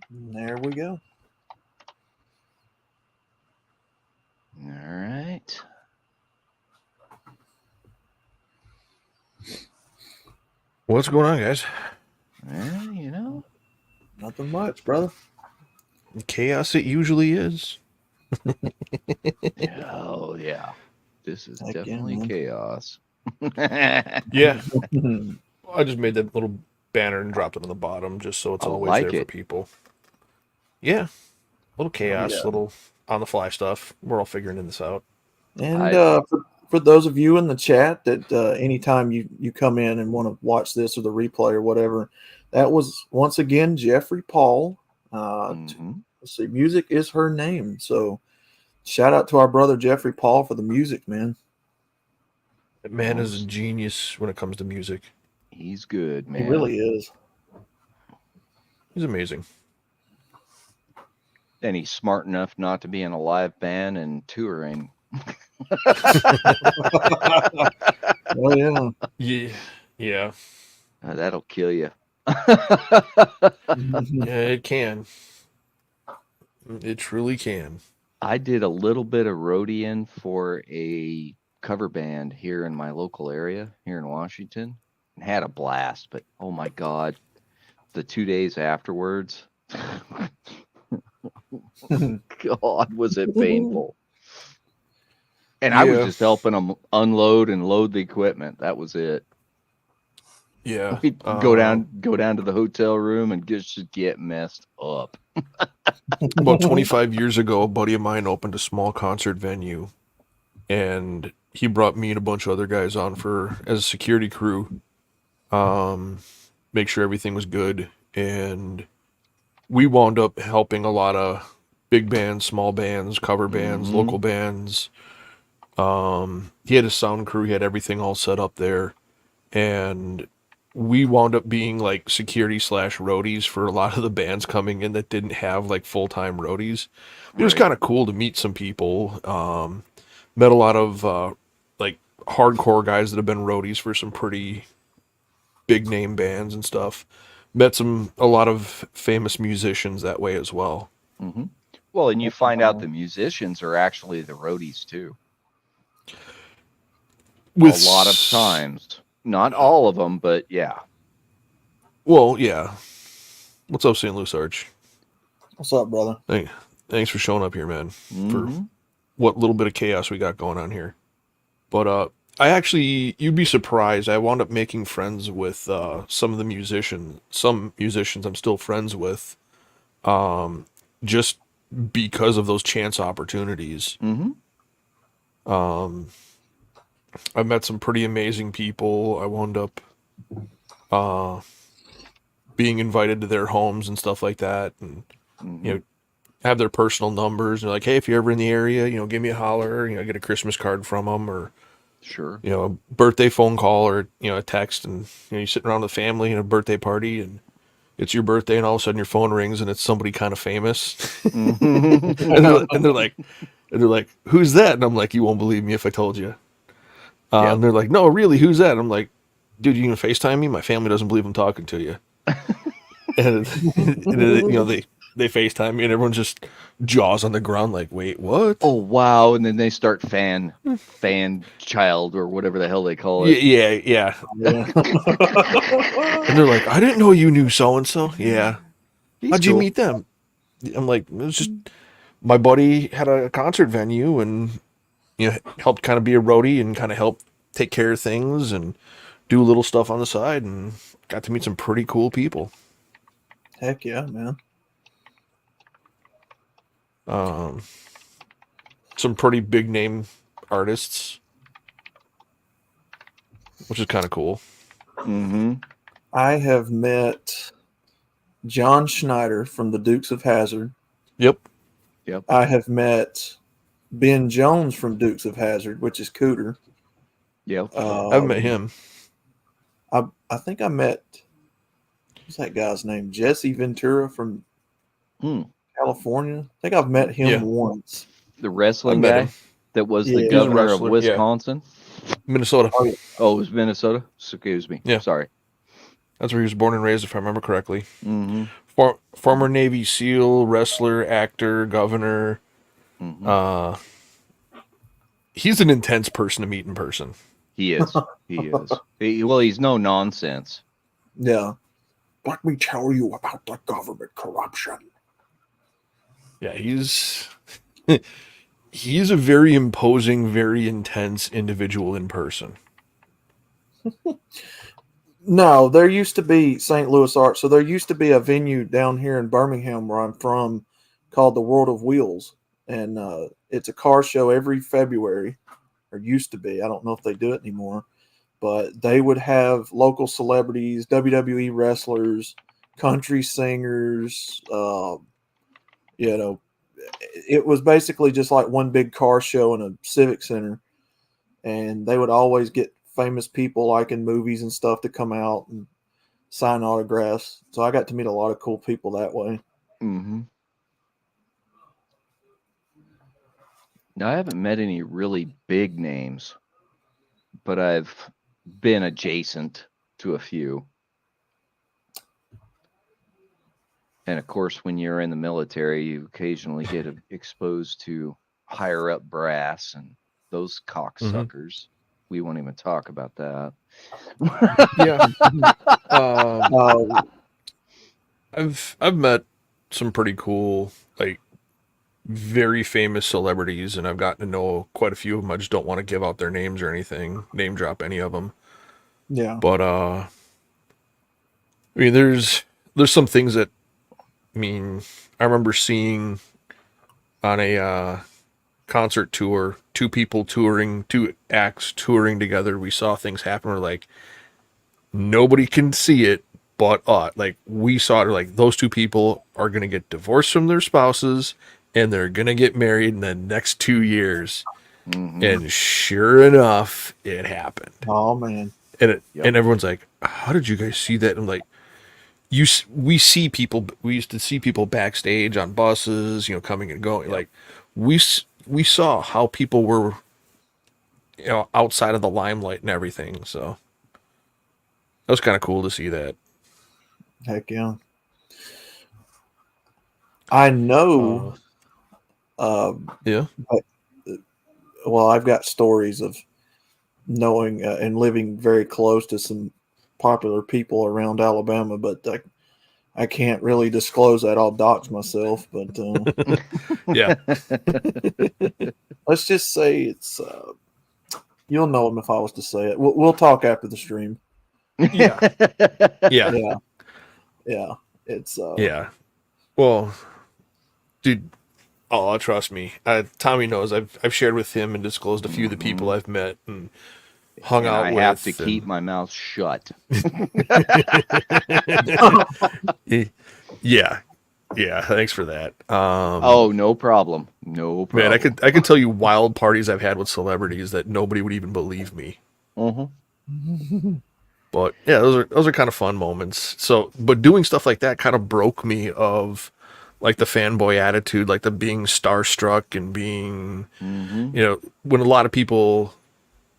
And there we go. All right. What's going on, guys? Well, Nothing much, brother. Chaos it usually is. oh yeah, this is Heck yeah, definitely man. chaos. Yeah, I just made that little banner and dropped it on the bottom just so it's I always like there for it. people. Yeah, little chaos, yeah. little on the fly stuff. We're all figuring this out. And I for those of you in the chat that anytime you come in and want to watch this or the replay or whatever, that was once again Jeffrey Paul. mhm. Let's see, music is her name. So shout out to our brother Jeffrey Paul for the music, man. That man is a genius when it comes to music. He's good, man. He really is. He's amazing. And he's smart enough not to be in a live band and touring. Oh yeah. Yeah. That'll kill you. Yeah, it can. It truly can. I did a little bit of roadieing for a cover band here in my local area here in Washington and had a blast, but oh my God, the 2 days afterwards, God, was it painful. And I was just helping them unload and load the equipment. That was it. Yeah. We'd go down to the hotel room and just get messed up. About 25 years ago, a buddy of mine opened a small concert venue, and he brought me and a bunch of other guys on as a security crew, make sure everything was good, and we wound up helping a lot of big bands, small bands, cover bands, local bands. He had a sound crew, he had everything all set up there, and we wound up being like security / roadies for a lot of the bands coming in that didn't have like full-time roadies. It was kind of cool to meet some people. Met a lot of like hardcore guys that have been roadies for some pretty big name bands and stuff. Met a lot of famous musicians that way as well. Mm-hmm. Well, and you find out the musicians are actually the roadies too. A lot of times. Not all of them, but yeah. Well, yeah. What's up, St. Louis Arch? What's up, brother? Thanks for showing up here, man. For what little bit of chaos we got going on here. But you'd be surprised. I wound up making friends with some of the musicians. Some musicians I'm still friends with, just because of those chance opportunities. I met some pretty amazing people. I wound up being invited to their homes and stuff like that, and have their personal numbers. And they're like, hey, if you're ever in the area, give me a holler. Get a Christmas card from them, or a birthday phone call, or a text. And you're sitting around with the family in a birthday party, and it's your birthday, and all of a sudden your phone rings, and it's somebody kind of famous. and they're like, who's that? And I'm like, you won't believe me if I told you. And they're like, no, really, who's that? And I'm like, dude, you gonna FaceTime me? My family doesn't believe I'm talking to you. and they FaceTime me, and everyone's just jaws on the ground, like, wait, what? Oh wow! And then they start fan child or whatever the hell they call it. Yeah. And they're like, I didn't know you knew so and so. Yeah, how'd you meet them? I'm like, it was just my buddy had a concert venue, and helped kind of be a roadie and kind of help take care of things and do a little stuff on the side, and got to meet some pretty cool people. Heck yeah, man. Some pretty big name artists, which is kind of cool. I have met John Schneider from the Dukes of Hazzard. Yep. I have met Ben Jones from Dukes of Hazzard, which is Cooter. Yep. I've met him. I think I met, what's that guy's name? Jesse Ventura from California. I think I've met him once. The wrestling guy that was the governor of Wisconsin? Minnesota. Oh, it was Minnesota? Excuse me. Yeah. Sorry. That's where he was born and raised, if I remember correctly. Mm-hmm. Former Navy SEAL, wrestler, actor, governor. Mm-hmm. He's an intense person to meet in person. He is. He's no nonsense. Yeah. Let me tell you about the government corruption. Yeah, he's a very imposing, very intense individual in person. No, there used to be St. Louis Art. So there used to be a venue down here in Birmingham where I'm from called the World of Wheels. And it's a car show every February, or used to be. I don't know if they do it anymore. But they would have local celebrities, WWE wrestlers, country singers. It was basically just like one big car show in a civic center. And they would always get famous people like in movies and stuff to come out and sign autographs. So I got to meet a lot of cool people that way. Mm-hmm. Now, I haven't met any really big names, but I've been adjacent to a few. And of course, when you're in the military, you occasionally get exposed to higher up brass and those cocksuckers. We won't even talk about that. I've met some pretty cool, like, very famous celebrities, and I've gotten to know quite a few of them. I just don't want to give out their names or anything, name drop any of them. Yeah. But I mean, there's some things that, I mean, I remember seeing on a concert tour, two acts touring together. We saw things happen. We're like, nobody can see it but like, we saw it, like, those two people are going to get divorced from their spouses and they're going to get married in the next 2 years. Mm-hmm. And sure enough, it happened. Oh, man. And and everyone's like, how did you guys see that? And I'm like, we used to see people backstage on buses, coming and going. Yep. Like, we saw how people were, outside of the limelight and everything. So that was kind of cool to see that. Heck yeah. I know. Yeah. Well, I've got stories of knowing and living very close to some popular people around Alabama, but I can't really disclose that. I'll dox myself, but yeah. Let's just say it's you'll know them if I was to say it. We'll talk after the stream. Yeah. Yeah. It's yeah. Well, dude, trust me. Tommy knows I've shared with him and disclosed a few of the people I've met and hung out with. I have to keep my mouth shut. Yeah. Thanks for that. No problem. No problem. Man, I could tell you wild parties I've had with celebrities that nobody would even believe me. Mm-hmm. But yeah, those are kind of fun moments. So, but doing stuff like that kind of broke me of, like, the fanboy attitude, like the being starstruck and being, when a lot of people,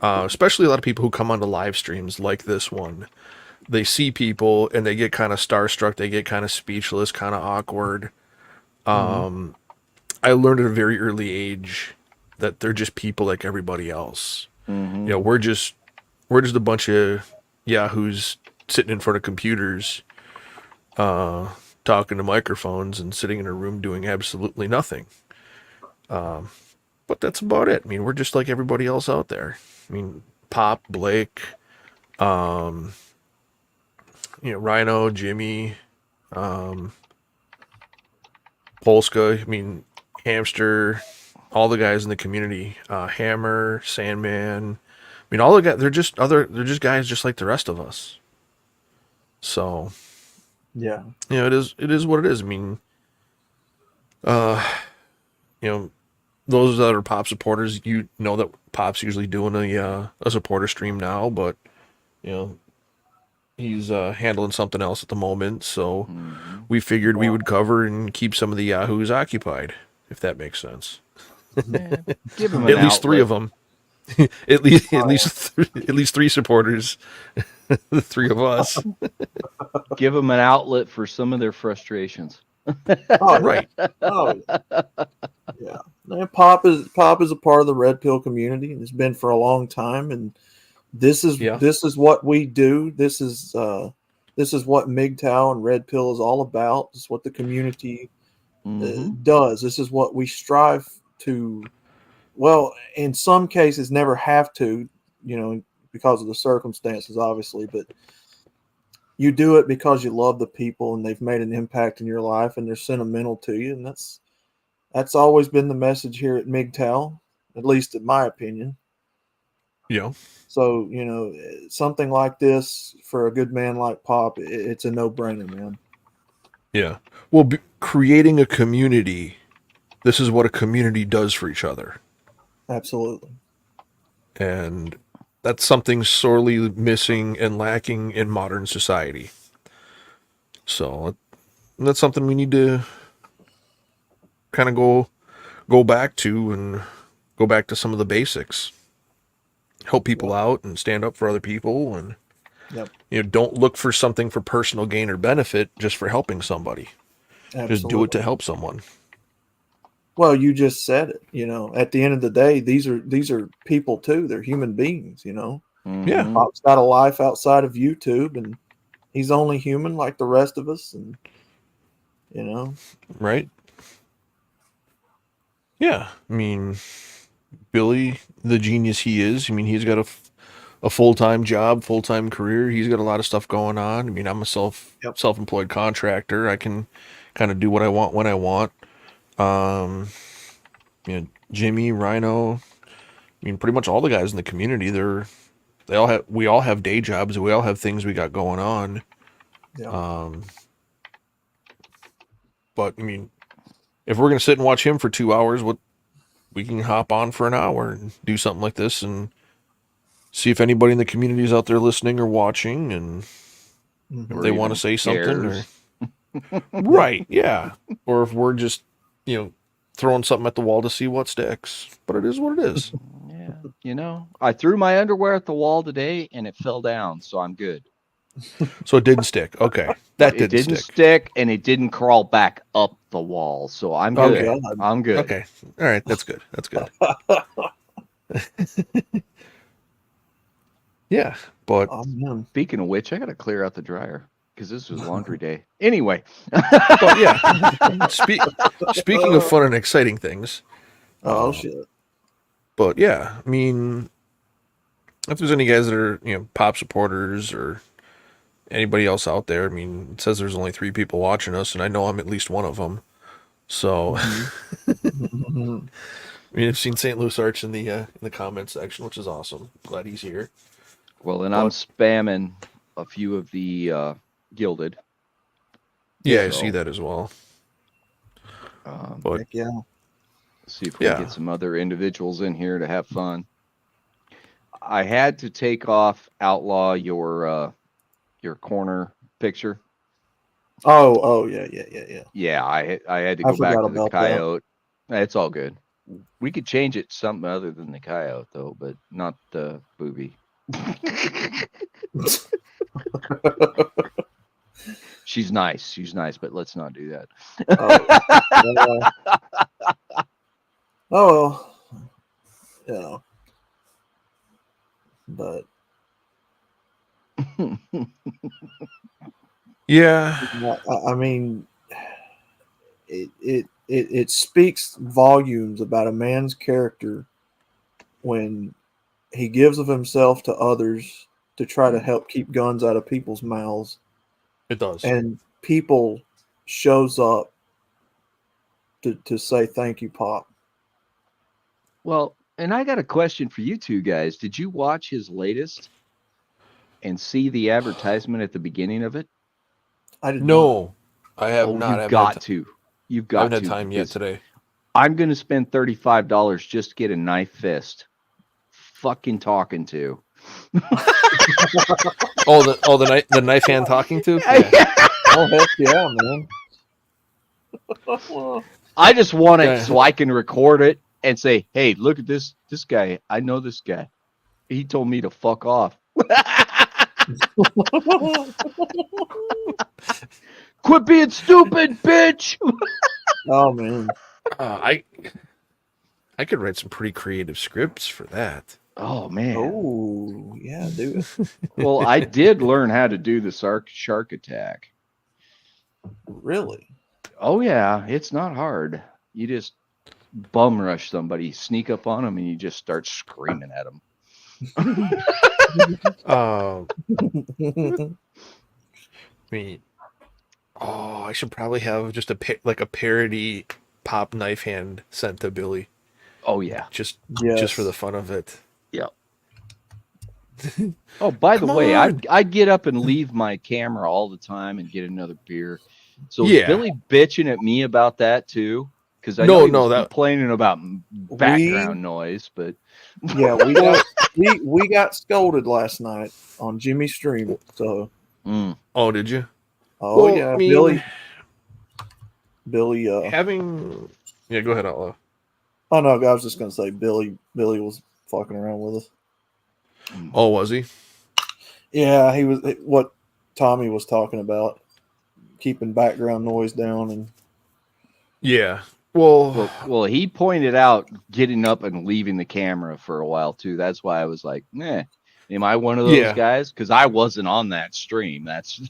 especially a lot of people who come onto live streams like this one, they see people and they get kind of starstruck, they get kind of speechless, kind of awkward. I learned at a very early age that they're just people like everybody else. Mm-hmm. We're just a bunch of yahoos sitting in front of computers, talking to microphones and sitting in a room doing absolutely nothing. But that's about it. I mean, we're just like everybody else out there. I mean, Pop, Blake, Rhino, Jimmy, Polska, I mean, Hamster, all the guys in the community, Hammer, Sandman. I mean, all the guys, they're just guys just like the rest of us. So, yeah, it is what it is. I mean, those that are Pop supporters, that Pop's usually doing a supporter stream now, but he's handling something else at the moment. So we figured we would cover and keep some of the yahoos occupied, if that makes sense. Give them at least outlet. 3 of them. at least 3 supporters. the three of us. Give them an outlet for some of their frustrations. Oh, Right. oh, yeah. And Pop is a part of the Red Pill community, and it's been for a long time. And this is Yeah. this is what we do. This is what MGTOW and Red Pill is all about. This is what the community does. This is what we strive to. Well, in some cases, never have to, because of the circumstances, obviously, but you do it because you love the people and they've made an impact in your life and they're sentimental to you. And that's always been the message here at MGTOW, at least in my opinion. Yeah. So, something like this for a good man like Pop, it's a no-brainer, man. Yeah. Well, creating a community, this is what a community does for each other. Absolutely. And that's something sorely missing and lacking in modern society. So that's something we need to kind of go back to and go back to some of the basics. Help people out and stand up for other people, and don't look for something for personal gain or benefit just for helping somebody. Absolutely. Just do it to help someone. Well, you just said it. At the end of the day, these are people too. They're human beings. Yeah. Pop's got a life outside of YouTube, and he's only human like the rest of us. And right. Yeah, I mean, Billy, the genius he is. I mean, he's got a full-time job, full-time career. He's got a lot of stuff going on. I mean, I'm a self-employed contractor. I can kind of do what I want when I want. Jimmy, Rhino, I mean, pretty much all the guys in the community, we all have day jobs. We all have things we got going on. Yeah. But I mean, if we're going to sit and watch him for 2 hours, we can hop on for an hour and do something like this and see if anybody in the community is out there listening or watching, and if they want to say something or right. Yeah. Or if we're just, throwing something at the wall to see what sticks, but it is what it is. Yeah. I threw my underwear at the wall today and it fell down. So I'm good. So it didn't stick. Okay. That didn't stick, and it didn't crawl back up the wall. So I'm good. Okay. I'm good. Okay. All right. That's good. That's good. Yeah. But speaking of which, I got to clear out the dryer because this was laundry day. Anyway. But yeah. Speaking of fun and exciting things. Oh, shit. But yeah, I mean, if there's any guys that are, Pop supporters or anybody else out there, I mean, it says there's only 3 people watching us, and I know I'm at least one of them. So, I mean, I've seen St. Louis Arch in the comments section, which is awesome. Glad he's here. Well, and I'm spamming a few of the gilded. Yeah, I see that as well. But yeah, see if we can get some other individuals in here to have fun. I had to take off Outlaw your corner picture. Oh yeah. Yeah, I had to go back to the coyote. It's all good. We could change it to something other than the coyote though, but not the booby. She's nice, but let's not do that. But yeah, I mean, it speaks volumes about a man's character when he gives of himself to others to try to help keep guns out of people's mouths. It does. And people shows up to say thank you, Pop. Well, and I got a question for you two guys. Did you watch his latest and see the advertisement at the beginning of it? I did not. I have not. You've got to. You've got to. I haven't had time yet today. I'm going to spend $35 just to get a knife fist. Fucking talking to. the knife hand talking to? Yeah. Oh, heck yeah, man. I just want it so I can record it and say, hey, look at this guy. I know this guy. He told me to fuck off. Quit being stupid, bitch. Oh man. I could write some pretty creative scripts for that. Oh man. Oh yeah, do it. Well, I did learn how to do the shark attack. Really? Oh yeah, it's not hard. You just bum rush somebody, sneak up on them, and you just start screaming at them. I mean, I should probably have just a parody pop knife hand sent to Billy, Oh yeah. just Yes. for the fun of it. Yep. Oh, by the Come way, on. I'd get up and leave my camera all the time and get another beer. So is Yeah. Billy bitching at me about that too? Because I No, know he no, was that- complaining about background noise, but Yeah, we got scolded last night on Jimmy's stream. So Oh, did you? oh Well, yeah, I mean, Billy having yeah, go ahead, Outlaw. oh no, I was just gonna say Billy was fucking around with us. Oh, was he? Yeah, he was what Tommy was talking about, keeping background noise down and Yeah. Well, he pointed out getting up and leaving the camera for a while too. That's why I was like, am I one of those Yeah. guys? Because I wasn't on that stream. That's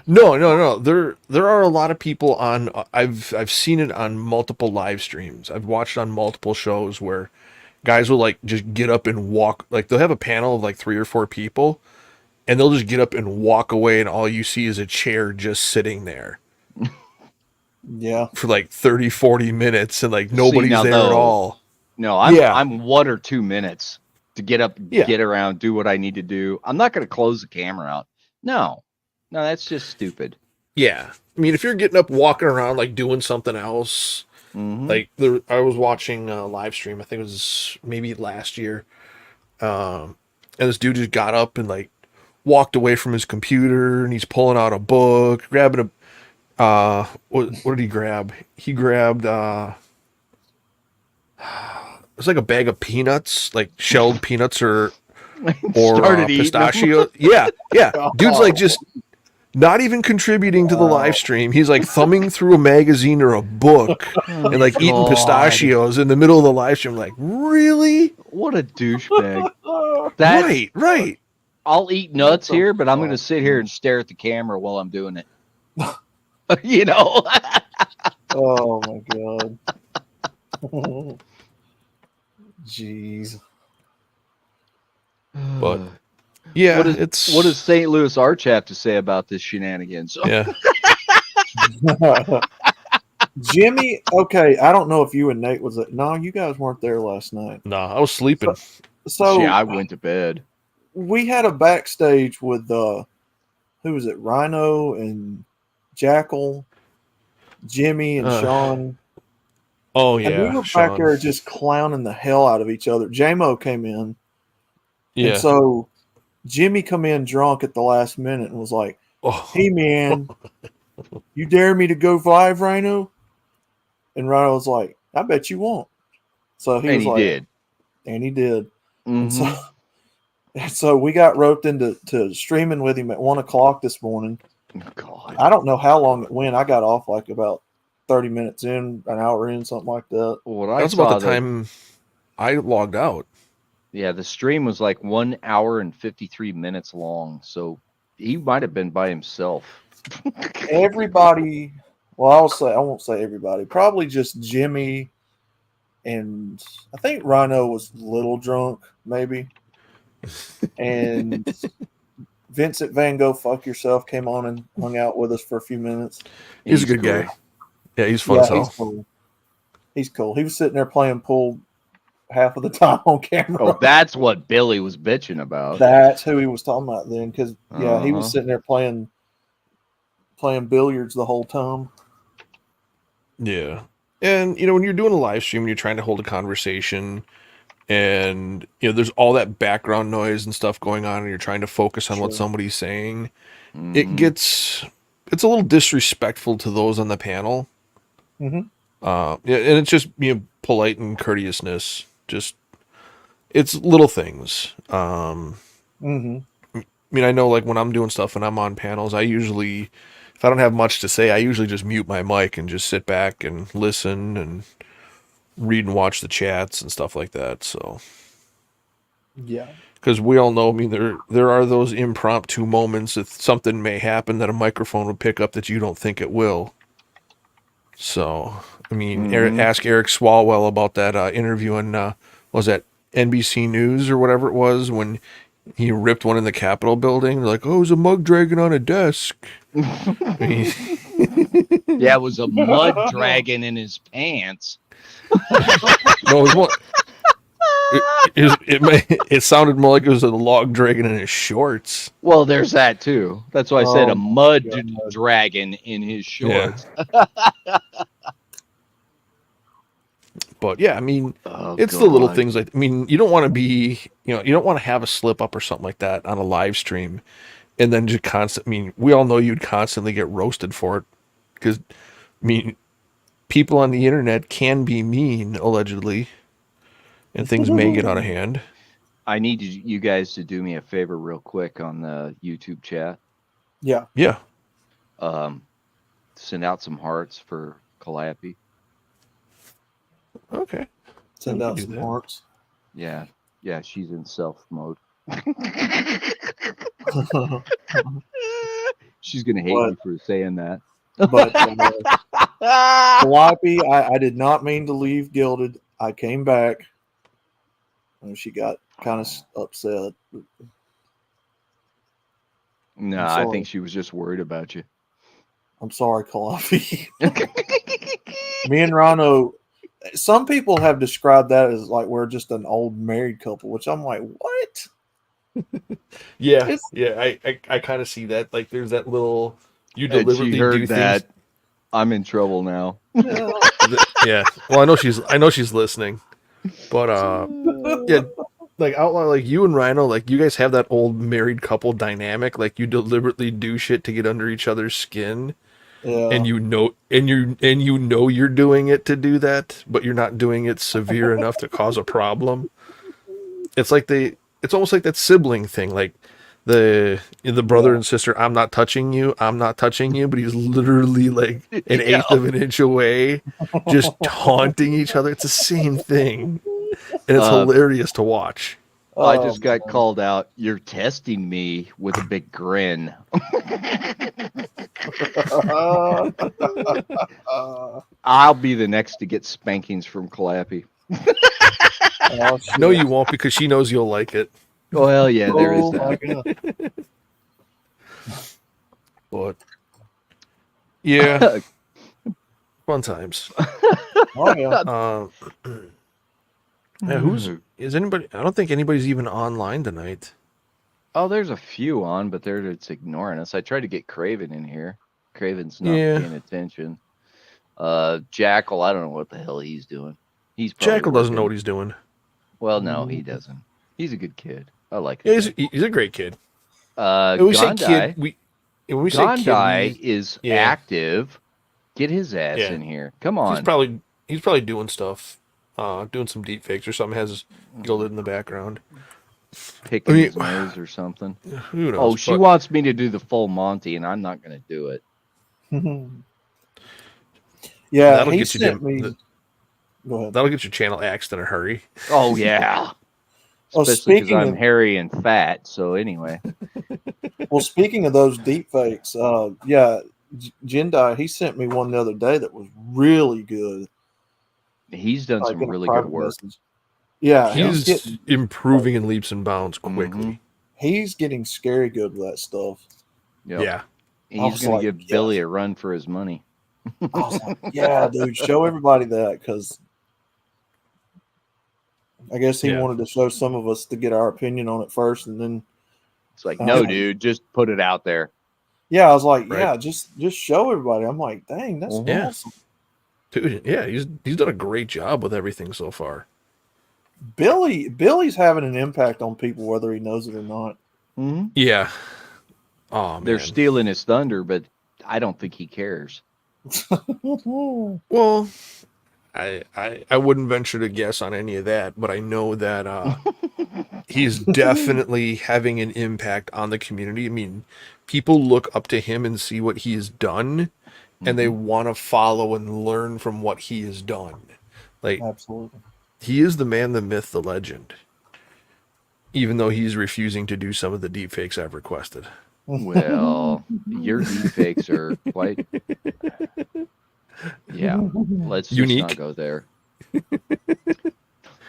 no. There are a lot of people on. I've seen it on multiple live streams. I've watched on multiple shows where guys will like just get up and walk. Like they'll have a panel of like 3 or 4 people, and they'll just get up and walk away, and all you see is a chair just sitting there. yeah. For like 30, 40 minutes, and like nobody's now, there though, at all. No, I'm Yeah. I'm 1 or 2 minutes to get up, Yeah. get around, do what I need to do. I'm not going to close the camera out. No, that's just stupid. Yeah. I mean, if you're getting up, walking around, like doing something else, like I was watching a live stream, I think it was maybe last year, and this dude just got up and like walked away from his computer, and he's pulling out a book, grabbing a what did he grab? He grabbed it's like a bag of peanuts, like shelled peanuts or Started eating them. pistachio. Yeah. Dude's like just not even contributing to the live stream. He's like thumbing through a magazine or a book and like eating God. pistachios in the middle of the live stream. Like, really? What a douchebag. Right. I'll eat nuts here, but I'm going to sit here and stare at the camera while I'm doing it. You know? Oh my god. Jeez. But yeah, what does St. Louis Arch have to say about this shenanigans? Yeah. Jimmy, okay, I don't know if you and Nate was it. No, you guys weren't there last night. No, I was sleeping. So yeah, I went to bed. we had a backstage with who was it? Rhino and Jackal, Jimmy and Sean. Oh And we yeah, were Sean. back there just clowning the hell out of each other. J-Mo came in. Yeah. And so Jimmy come in drunk at the last minute and was like, Oh. "Hey man, you dare me to go live, Rhino?" And Rhino was like, "I bet you won't." So he did. And he did. Mhm. And so we got roped into streaming with him at 1:00 this morning. God. I don't know how long it went. I got off like about 30 minutes in, an hour in, something like that. What That was about the time I logged out. Yeah, the stream was like 1 hour and 53 minutes long, so he might have been by himself. Everybody, well, I won't say everybody, probably just Jimmy, and I think Rhino was a little drunk, maybe. And Vincent Van Gogh, fuck yourself, came on and hung out with us for a few minutes. He's a good cool. guy. Yeah, he's fun as hell. He's cool. He was sitting there playing pool half of the time on camera. Oh, that's what Billy was bitching about. That's who he was talking about then, because he was Uh-huh. sitting there playing billiards the whole time. Yeah. And, when you're doing a live stream and you're trying to hold a conversation and, there's all that background noise and stuff going on and you're trying to focus on what somebody's saying, it's a little disrespectful to those on the panel. Mm-hmm. And it's just, polite and courteousness. Just, it's little things. Mm-hmm. mean, I know like when I'm doing stuff and I'm on panels, I usually, if I don't have much to say, I usually just mute my mic and just sit back and listen and read and watch the chats and stuff like that. So, Yeah. because we all know, I mean, there are those impromptu moments that something may happen that a microphone will pick up that you don't think it will. So, I mean, ask Eric Swalwell about that interview on, was that NBC News or whatever it was when he ripped one in the Capitol building. They're like, oh, it was a mug dragon on a desk. I mean, Yeah, it was a mud dragon in his pants. no, it was more. It sounded more like it was a log dragon in his shorts. Well, there's that too. That's why I said Oh a my mud God. dragon in his shorts. But yeah, I mean, Oh, it's the little God. things like, I mean, you don't want to be, you don't want to have a slip up or something like that on a live stream and then just I mean, we all know you'd constantly get roasted for it because, I mean, people on the internet can be mean, allegedly, and things may get out of hand. I need you guys to do me a favor real quick on the YouTube chat. Yeah. Yeah. Send out some hearts for Calliope. Okay. Send We can out do some that. hearts. Yeah, she's in self mode. She's gonna hate me for saying that. But Calliope, I did not mean to leave Gilded. I came back. And she got kind of upset. No, I'm I sorry. think she was just worried about you. I'm sorry, Calliope. Me and Rhino, some people have described that as like we're just an old married couple, which I'm like, what? Yeah. It's- Yeah. I kind of see that. Like, there's that little, you And she deliberately do heard things. that. I'm in trouble now. Yeah. Well, I know she's listening, but yeah, like outlaw, like you and Rhino, like you guys have that old married couple dynamic. Like you deliberately do shit to get under each other's skin, yeah. and you know you're doing it to do that, but you're not doing it severe enough to cause a problem. It's like it's almost like that sibling thing, like the brother Yeah. and sister. I'm not touching you. I'm not touching you. But he's literally like an Yeah. eighth of an inch away, just taunting each other. It's the same thing, and it's hilarious to watch. I just got man. called out. You're testing me with a big grin. I'll be the next to get spankings from Calliope. Oh, shit. No, you won't because she knows you'll like it. Well, yeah, there is Oh, my that. God. But yeah, fun times. Oh, yeah. Yeah, is anybody? I don't think anybody's even online tonight. Oh, there's a few on, but they're just ignoring us. I tried to get Craven in here. Craven's not Yeah. paying attention. Jackal, I don't know what the hell he's doing. He's probably Jackal doesn't know what working. he's doing. Well, no, he doesn't. He's a good kid. I like Yeah, him. he's a great kid. When When we say kid, when we say kid, Gondai is yeah. active. Get his ass Yeah. in here. Come on. he's probably doing stuff, doing some deep fakes or something. Has Gilded in the background, Picking his nose or something. Who knows? Oh, she wants me to do the full Monty, and I'm not going to do it. Yeah, That'll he get you sent me. Go ahead. That'll get your channel axed in a hurry. Oh, yeah. Oh, Especially because speaking I'm of- hairy and fat. So anyway. Well, speaking of those deep fakes, yeah, Jindai, he sent me one the other day that was really good. He's done Like some in a really good private work. message. Yeah, He's improving in leaps and bounds quickly. Mhm. he's getting scary good with that stuff. Yep. Yeah. I was He's going like, to give yes. Billy a run for his money. I was like, yeah, dude, show everybody that because I guess he Yeah. wanted to show some of us to get our opinion on it first, and then It's like, no, Yeah. dude, just put it out there. yeah, I was like, Right. yeah, just show everybody. I'm like, dang, that's Yeah. awesome. Dude, yeah, he's done a great job with everything so far. Billy's having an impact on people whether he knows it or not. Mm-hmm. Yeah. Oh man. They're stealing his thunder, but I don't think he cares. Well, I wouldn't venture to guess on any of that, but I know that he's definitely having an impact on the community. I mean, people look up to him and see what he has done, and they want to follow and learn from what he has done. Like, Absolutely. he is the man, the myth, the legend. Even though he's refusing to do some of the deepfakes I've requested. Well, your deepfakes are quite. Yeah, let's just Unique. not go there.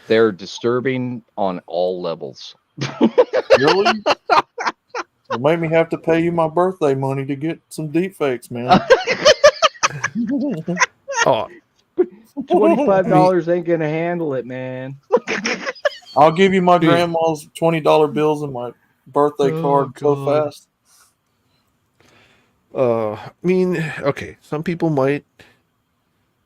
They're disturbing on all levels. Really? You made me have to pay you my birthday money to get some deepfakes, man. Oh, $25 ain't gonna handle it, man. I'll give you my Dude. grandma's $20 bills and my birthday card so God. fast. I mean, okay, some people might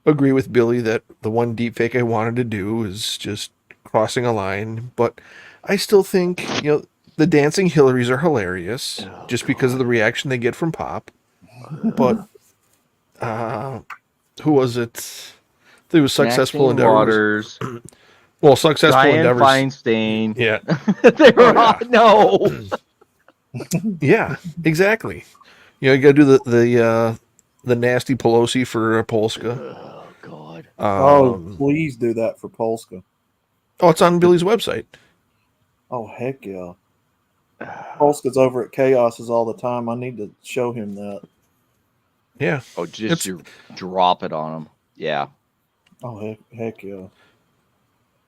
agree with Billy that the one deepfake I wanted to do is just crossing a line, but I still think, the dancing Hillarys are hilarious just because of the reaction they get from Pop. But who was it? It was Successful Maxine Endeavors. Waters, Well, Successful Diane Endeavors. Feinstein. Yeah. They were yeah. no. Yeah, exactly. You got to do the nasty Pelosi for Polska. Oh God. Please do that for Polska. Oh, it's on Billy's website. Oh, heck yeah. Polska's over at Chaos's all the time. I need to show him that. Yeah. Oh, just you drop it on him. Yeah. Oh, heck yeah.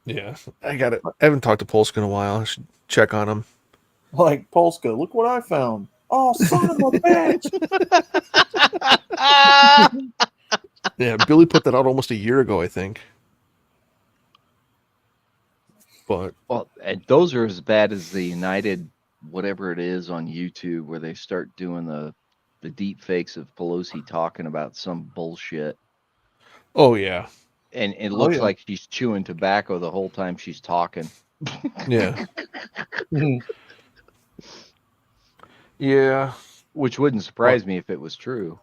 Yeah. I got it. I haven't talked to Polska in a while. I should check on him. Like, Polska, look what I found. Oh, son of a bitch. Yeah, Billy put that out almost a year ago, I think. But well, and those are as bad as the United whatever it is on YouTube where they start doing the deep fakes of Pelosi talking about some bullshit. Oh yeah. And it looks like she's chewing tobacco the whole time she's talking. Yeah. Yeah. Which wouldn't surprise me if it was true.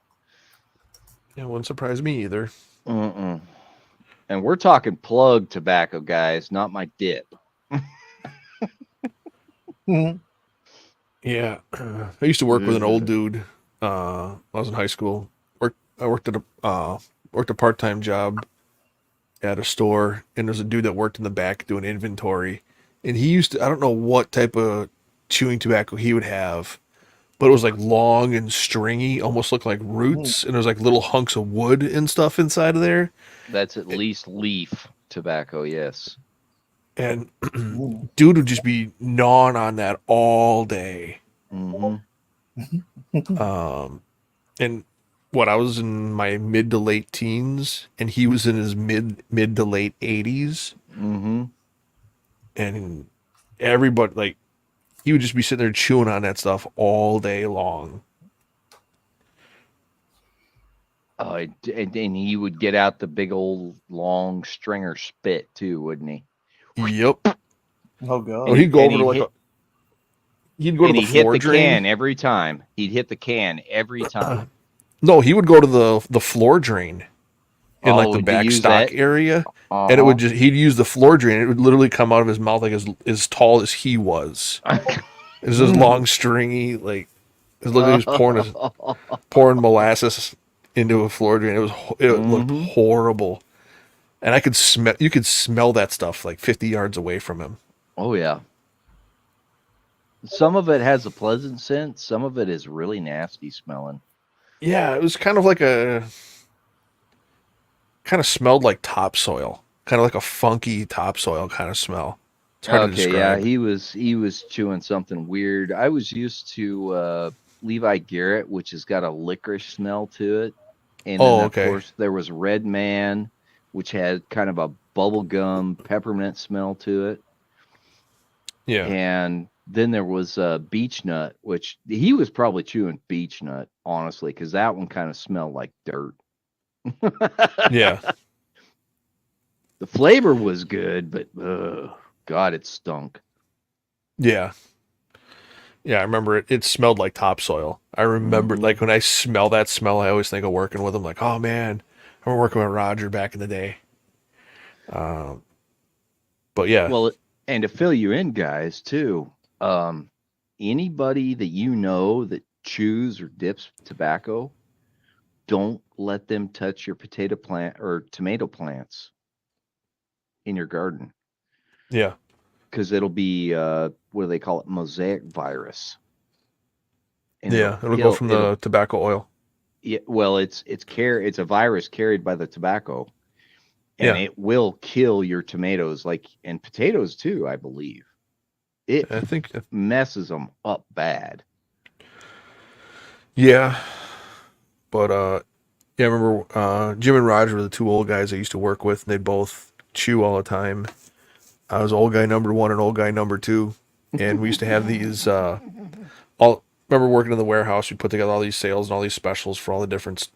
Yeah, wouldn't surprise me either. And we're talking plug tobacco, guys, not my dip. Yeah. I used to work with an old dude. I was in high school. I worked at a part-time job at a store, and there's a dude that worked in the back doing inventory, and he used to, I don't know what type of chewing tobacco he would have, but it was like long and stringy, almost looked like roots, and there's like little hunks of wood and stuff inside of there. That's at least leaf tobacco, yes. And dude would just be gnawing on that all day. And I was in my mid to late teens, and he was in his mid to late 80s. And everybody, like, he would just be sitting there chewing on that stuff all day long. Oh, and he would get out the big old long stringer spit too, wouldn't he? Yep. Oh god. Well, he'd go over to like he'd go to the floor drain. Can every time. He'd hit the can every time. No, he would go to the floor drain in like the back stock area, and it would he'd use the floor drain. It would literally come out of his mouth like as tall as he was. It was this long, stringy, like it looked like he was pouring molasses into a floor drain. It looked horrible, and you could smell that stuff like 50 yards away from him. Oh yeah. Some of it has a pleasant scent. Some of it is really nasty smelling. Yeah, it was kind of like smelled like topsoil, kind of like a funky topsoil kind of smell. It's hard to describe. Yeah, he was chewing something weird. I was used to Levi Garrett, which has got a licorice smell to it, and then of course there was Red Man, which had kind of a bubblegum peppermint smell to it. Yeah, and then there was Beech Nut, which he was probably chewing Beech Nut, honestly, because that one kind of smelled like dirt. Yeah. The flavor was good, but God, it stunk. Yeah. Yeah, I remember it smelled like topsoil. I remember, like, when I smell that smell, I always think of working with him. Like, oh, man, I remember working with Roger back in the day. But, yeah. Well, And to fill you in, guys, too, anybody that you know that chews or dips tobacco, don't let them touch your potato plant or tomato plants in your garden Yeah. because it'll be what do they call it? Mosaic virus. And Yeah. It'll go from the tobacco oil. Yeah, well, it's a virus carried by the tobacco, and Yeah. it will kill your tomatoes, like and potatoes too, I believe. It I think. messes them up bad. Yeah. But yeah, I remember Jim and Roger were the two old guys I used to work with. And they both chew all the time. I was old guy number 1 and old guy number 2, and we used to have these. All remember working in the warehouse. We'd put together all these sales and all these specials for all the different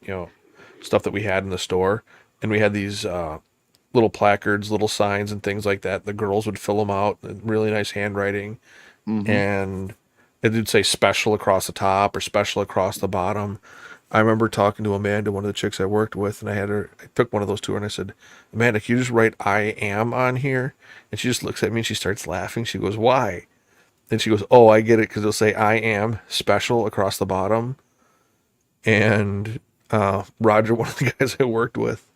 stuff that we had in the store, and we had these little placards, little signs, and things like that. The girls would fill them out, really nice handwriting, and it would say special across the top or special across the bottom. I remember talking to Amanda, one of the chicks I worked with, and I took one of those to her and I said, Amanda, can you just write I am on here? And she just looks at me and she starts laughing. She goes, why? And she goes, oh, I get it, because it'll say I am special across the bottom. And Roger, one of the guys I worked with,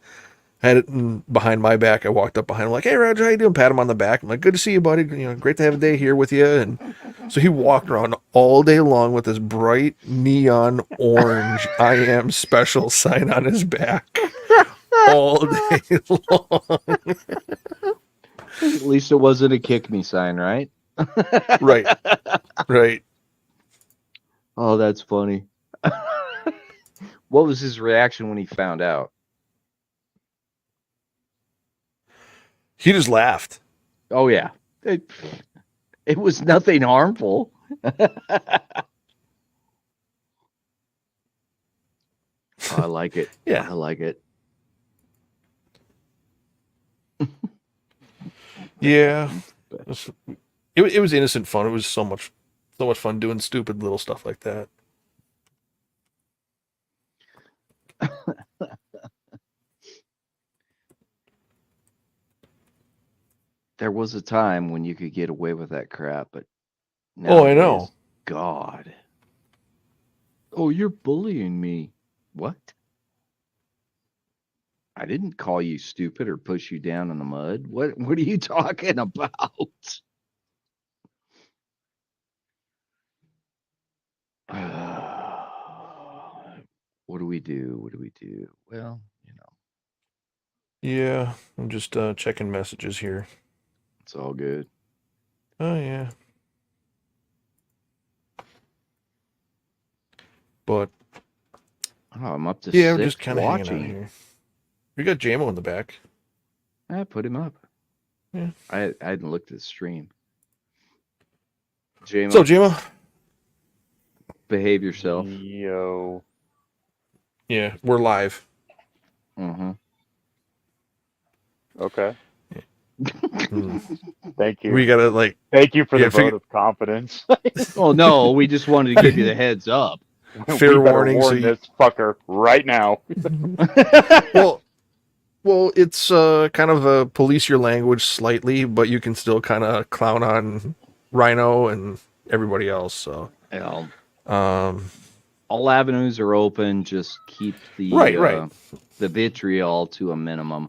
had it behind my back. I walked up behind him like, hey, Roger, how you doing? Pat him on the back. I'm like, good to see you, buddy. Great to have a day here with you. And so he walked around all day long with this bright neon orange I am special sign on his back all day long. At least it wasn't a kick me sign, right? Right. Right. Oh, that's funny. What was his reaction when he found out? He just laughed. Oh yeah, it was nothing harmful. I like it. Yeah. I like it. Yeah. It was innocent fun. It was so much fun doing stupid little stuff like that. There was a time when you could get away with that crap, but Oh, I nowadays, know. God. Oh, you're bullying me. What? I didn't call you stupid or push you down in the mud. What are you talking about? What do we do? What do we do? Well, Yeah, I'm just checking messages here. it's all good. Oh yeah. But Oh, I'm up to yeah, I'm 6 just kind of hanging out watching. here. We got JMO in the back. I put him up. Yeah. I hadn't looked at the stream. JMO, So JMO. behave yourself. Yo. Yeah, we're live. Mm-hmm. Okay. Hmm. Thank you. We gotta like. Thank you for Yeah, the vote of confidence. Oh no, we just wanted to give you the heads up. Fair We better warning, warn so you- this fucker right now. Well, it's kind of a police your language slightly, but you can still kind of clown on Rhino and everybody else. So, All avenues are open. Just keep the Right. the vitriol to a minimum.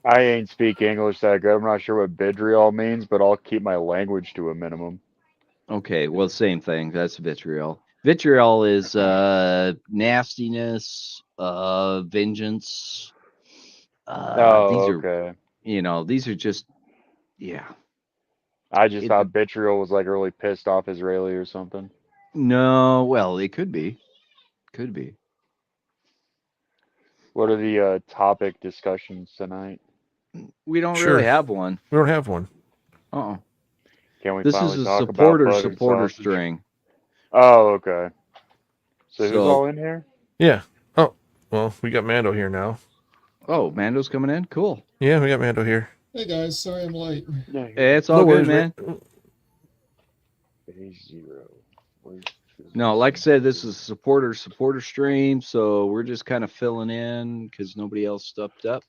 I ain't speak English that good. I'm not sure what vitriol means, but I'll keep my language to a minimum. Okay, well, same thing. That's vitriol. Vitriol is nastiness, vengeance. These are, Okay. these are just, yeah. I just thought vitriol was like a really pissed off Israeli or something. No, well, it could be. Could be. What are the topic discussions tonight? We don't Sure. really have one. we don't have one. Uh-uh. Can we This finally is a talk about bug and supporter sausage? string. Oh, okay. So who's So- all in here? Yeah. Oh, well, we got Mando here now. Oh, Mando's coming in? Cool. Yeah, we got Mando here. Hey guys, sorry I'm late. Yeah. Hey, it's all No good, worries, man. Phase 0. Where's No, like I said, this is a supporter stream, so we're just kind of filling in because nobody else stepped up.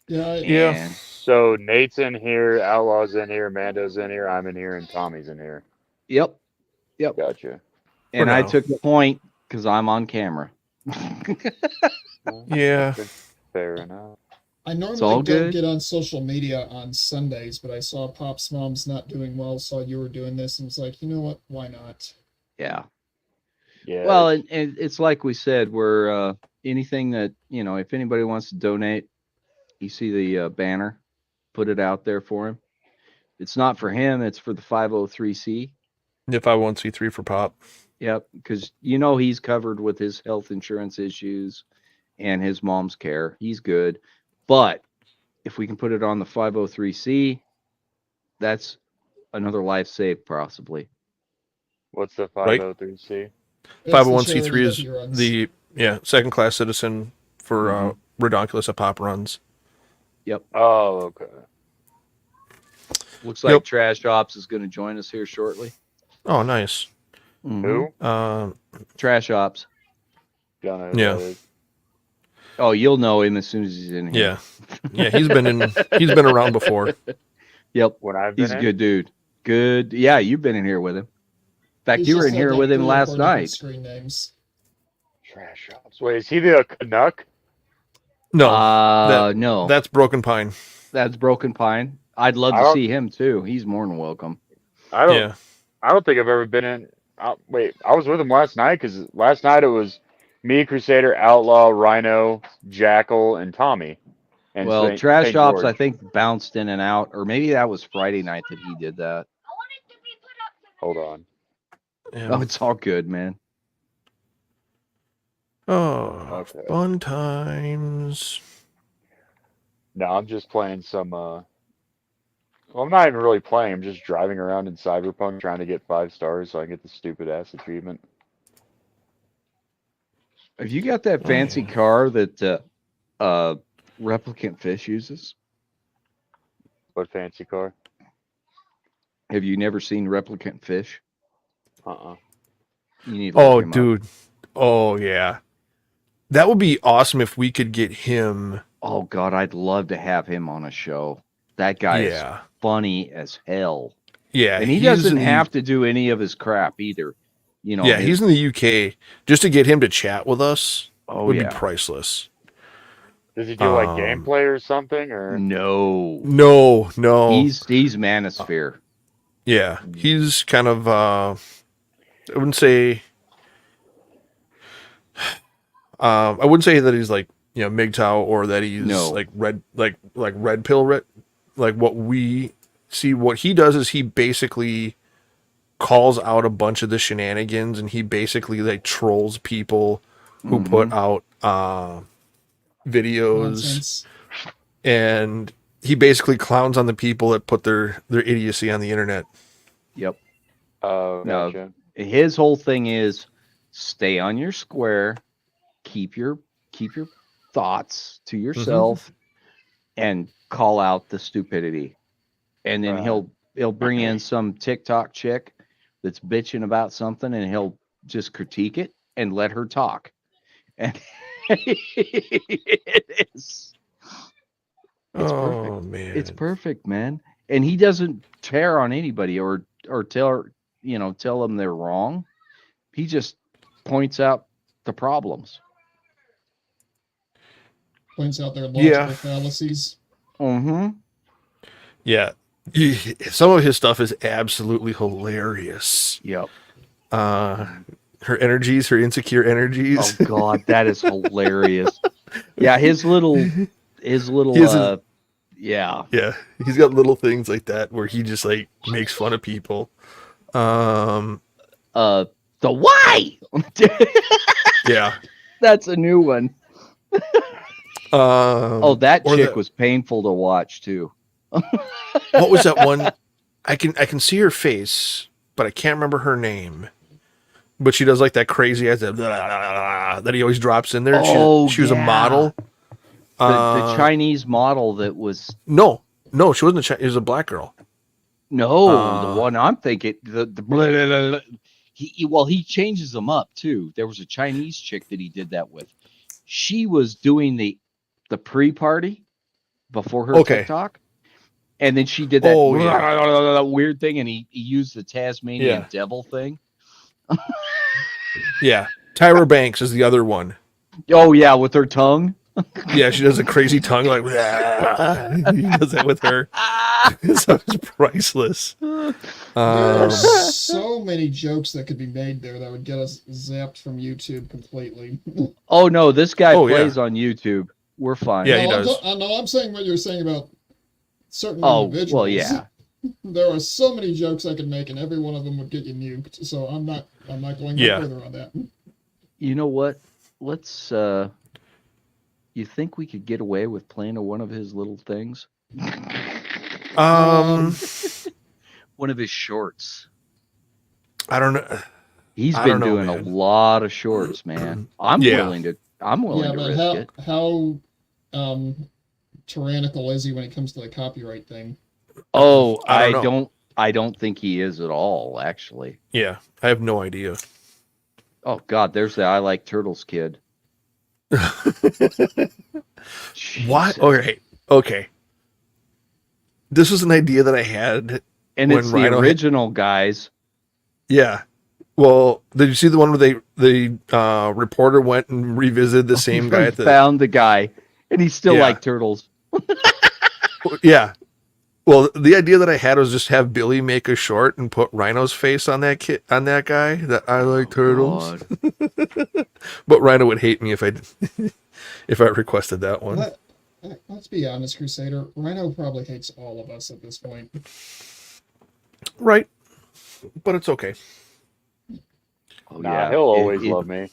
Yeah. And So Nate's in here, Outlaw's in here, Mando's in here, I'm in here, and Tommy's in here. yep. Gotcha. And I now. took the point because I'm on camera. Well, Yeah. fair enough. I all normally don't good. get on social media on Sundays, but I saw Pop's mom's not doing well, saw you were doing this, and was like, you know what? Why not? Yeah. Yeah. Well, and it's like we said, we're anything that, if anybody wants to donate, you see the banner, put it out there for him. It's not for him, it's for the 503c. If I 501c3 for Pop. Yep, because he's covered with his health insurance issues and his mom's care. He's good. But if we can put it on the 503c, that's another life saved possibly. What's the Right. 503c? It's the 501c3 charity that is he runs. the second class citizen for Redonkulous that Pop runs. Yep. Oh, okay. Looks like Yep. Trash Ops is going to join us here shortly. Oh, nice. Who? Trash Ops. Don't know who Yeah. that is. Oh, you'll know him as soon as he's in here. Yeah, he's been around before. Yep. When I've been He's a in? good dude. Good. Yeah, you've been in here with him. In fact, He's you were just in had, here like, with him 3 or last 4 different night. Screen names. Trash Ops. Wait, is he the Canuck? No, No. that's Broken Pine. That's Broken Pine. I'd love I to don't- see him too. He's more than welcome. I don't. Yeah, I don't think I've ever been in. Wait, I was with him last night because last night it was me, Crusader, Outlaw, Rhino, Jackal, and Tommy. And Well, Saint- Trash Saint Ops, George. I think, bounced in and out, or maybe that was Friday night that he did that. Hold on. yeah. Oh, it's all good, man. Oh, Okay. fun times. No, I'm just playing some. Well, I'm not even really playing. I'm just driving around in Cyberpunk trying to get 5 stars so I can get the stupid ass achievement. Have you got that fancy yeah. car that Replicant Fish uses? What fancy car? Have you never seen Replicant Fish? You need to Oh, look him up. dude. Oh, yeah. That would be awesome if we could get him. Oh God, I'd love to have him on a show. That guy is Yeah. funny as hell. Yeah. And he he's doesn't in have to do any of his crap either. Yeah, he's in the UK. Just to get him to chat with us would be priceless. Does he do like gameplay or something? Or No. No. He's Manosphere. Yeah, he's kind of I wouldn't say that he's like, MGTOW or that he's like red pill like what we see. What he does is he basically calls out a bunch of the shenanigans and he basically like trolls people who put out videos. Nonsense. And he basically clowns on the people that put their idiocy on the internet. Yep. oh, No. gotcha. His whole thing is stay on your square, keep your thoughts to yourself, and call out the stupidity. And then he'll bring in some TikTok chick that's bitching about something, and he'll just critique it and let her talk. And it's Oh perfect. man, It's perfect, man. And he doesn't tear on anybody or tell them they're wrong. He just points out the problems. Points out their logical Yeah. fallacies. Mm-hmm. Yeah, some of his stuff is absolutely hilarious. Yep. Her energies, her insecure energies. Oh God, that is hilarious. Yeah, his little yeah. Yeah, he's got little things like that where he just like makes fun of people. The why? Yeah. That's a new one. That chick was painful to watch too. What was that one? I can see her face, but I can't remember her name. But she does like that crazy ass that he always drops in there. She was a model. The Chinese model that was No, she wasn't she was a black girl. the one I'm thinking he changes them up too. There was a Chinese chick that he did that with. She was doing the pre-party before her Okay. TikTok. And then she did that Oh, yeah. weird thing, and he used the Tasmanian Yeah. devil thing. Yeah. Tyra Banks is the other one. Oh yeah, with her tongue. Yeah, she does a crazy tongue like he does that with her. It's priceless. There are Um, so many jokes that could be made there that would get us zapped from YouTube completely. Oh no, this guy Oh, yeah. plays on YouTube. We're fine. Yeah, he No, does. I'm saying what you're saying about certain Oh individuals. well, yeah. There are so many jokes I could make, and every one of them would get you nuked. So I'm not going Yeah. further on that. You know what? Let's. You think we could get away with playing one of his little things? um, One of his shorts. I don't know. He's I been don't know, doing man. a lot of shorts, man. I'm Yeah. willing to. I'm willing Yeah, to but risk it. how tyrannical is he when it comes to the copyright thing? Oh, I don't know. I don't think he is at all. Actually. Yeah, I have no idea. Oh God, there's the I like turtles kid. What? Jesus. Okay. Okay. This was an idea that I had. And when it's the Rhino original guys. Yeah. Well, did you see the one where the reporter went and revisited the same guy at the? Found the guy, and he still Yeah. liked turtles. Yeah. Well, the idea that I had was just have Billy make a short and put Rhino's face on that guy that I like turtles. God. But Rhino would hate me if I if I requested that one. Let's be honest, Crusader. Rhino probably hates all of us at this point. Right. But it's okay. Oh, Nah, yeah. he'll always love me.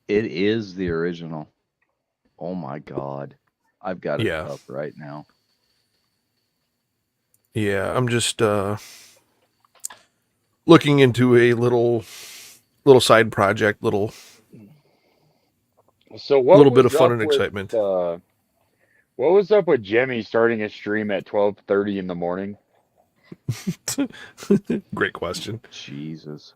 It is the original. Oh my God. I've got it Yeah. up right now. Yeah, I'm just looking into a little side project, So what little bit was of fun up and with, excitement. what was up with Jimmy starting a stream at 12:30 in the morning? Great question. Jesus.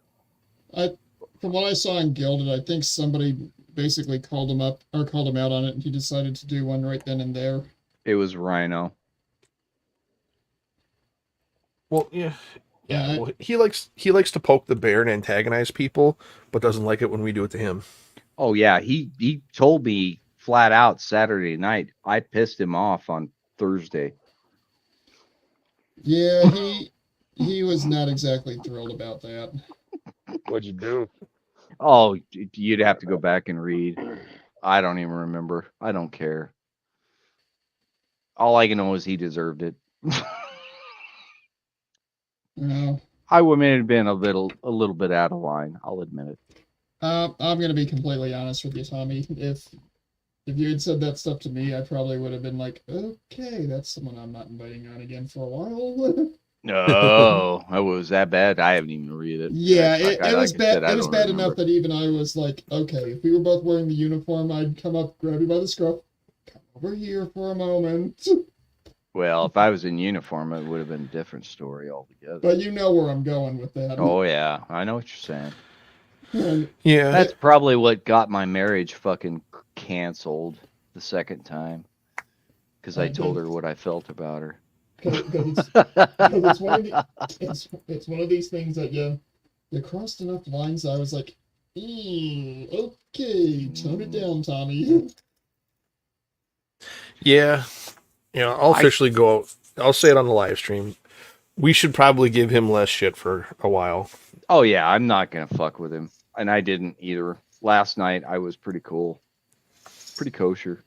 From what I saw in Gilded, I think somebody basically called him up or called him out on it, and he decided to do one right then and there. It was Rhino. Well, yeah. Yeah, Well, he likes to poke the bear and antagonize people, but doesn't like it when we do it to him. Oh yeah, he told me flat out Saturday night. I pissed him off on Thursday. Yeah, he was not exactly thrilled about that. What'd you do? Oh, you'd have to go back and read. I don't even remember. I don't care. All I can know is he deserved it. No, I may have been a little bit out of line. I'll admit it. I'm gonna be completely honest with you, Tommy. If you had said that stuff to me, I probably would have been like, okay, that's someone I'm not inviting on again for a while. No, it was that bad. I haven't even read it. Yeah, Like it I was bad. said, I It was don't bad remember. enough that even I was like, okay, if we were both wearing the uniform, I'd come up, grab you by the scruff, come over here for a moment. Well, if I was in uniform, it would have been a different story altogether. But you know where I'm going with that. Oh yeah, I know what you're saying. And Yeah. That's probably what got my marriage fucking canceled the second time, because I told her what I felt about her. 'cause it's one of these things that you crossed enough lines that I was like, okay, tone it down, Tommy. Yeah. I'll officially go out. I'll say it on the live stream. We should probably give him less shit for a while. Oh yeah, I'm not gonna fuck with him, and I didn't either. Last night I was pretty cool, pretty kosher.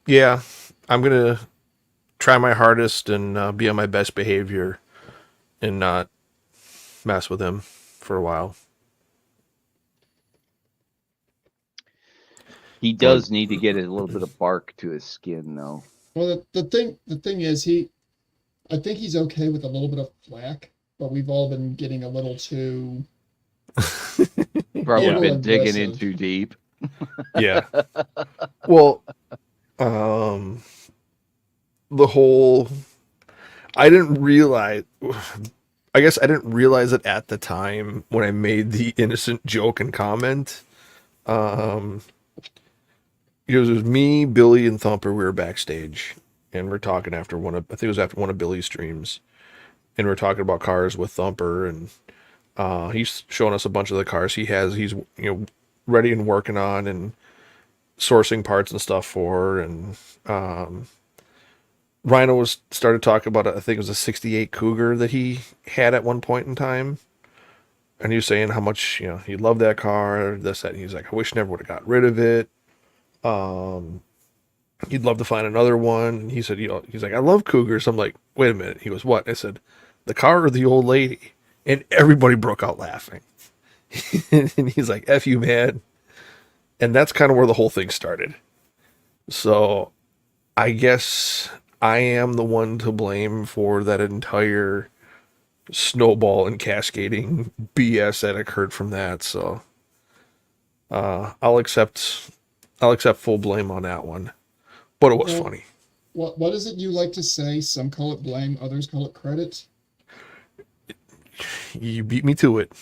Yeah. I'm going to try my hardest and be on my best behavior and not mess with him for a while. He does need to get a little bit of bark to his skin, though. Well, the thing is, I think he's okay with a little bit of flack, but we've all been getting a little too. Probably Yeah. been digging in Aggressive. too deep. Yeah. Well, the whole, I didn't realize, I guess I didn't realize it at the time when I made the innocent joke and comment. it was me, Billy, and Thumper. We were backstage, and we're talking after I think it was after one of Billy's streams, and we're talking about cars with Thumper, and he's showing us a bunch of the cars he has. He's ready and working on and sourcing parts and stuff for, and Rhino was started talking about I think it was a '68 Cougar that he had at one point in time, and he was saying how much he loved that car, this that. And he's like, I wish I never would have got rid of it. He'd love to find another one. And he said, he's like, I love Cougars. I'm like, wait a minute. He goes, what? I said, the car or the old lady? And everybody broke out laughing. And he's like, F you, man. And that's kind of where the whole thing started. So I guess I am the one to blame for that entire snowball and cascading BS that occurred from that. So I'll accept full blame on that one. But it was funny. What is it you like to say? Some call it blame, others call it credit. You beat me to it.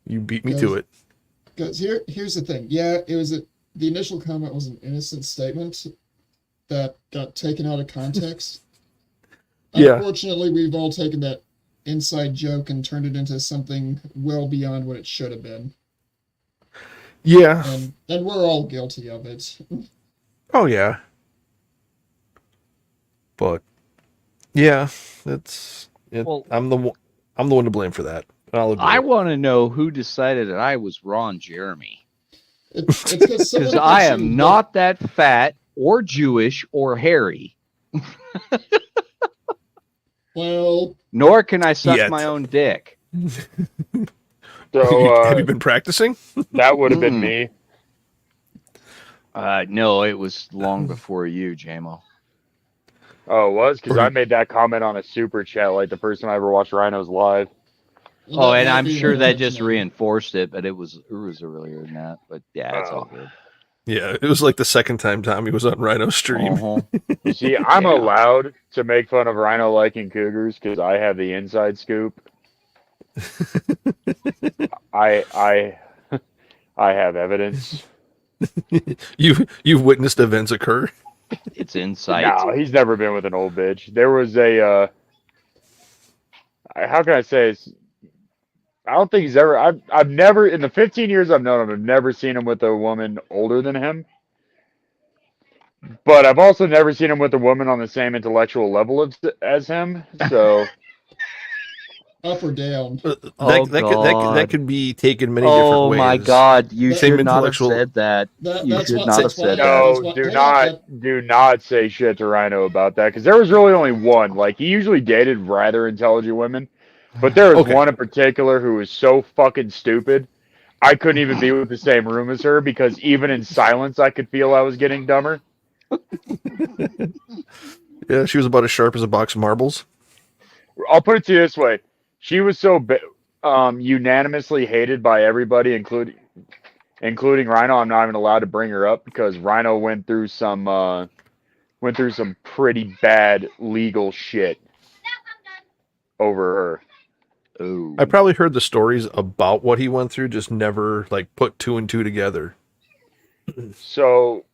Because here's the thing. Yeah, the initial comment was an innocent statement that got taken out of context. Yeah. Unfortunately, we've all taken that inside joke and turned it into something well beyond what it should have been. Yeah. And we're all guilty of it. Oh yeah. But yeah, it's it. Well- I'm the one to blame for that. I'll admit I it. want to know who decided that I was Ron Jeremy. It's Because I am not that fat or Jewish or hairy, Well, nor can I suck Yet. my own dick. So Have you been practicing? that would have been me. No, it was long before you, JMO. Oh, it was? Because I made that comment on a super chat like the first time I ever watched Rhinos live. Oh, and I'm might be sure what that it just is now. reinforced it, but it was earlier than that. But yeah, it's all good. Yeah, it was like the second time Tommy was on Rhino's stream. Uh-huh. You see, I'm Yeah. allowed to make fun of Rhino liking Cougars because I have the inside scoop. I have evidence. You've witnessed events occur. It's insight. No, he's never been with an old bitch. There was a how can I say this? I don't think he's ever. I've never in the 15 years I've known him, I've never seen him with a woman older than him. But I've also never seen him with a woman on the same intellectual level as him. So Up or down. Oh, that God. could be taken many different Oh ways. my God! You Same should not have intellectual- said that. You That's should what- not have that's why- said that. that's no, what- do hang not on, do not say shit to Rhino about that because there was really only one. Like he usually dated rather intelligent women, but there was Okay. one in particular who was so fucking stupid. I couldn't even be with the same room as her because even in silence I could feel I was getting dumber. Yeah, she was about as sharp as a box of marbles. I'll put it to you this way: she was so unanimously hated by everybody, including Rhino. I'm not even allowed to bring her up because Rhino went through some pretty bad legal shit over her. Oh, I probably heard the stories about what he went through, just never like put two and two together. So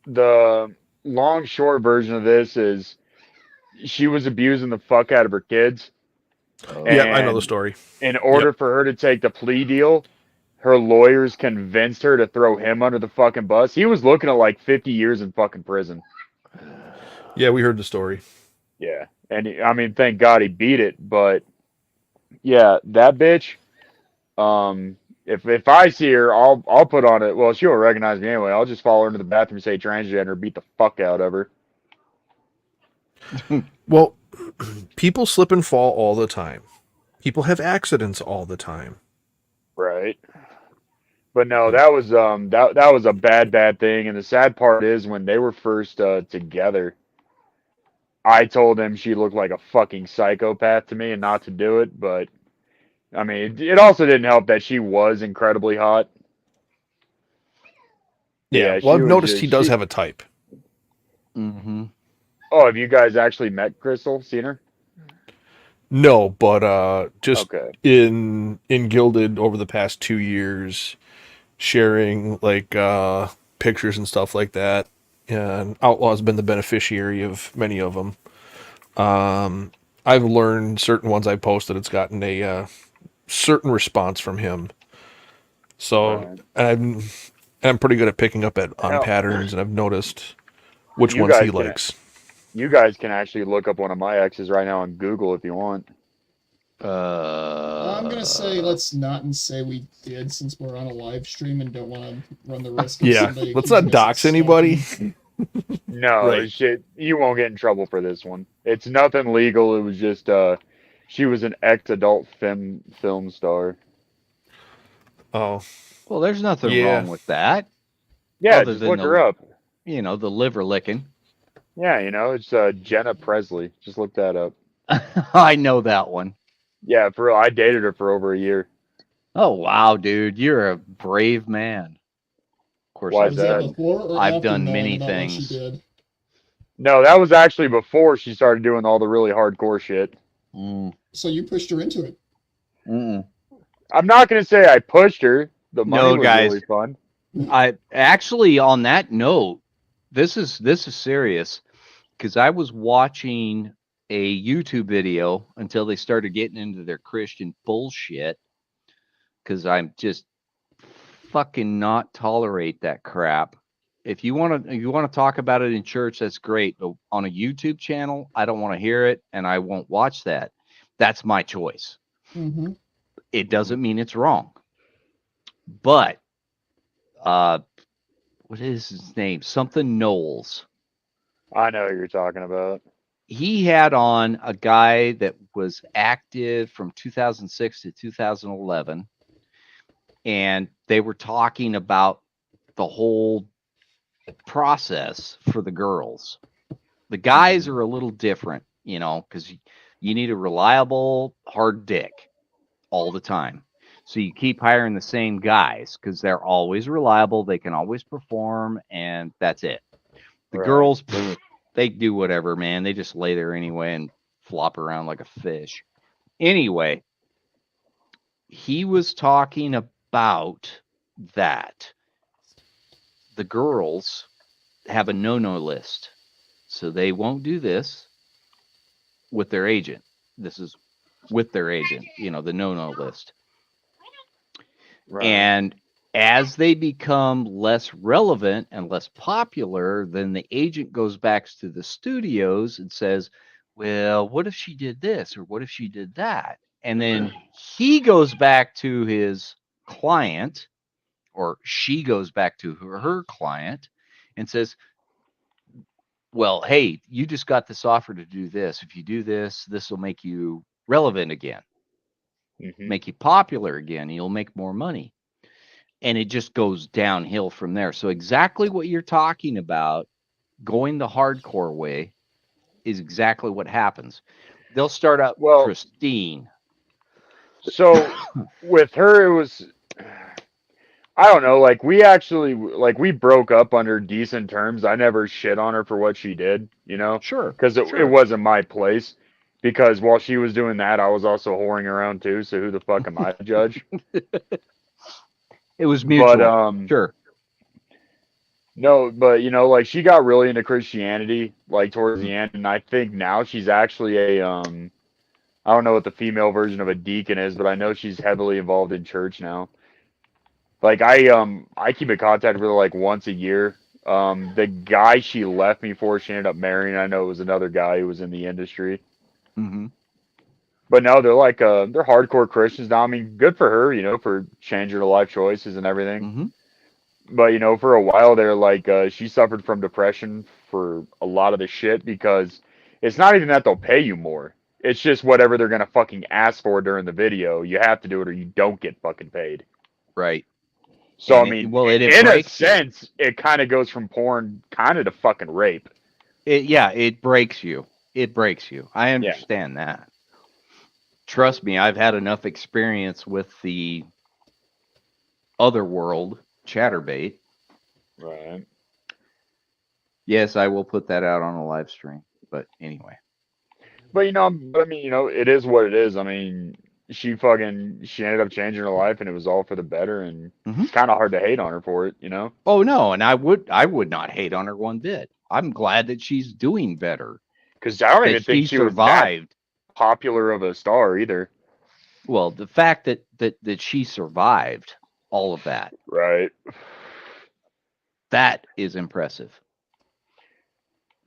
the long short version of this is she was abusing the fuck out of her kids. oh. Yeah, I know And the story. in order for her to take the plea deal, her lawyers convinced her to throw him under the fucking bus. He was looking at like 50 years in fucking prison. Yeah, we heard the story. Yeah. And I mean, thank God he beat it, but yeah, that bitch, if I see her, I'll put on it. Well, she won't recognize me anyway. I'll just follow her into the bathroom, say transgender, beat the fuck out of her. Well, people slip and fall all the time. People have accidents all the time. Right. But no, that was that was a bad thing. And the sad part is when they were first together, I told him she looked like a fucking psychopath to me and not to do it. But I mean, it also didn't help that she was incredibly hot. Yeah, she well, I've was noticed just- he does have a type. Mm-hmm. Oh, have you guys actually met Crystal? Seen her? No, but just Okay. in Gilded over the past 2 years, sharing like pictures and stuff like that. And Outlaw's been the beneficiary of many of them. I've learned certain ones I posted, it's gotten a certain response from him. So, Right. and I'm pretty good at picking up on Hell, patterns, and I've noticed which you ones he guys can likes. you guys can actually look up one of my exes right now on Google if you want. I'm gonna say let's not and say we did, since we're on a live stream and don't want to run the risk of Yeah, somebody let's accusing not us of dox anybody. stalking. No, Right. shit, you won't get in trouble for this one. It's nothing legal. It was just she was an ex-adult film star. Oh, Well, there's nothing yeah. wrong with that, Yeah, other just than look her up. the liver licking. Yeah, it's Jenna Presley. Just look that up. I know that one. Yeah, for real. I dated her for over a year. Oh wow, dude, you're a brave man. Of course, Why Was is that that? before or I've after done knowing many about what she things. did? No, that was actually before she started doing all the really hardcore shit. So you pushed her into it. Mm-mm. I'm not gonna say I pushed her. The money No, was guys. really fun. I actually, on that note, this is serious, because I was watching a YouTube video until they started getting into their Christian bullshit, because I'm just fucking not tolerate that crap. If you want to talk about it in church, that's great, but on a YouTube channel, I don't want to hear it, and I won't watch that. That's my choice. Mm-hmm. It doesn't mean it's wrong. But what is his name? Something Knowles. I know what you're talking about. He had on a guy that was active from 2006 to 2011, and they were talking about the whole process for the girls. The guys are a little different, because you need a reliable hard dick all the time. So you keep hiring the same guys because they're always reliable, they can always perform, and that's it. The Right. girls, they do whatever, man. They just lay there anyway and flop around like a fish. Anyway, he was talking about that the girls have a no-no list. So they won't do this with their agent. This is with their agent, the no-no list. Right. And as they become less relevant and less popular, then the agent goes back to the studios and says, well, what if she did this or what if she did that? And then he goes back to his client, or she goes back to her client and says, well, hey, you just got this offer to do this. If you do this, this will make you relevant again, make you popular again. You'll make more money. And it just goes downhill from there. So exactly what you're talking about, going the hardcore way, is exactly what happens. They'll start out pristine. So with her, it was, I don't know, like we broke up under decent terms. I never shit on her for what she did, Sure. because it wasn't my place. Because while she was doing that, I was also whoring around too. So who the fuck am I to judge? It was mutual. But sure. No, but like she got really into Christianity like towards the end, and I think now she's actually I don't know what the female version of a deacon is, but I know she's heavily involved in church now. Like I keep in contact with her like once a year. The guy she left me for, she ended up marrying. I know it was another guy who was in the industry. Mm-hmm. But no, they're like they're hardcore Christians now. I mean, good for her, for changing her life choices and everything. Mm-hmm. But for a while there, like she suffered from depression for a lot of the shit, because it's not even that they'll pay you more. It's just whatever they're gonna fucking ask for during the video. You have to do it or you don't get fucking paid. Right. So And I mean, it in a breaks you. sense, it kind of goes from porn kind of to fucking rape. It breaks you. It breaks you. I understand that. Trust me, I've had enough experience with the other world, Chatterbait. Right. Yes, I will put that out on a live stream. But anyway. But I mean, it is what it is. I mean, she ended up changing her life, and it was all for the better. And Mhm. it's kind of hard to hate on her for it, you know? Oh no, and I would not hate on her one bit. I'm glad that she's doing better. Because I don't That even think she she was that survived. popular of a star either. Well, the fact that she survived all of that, Right. that is impressive.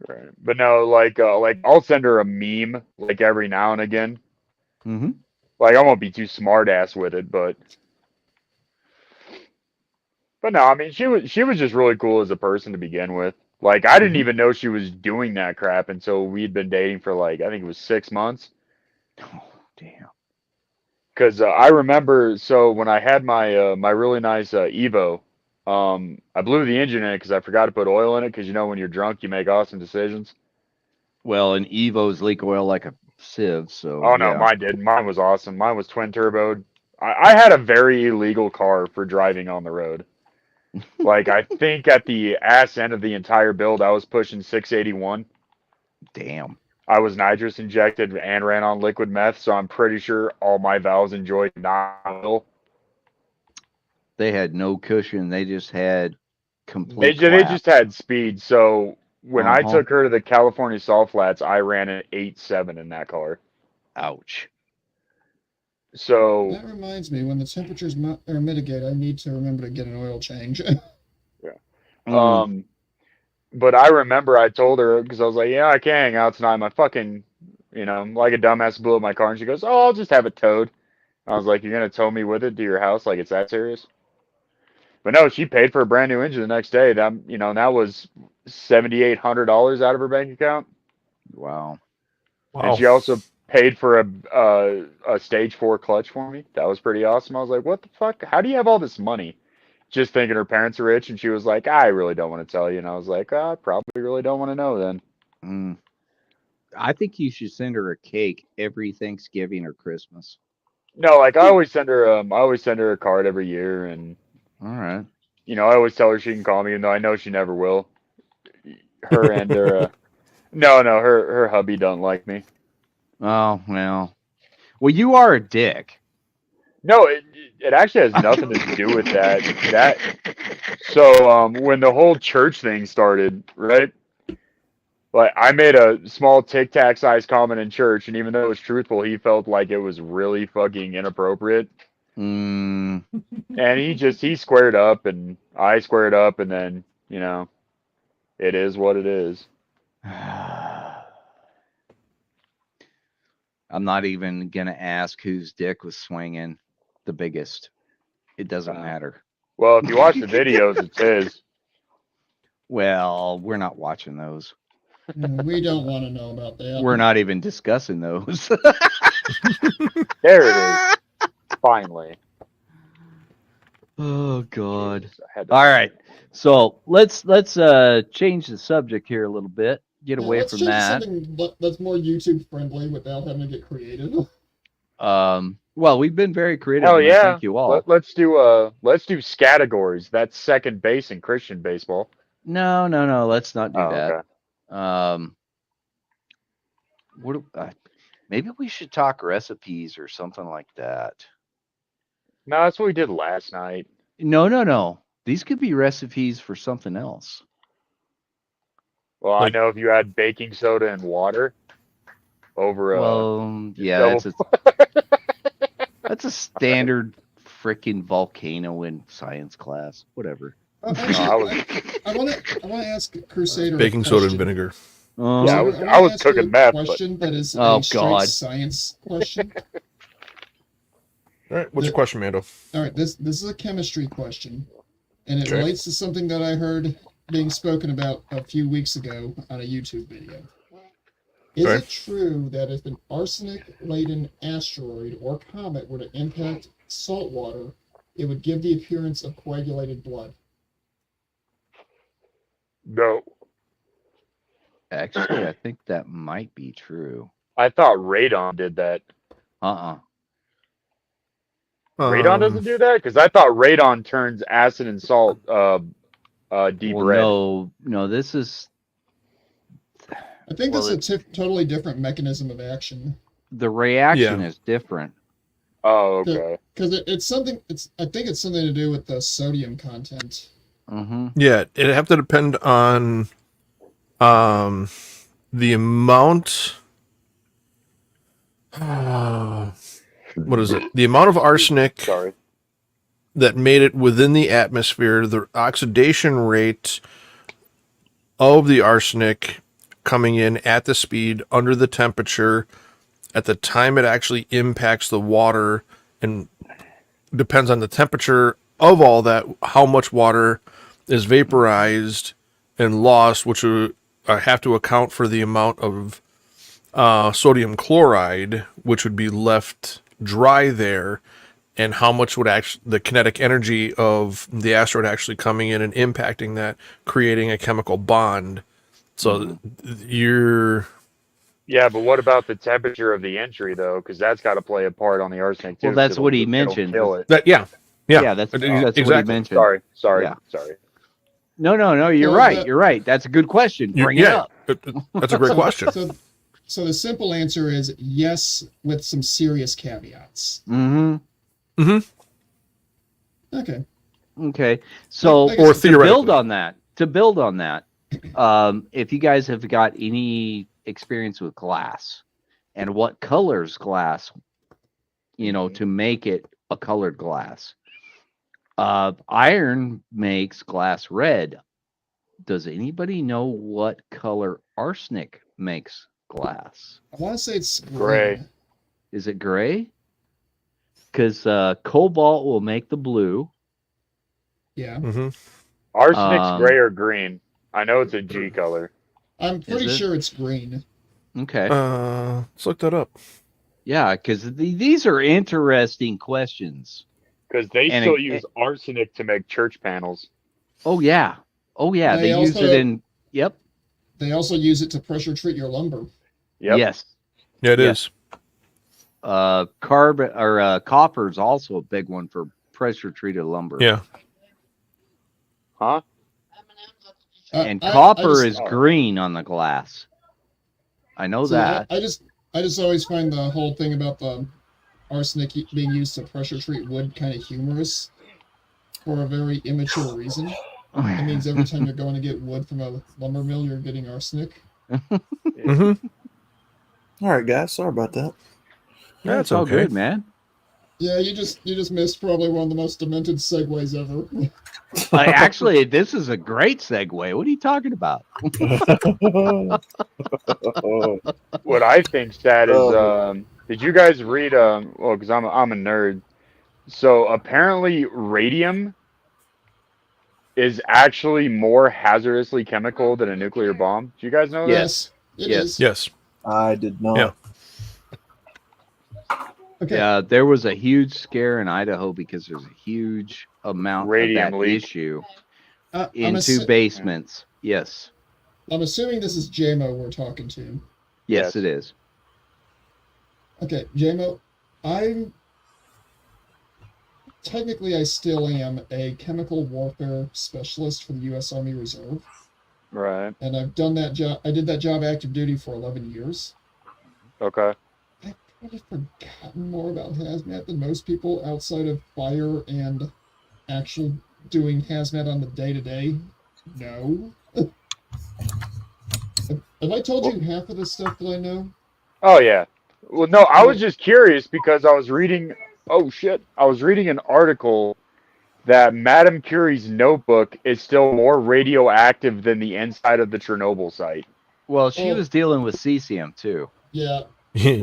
Right. But no, like I'll send her a meme like every now and again. Mm-hmm. Like I won't be too smart ass with it, but no, I mean she was just really cool as a person to begin with. Like I didn't Mhm. even know she was doing that crap until we'd been dating for like I think it was 6 months. Oh, damn. Because I remember, so when I had my my really nice Evo, I blew the engine in it because I forgot to put oil in it. Because you know when you're drunk, you make awesome decisions. Well, and Evos leak oil like a sieve, so Oh no, yeah. mine didn't. Mine was awesome. Mine was twin turboed. I had a very illegal car for driving on the road. Like I think at the ass end of the entire build, I was pushing 681. Damn. I was nitrous injected and ran on liquid meth, so I'm pretty sure all my valves enjoyed non-oil. They had no cushion. They just had complete They collapse. just had speed. So when I Uh-huh. took her to the California Salt Flats, I ran an 8.7 in that car. Ouch. So That reminds me, when the temperatures are mitigate, I need to remember to get an oil change. yeah. Mm. But I remember I told her because I was like, yeah, I can't hang out tonight. My fucking, like a dumbass blew up my car, and she goes, oh, I'll just have it towed. I was like, you're gonna tow me with it to your house? Like it's that serious? But no, she paid for a brand new engine the next day. That was $7,800 out of her bank account. Wow. And she also paid for a stage 4 clutch for me. That was pretty awesome. I was like, what the fuck? How do you have all this money? Just thinking her parents are rich, and she was like, I really don't want to tell you. And I was like, I probably really don't want to know then. Mm. I think you should send her a cake every Thanksgiving or Christmas. No, like I always send her a card every year, and All right. I always tell her she can call me, even though I know she never will. Her and her no, her hubby don't like me. Oh, well. Well, you are a dick. No, it actually has nothing to do with that. So when the whole church thing started, right? Like I made a small Tic Tac sized comment in church, and even though it was truthful, he felt like it was really fucking inappropriate. Mm. And he squared up, and I squared up, and then it is what it is. I'm not even going to ask whose dick was swinging the biggest. It doesn't matter. Well, if you watch the videos, it's his. Well, we're not watching those. We don't want to know about that. We're not even discussing those. There it is. Finally. Oh God. I had to- All right. So let's change the subject here a little bit. Get away Let's from change to that. something that's more YouTube friendly without having to get creative. Well, we've been very creative. Hell and I yeah. thank you all. Let's do categories. That's second base in Christian baseball. No. Let's not do that. Okay. Maybe we should talk recipes or something like that. No, that's what we did last night. No. These could be recipes for something else. Well, I know if you add baking soda and water over yeah, that's a standard freaking volcano in science class. Whatever. I want to ask Crusader Baking soda and vinegar. Yeah, So I was ask cooking you a meth. question that is Oh, a straight God. science question. All right, what's your question, Mando? All right, this is a chemistry question, and it Okay. relates to something that I heard being spoken about a few weeks ago on a YouTube video. Is Okay. it true that if an arsenic-laden asteroid or comet were to impact salt water, it would give the appearance of coagulated blood? No. Actually, I think that might be true. I thought radon did that. Radon doesn't do that? Because I thought radon turns acid and salt deep red. No, this is I think that's a totally different mechanism of action. the reaction is different. Oh, okay. Because it's something. I think it's something to do with the sodium content. Mm-hmm. Yeah, it'd have to depend on the amount. What is it? The amount of arsenic Sorry. that made it within the atmosphere, the oxidation rate of the arsenic coming in at the speed, under the temperature, at the time it actually impacts the water, and depends on the temperature of all that, how much water is vaporized and lost, which would have to account for the amount of sodium chloride, which would be left dry there, and how much would actually the kinetic energy of the asteroid actually coming in and impacting that, creating a chemical bond. So you're Yeah, but what about the temperature of the entry though? Because that's got to play a part on the arsenic too. Well, that's 'cause what he it'll mentioned. kill it. that yeah That's exactly. what he mentioned. Sorry. Yeah. Sorry. No. You're Well, right. You're right. That's a good question. Bring it up. That's a great question. So the simple answer is yes, with some serious caveats. Mm-hmm. Okay. Okay. So Like I Or said, to build theoretically. on that, if you guys have got any experience with glass and what colors glass, to make it a colored glass, iron makes glass red. Does anybody know what color arsenic makes glass? I want to say it's Gray. green. Is it gray? Because cobalt will make the blue. Yeah. Mm-hmm. Arsenic's gray or green. I know it's a G color. I'm pretty Is it? sure it's green. Okay. Let's look that up. Yeah, because these are interesting questions. Because they And still it- use arsenic to make church panels. Oh yeah. They use also- it in. Yep. They also use it to pressure treat your lumber. Yep. Yes. Yeah, it Yeah. is. Carbon or copper is also a big one for pressure treated lumber. Yeah. Huh? And I copper just- is green on the glass. I know see, that. I just always find the whole thing about the arsenic being used to pressure treat wood kind of humorous for a very immature reason. It means every time you're going to get wood from a lumber mill, you're getting arsenic. Mm-hmm. All right, guys. Sorry about that. Yeah, That's it's all okay. good, man. Yeah, you just missed probably one of the most demented segues ever. Actually, this is a great segue. What are you talking about? What I think, Stat, is Oh. did you guys read well, because I'm a nerd. So apparently radium is actually more hazardously chemical than a nuclear bomb. Do you guys know that? Yes, it Yes. is. Yes. I did not. Yeah. Okay. Yeah, there was a huge scare in Idaho because there's a huge amount Radium of that leak. issue I'm into basements. Yes. I'm assuming this is JMO we're talking to. Yes, Yes. it is. Okay, JMO, I still am a chemical warfare specialist for the U.S. Army Reserve, Right. and I've done that job. I did that job active duty for 11 years. Okay. I've probably forgotten more about hazmat than most people outside of fire and actual doing hazmat on the day-to-day. No. Have I told you half of the stuff that I know? Oh yeah. Well, no, I was just curious because I was reading. Oh shit! I was reading an article that Madame Curie's notebook is still more radioactive than the inside of the Chernobyl site. Well, she Oh. was dealing with cesium too. Yeah.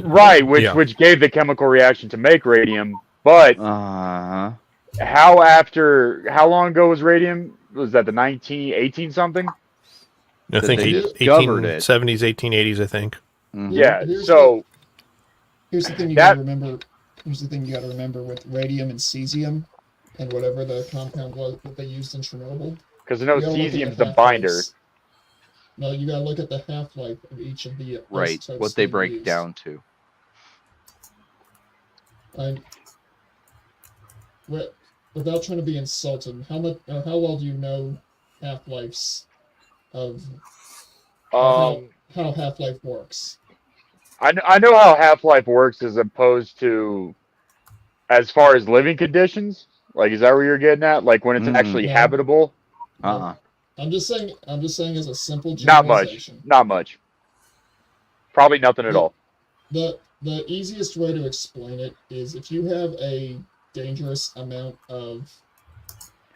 Right, which Yeah. which gave the chemical reaction to make radium. But Uh-huh. how long ago was radium? Was that the 1918 something? I That think they 1870s, discovered it. 1880s, I think. Mhm. Yeah. Here's So Here's the thing you That- gotta remember. Here's the thing you gotta remember with radium and cesium, and whatever the compound was that they used in Chernobyl. because I know you gotta look at cesium's the half-lives. binder. No, you gotta look at the half-life of each of the Right. isotopes What they that break used. down to. Without trying to be insulting, how well do you know half-lives of Um, how half-life works? I know how Half-Life works as opposed to As far as living conditions, like, is that where you're getting at? Like when it's actually No. habitable? Uh-uh. I'm just saying as a simple Not much. generalization. Not much. Probably nothing at The, all. the easiest way to explain it is if you have a dangerous amount of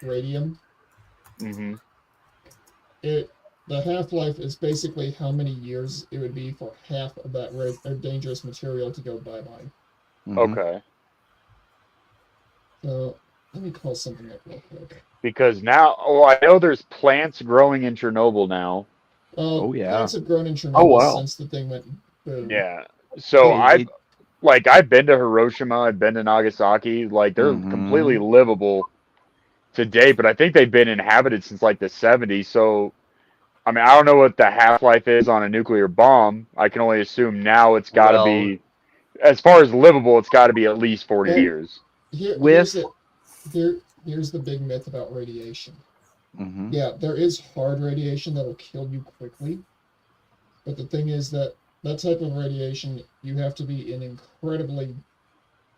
radium, Hmm. the half-life is basically how many years it would be for half of that dangerous material to go bye-bye. Mhm. Okay. So let me call something up real quick. Because now, I know there's plants growing in Chernobyl now. Well, Oh, yeah. plants have grown in Chernobyl Oh, wow. since the thing went boom. Yeah. So Hey, I've been to Hiroshima, I've been to Nagasaki. Like they're completely Mhm. livable to date, but I think they've been inhabited since like the 70s. So I mean, I don't know what the half life is on a nuclear bomb. I can only assume now it's got to Well, be, as far as livable, it's got to be at least 40 Well, years. here's with here's the big myth about radiation. Mhm. Yeah, there is hard radiation that'll kill you quickly, but the thing is that that type of radiation you have to be in incredibly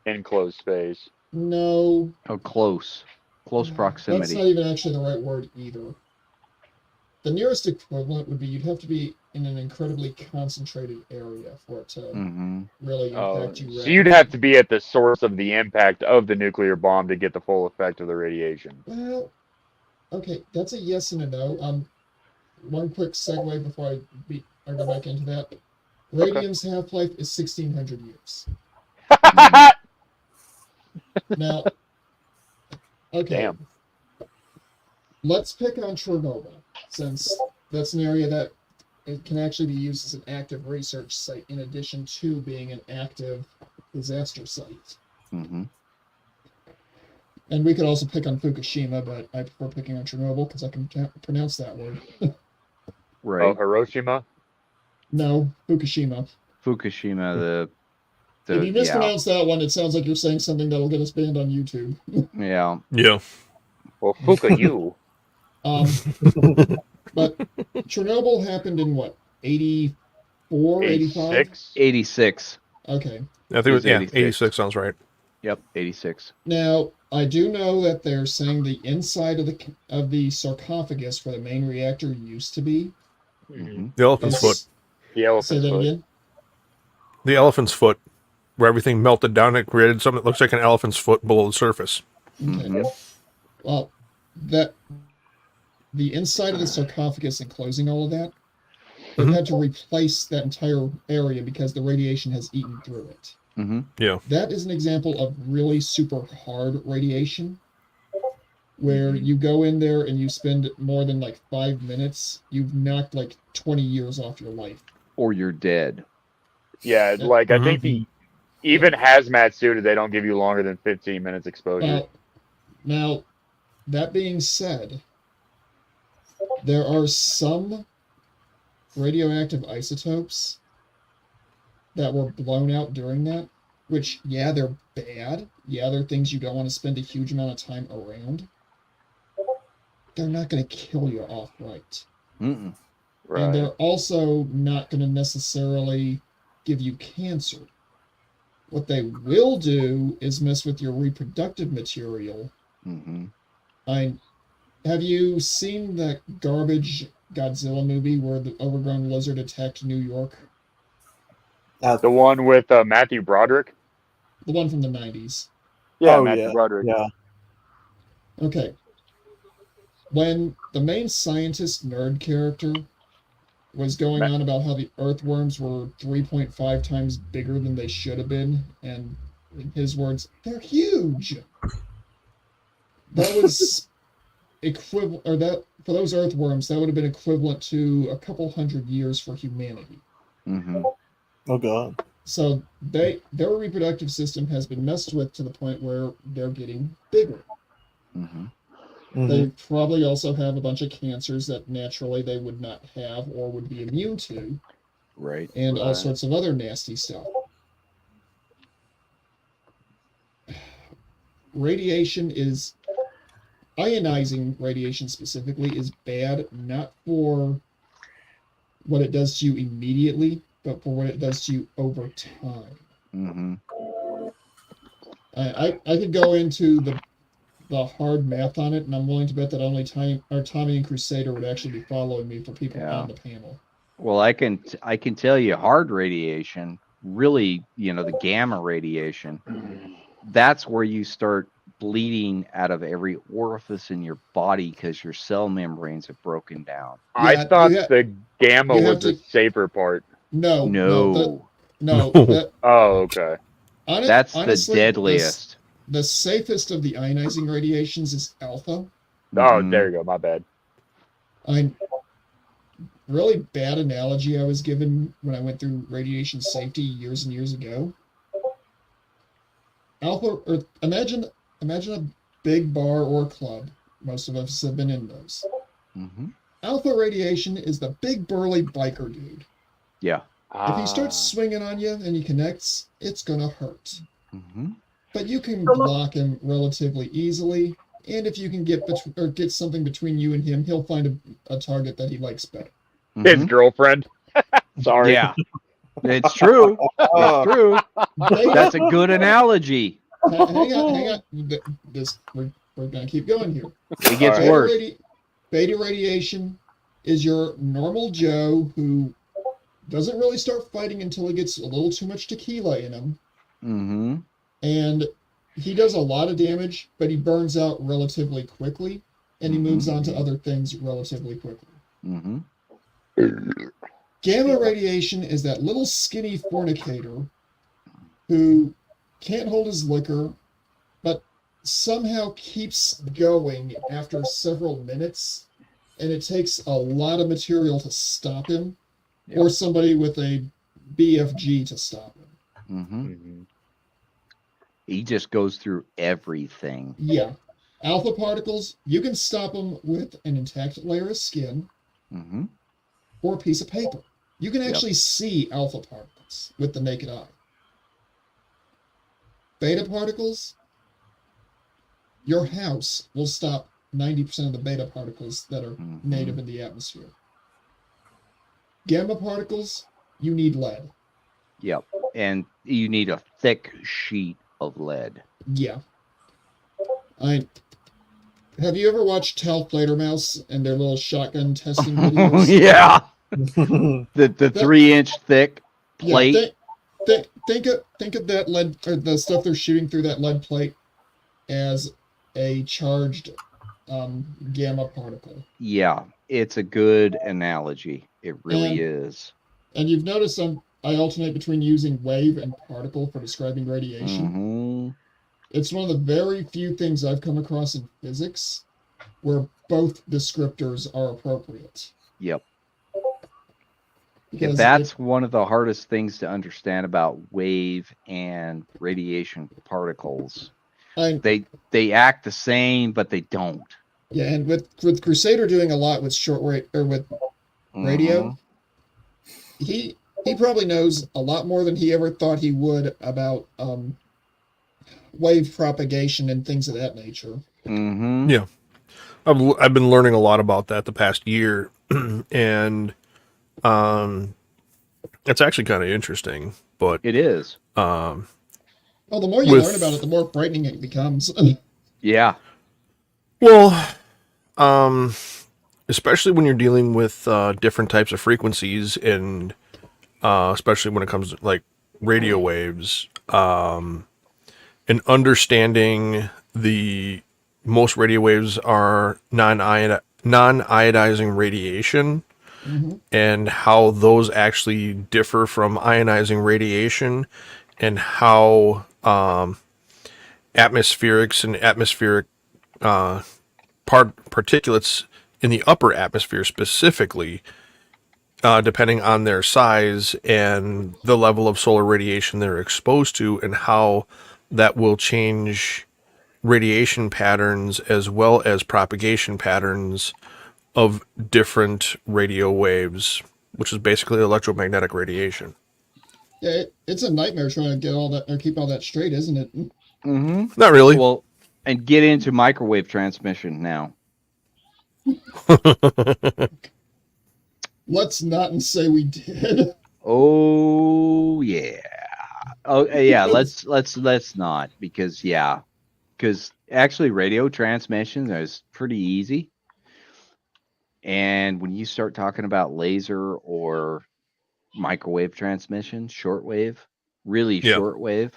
Enclosed space. no. Oh, close That's proximity. not even actually the right word either. The nearest equivalent would be you'd have to be in an incredibly concentrated area for it to Mhm. really impact you So rapidly. you'd have to be at the source of the impact of the nuclear bomb to get the full effect of the radiation. Well, okay, that's a yes and a no. One quick segue before I go back into that. Okay. Radium's half-life is 1,600 years. Mhm. Now, okay, Damn. let's pick on Chernobyl, since that's an area that it can actually be used as an active research site in addition to being an active disaster site. Mhm. And we could also pick on Fukushima, but I prefer picking on Chernobyl because I can pronounce that word. Oh, Right. Hiroshima? No, Fukushima. Fukushima. If you Yeah. mispronounce that one, it sounds like you're saying something that'll get us banned on YouTube. Yeah. Yeah. Well, Fuka you. But Chernobyl happened in what, 84, 85? 86? 86 Okay. I think is 86 86. sounds right. Yep. 86. Now, I do know that they're saying the inside of the sarcophagus where the main reactor used to be Mhm. The elephant's foot. is. The Say elephant's that foot. again. The elephant's foot, where everything melted down and created something that looks like an elephant's foot below the surface. Okay. Mhm. Well, that the inside of the sarcophagus enclosing all of that, they've Mhm. had to replace that entire area because the radiation has eaten through it. Mhm. Yeah. That is an example of really super hard radiation, where you go in there and you spend more than like 5 minutes, you've knocked like 20 years off your life. Or you're dead. Yeah, Yeah. like I Mhm. think even hazmat suited, they don't give you longer than 15 minutes exposure. Now, that being said, there are some radioactive isotopes that were blown out during that, which, yeah, they're bad. Yeah, they're things you don't want to spend a huge amount of time around. They're not going to kill you outright. Mm-mm. And they're Right. also not going to necessarily give you cancer. What they will do is mess with your reproductive material. Mhm. Have you seen that garbage Godzilla movie where the overgrown lizard attacked New York? The one with Matthew Broderick? The one from the 90s. Yeah, Oh Matthew yeah, Broderick. yeah. Okay. When the main scientist nerd character was going on about how the earthworms were 3.5 times bigger than they should have been, and in his words, they're huge. That was equivalent, or that for those earthworms, that would have been equivalent to a couple hundred years for humanity. Mhm. Oh god. So their reproductive system has been messed with to the point where they're getting bigger. Mhm. They Mhm. probably also have a bunch of cancers that naturally they would not have or would be immune to, Right. and all Right. sorts of other nasty stuff. Radiation is ionizing radiation specifically is bad, not for what it does to you immediately, but for what it does to you over time. Mhm. I could go into the hard math on it, and I'm willing to bet that only Tommy and Crusader would actually be following me for people Yeah. on the panel. Well, I can tell you hard radiation, really, the gamma radiation, that's where you start bleeding out of every orifice in your body because your cell membranes have broken down. I Yeah, thought the gamma you was have the to- safer part. No. No, That Oh, okay. that's honestly, the deadliest. The safest of the ionizing radiations is alpha. Oh, Mhm. there you go. My bad. Really bad analogy I was given when I went through radiation safety years and years ago. Or imagine a big bar or club. Most of us have been in those. Mhm. Alpha radiation is the big burly biker dude. Yeah. If he starts swinging on you and he connects, it's gonna hurt. Mhm. But you can block him relatively easily, and if you can get something between you and him, he'll find a target that he likes better. his Mhm. girlfriend. Sorry. Yeah, it's true. It's true. That's a good analogy. Hang on. We're gonna keep going here. It gets All right. worse. Beta radiation is your normal Joe who doesn't really start fighting until he gets a little too much tequila in him, Mm-hmm. and he does a lot of damage, but he burns out relatively quickly, and he moves on to other things relatively quickly. Mm-hmm. Gamma radiation is that little skinny fornicator who can't hold his liquor, but somehow keeps going after several minutes, and it takes a lot of material to stop him, or somebody with a BFG to stop him. Mm-hmm. Mhm. He just goes through everything. Yeah. Alpha particles, you can stop them with an intact layer of skin Mm-hmm. or a piece of paper. You can actually see alpha particles with the naked eye. Beta particles, your house will stop 90% of the beta particles that are native in the atmosphere. Gamma particles, you need lead. Yep. And you need a thick sheet of lead. Yeah. Have you ever watched Tal Flatermouse and their little shotgun testing videos? Yeah. The 3-inch thick plate. Yeah, think of that lead, or the stuff they're shooting through that lead plate, as a charged gamma particle. Yeah, it's a good analogy. It really is. And you've noticed I alternate between using wave and particle for describing radiation. Mm-hmm. It's one of the very few things I've come across in physics where both descriptors are appropriate. Yep. Because That's one of the hardest things to understand about wave and radiation particles. They act the same, but they don't. Yeah, and with Crusader doing a lot with shortwave or with radio, he probably knows a lot more than he ever thought he would about wave propagation and things of that nature. Mm-hmm. Yeah. I've been learning a lot about that the past year, and it's actually kind of interesting. But It is. Well, the more you learn about it, the more frightening it becomes. Yeah. Well, especially when you're dealing with different types of frequencies, and especially when it comes to like radio waves, and understanding most radio waves are non-ionizing radiation, and how those actually differ from ionizing radiation, and how atmospherics and atmospheric particulates in the upper atmosphere specifically, depending on their size and the level of solar radiation they're exposed to, and how that will change radiation patterns as well as propagation patterns of different radio waves, which is basically electromagnetic radiation. Yeah, it's a nightmare trying to get all that or keep all that straight, isn't it? Mm-hmm. Not really. Well, and get into microwave transmission now. Let's not say we did. Oh, yeah. Oh yeah, let's not because actually radio transmission is pretty easy, and when you start talking about laser or microwave transmission, shortwave, really Yeah. shortwave,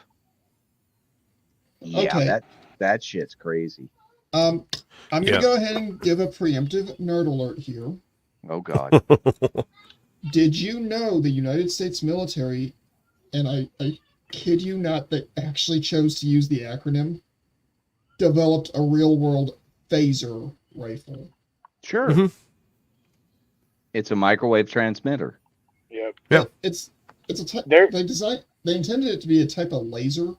yeah, Okay. that shit's crazy. I'm gonna Yeah. go ahead and give a preemptive nerd alert here. Oh god. Did you know the United States military, and I kid you not, they actually chose to use the acronym, developed a real world phaser rifle? Sure. Mhm. It's a microwave transmitter. Yep. Yeah. But it's a type There- they intended it to be a type of laser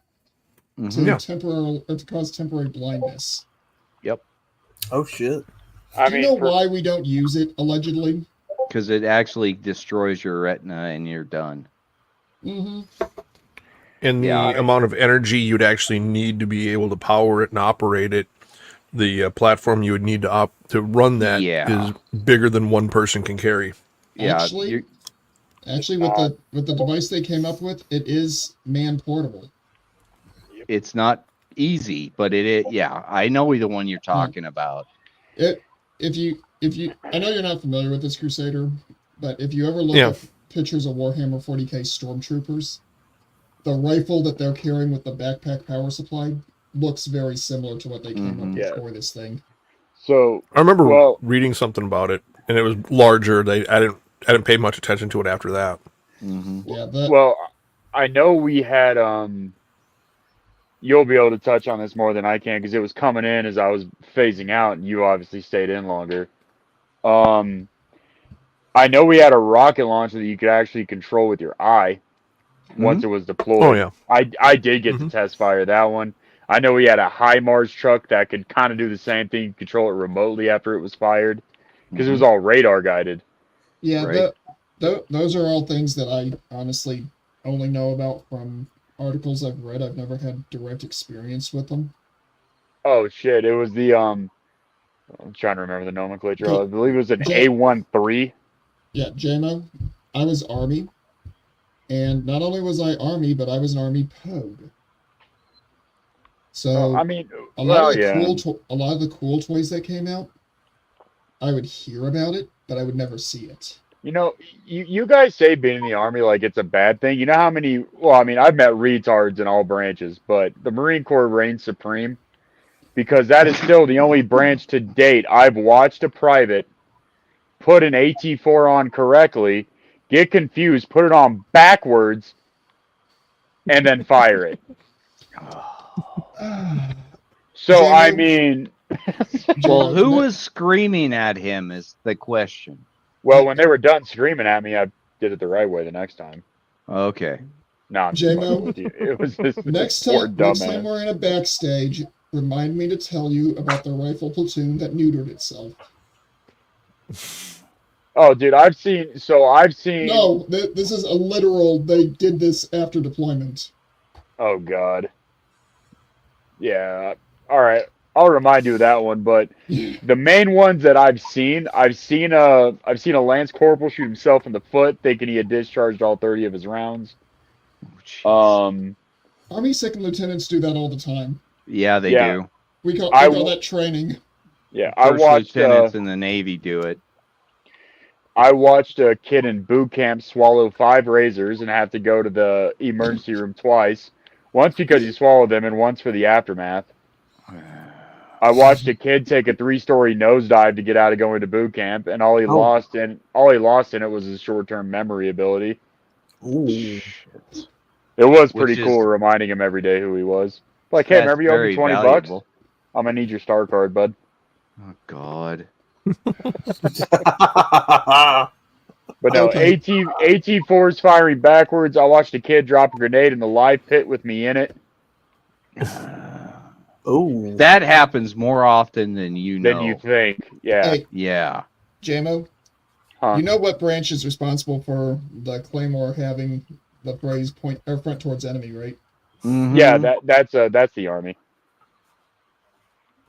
Mhm. to Yeah. to cause temporary blindness. Yep. Oh shit! I Do you mean, know why we don't use it allegedly? Because it actually destroys your retina and you're done. Mm-hmm. And the Yeah. amount of energy you'd actually need to be able to power it and operate it, the platform you would need to run that is Yeah. bigger than one person can carry. Yeah. Actually, with the device they came up with, it is man portable. It's not easy, but yeah, I know the one you're talking about. If you I know you're not familiar with this Crusader, but if you ever look Yeah. up pictures of Warhammer 40K stormtroopers, the rifle that they're carrying with the backpack power supply looks very similar to what they came up Mhm. with Yeah. for this thing. so I remember Well- reading something about it, and it was larger. I didn't pay much attention to it after that. Hmm. Yeah, well, I know we had You'll be able to touch on this more than I can because it was coming in as I was phasing out, and you obviously stayed in longer. I know we had a rocket launcher that you could actually control with your eye once it was deployed. Oh yeah. I did get to Mhm. test fire that one. I know we had a high Mars truck that could kind of do the same thing, control it remotely after it was fired, because it was all radar guided. yeah, Right. those are all things that I honestly only know about from articles I've read. I've never had direct experience with them. Oh shit! It was the I'm trying to remember the nomenclature. I believe it was an J- A13. Yeah, JMO, I was Army, and not only was I Army, but I was an Army Pogue. So I mean, a lot well, of the yeah. a lot of the cool toys that came out, I would hear about it, but I would never see it. You know, you guys say being in the Army like it's a bad thing. You know how many? Well, I mean, I've met retards in all branches, but the Marine Corps reigns supreme because that is still the only branch to date I've watched a private put an AT4 on correctly, get confused, put it on backwards, and then fire it. So, I JMO, mean, Well, JMO, who was screaming at him is the question. well, when they were done screaming at me, I did it the right way the next time. Okay. No, I'm just J-Mo, fucking with you. It was this next poor time dumbass. we're in a backstage, remind me to tell you about the rifle platoon that neutered itself. Oh, dude, I've seen. No, this is a literal. They did this after deployment. Oh God. Yeah. All right. I'll remind you of that one. But the main ones that I've seen a Lance Corporal shoot himself in the foot, thinking he had discharged all 30 of his rounds. Oh, jeez. Army second lieutenants do that all the time. Yeah, they yeah. do. We call I that training. Yeah, I First watched. lieutenants in the Navy do it. I watched a kid in boot camp swallow 5 razors and have to go to the emergency room twice. Once because he swallowed them, and once for the aftermath. I watched a kid take a 3-story nosedive to get out of going to boot camp, and all he lost in it was his short-term memory ability. Ooh. Shit. It was pretty Which is- cool reminding him every day who he was. Like, hey, That's remember you owed me very 20 valuable. bucks? I'm gonna need your star card, bud. Oh God. But no, Okay. AT4s firing backwards. I watched a kid drop a grenade in the live pit with me in it. Ooh. That happens more often than you know. Than you think. Yeah. Hey, Yeah. JMO, Huh. you know what branch is responsible for the Claymore having the phrase point or front towards enemy, right? Mhm. Yeah, that's the Army.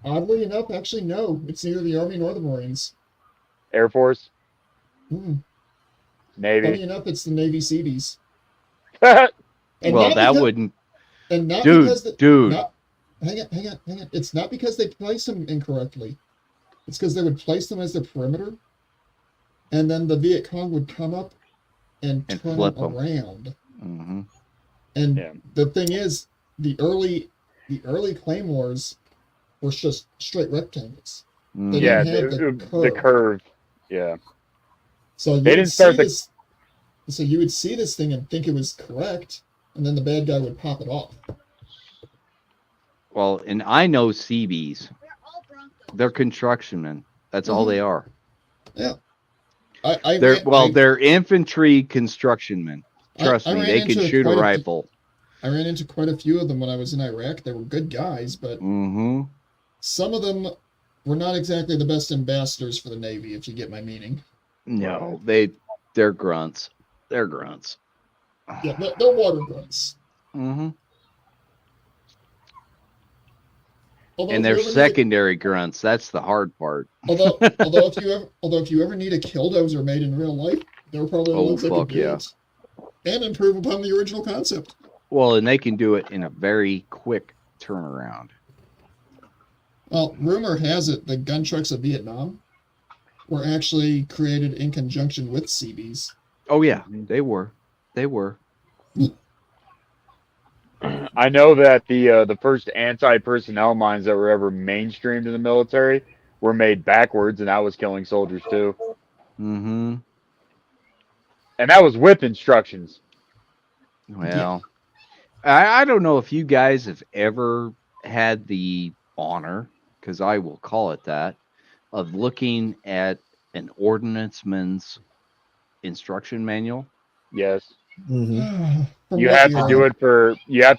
Oddly enough, actually, no. It's neither the Army nor the Marines. Air Force, Funny Navy. enough, it's the Navy Seabees. And Well, not that because, wouldn't, and not dude, because the, dude. not, hang on. It's not because they place them incorrectly. It's because they would place them as the perimeter, and then the Viet Cong would come up and And turn flip them 'em. around. Hmm. And Yeah. the thing is, the early claymores were just straight rectangles. They Yeah, didn't have the curve. Yeah. So you They would didn't start see the this. So you would see this thing and think it was correct, and then the bad guy would pop it off. Well, and I know CBs. They're construction men. That's all they are. Yeah, They're infantry construction men. Trust me, ran they can into shoot a quite rifle. I ran into quite a few of them when I was in Iraq. They were good guys, but Mm-hmm. some of them were not exactly the best ambassadors for the Navy, if you get my meaning. No, they're grunts. They're grunts. Yeah, they're water grunts. Mm-hmm. Although And if you they're ever secondary grunts. That's the hard part. although if you ever need a killdozer made in real life, they're probably the Oh, ones that fuck can do yeah. it and improve upon the original concept. Well, and they can do it in a very quick turnaround. Well, rumor has it the gun trucks of Vietnam were actually created in conjunction with CBs. Oh yeah, they were. They were. I know that the first anti-personnel mines that were ever mainstreamed in the military were made backwards, and that was killing soldiers too. Mm-hmm. And that was with instructions. Well, I don't know if you guys have ever had the honor, because I will call it that, of looking at an ordnanceman's instruction manual. Yes. Mm-hmm. From You what have to era?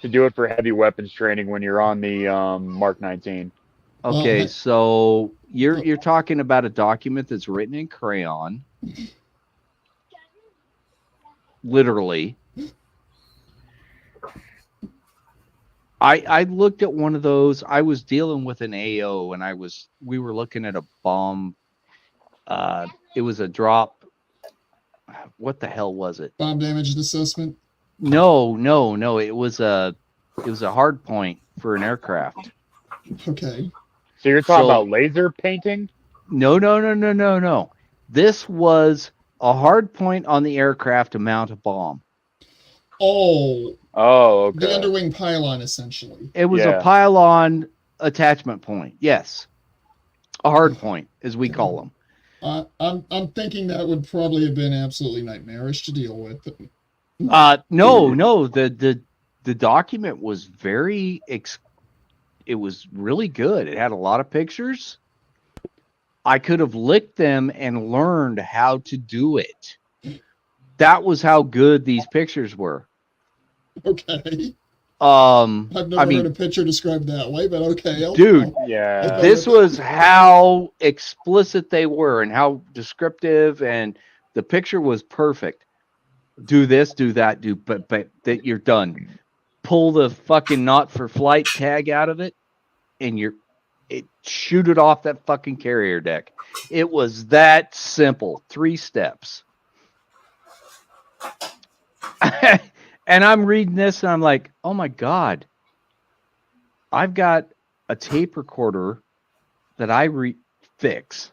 do it for heavy weapons training when you're on the Mark 19. Okay, Well, so you're talking about a document that's written in crayon, literally. I looked at one of those. I was dealing with an AO, and we were looking at a bomb. It was a drop. What the hell was it? Bomb damage assessment. No. It was a hard point for an aircraft. Okay. So you're talking So- about laser painting? No. This was a hard point on the aircraft to mount a bomb. Oh, Oh, okay. the underwing pylon, essentially. It was Yeah. a pylon attachment point. Yes. A hard point, as we call them. I'm thinking that would probably have been absolutely nightmarish to deal with. No. The document was it was really good. It had a lot of pictures. I could have licked them and learned how to do it. That was how good these pictures were. Okay. I've I've never heard a picture described that way, but okay. Dude, Yeah. this was how explicit they were and how descriptive, and the picture was perfect. Do this, do that, but that you're done. Pull the fucking not for flight tag out of it, and shoot it off that fucking carrier deck. It was that simple. 3 steps. And I'm reading this and I'm like, oh my God. I've got a tape recorder that I fix.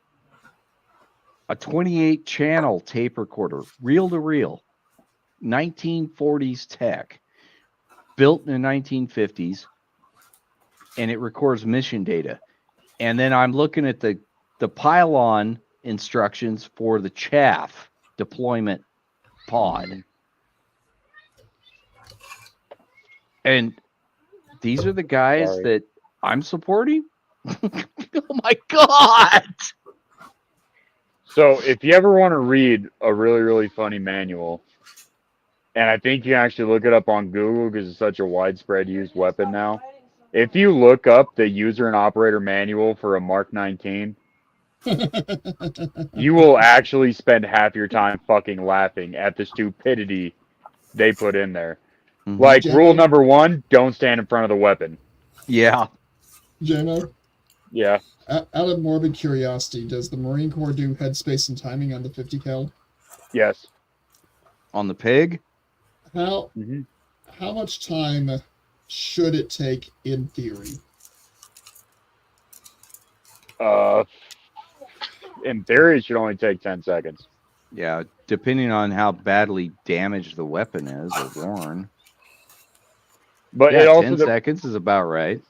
A 28 channel tape recorder, reel to reel. 1940s tech. Built in the 1950s. And it records mission data. And then I'm looking at the pylon instructions for the chaff deployment pod. And these are the guys that I'm supporting? Oh my God! So if you ever want to read a really, really funny manual, and I think you can actually look it up on Google because it's such a widespread used weapon now. If you look up the user and operator manual for a Mark 19, you will actually spend half your time fucking laughing at the stupidity they put in there. Mhm. Like, JMO? rule number 1, don't stand in front of the weapon. Yeah. JMO, Yeah. out of morbid curiosity, does the Marine Corps do headspace and timing on the 50 cal? Yes. On the pig? How Mm-hmm. how much time should it take in theory? In theory, it should only take 10 seconds. Yeah, depending on how badly damaged the weapon is or worn. But Yeah, it also 10 seconds is about right.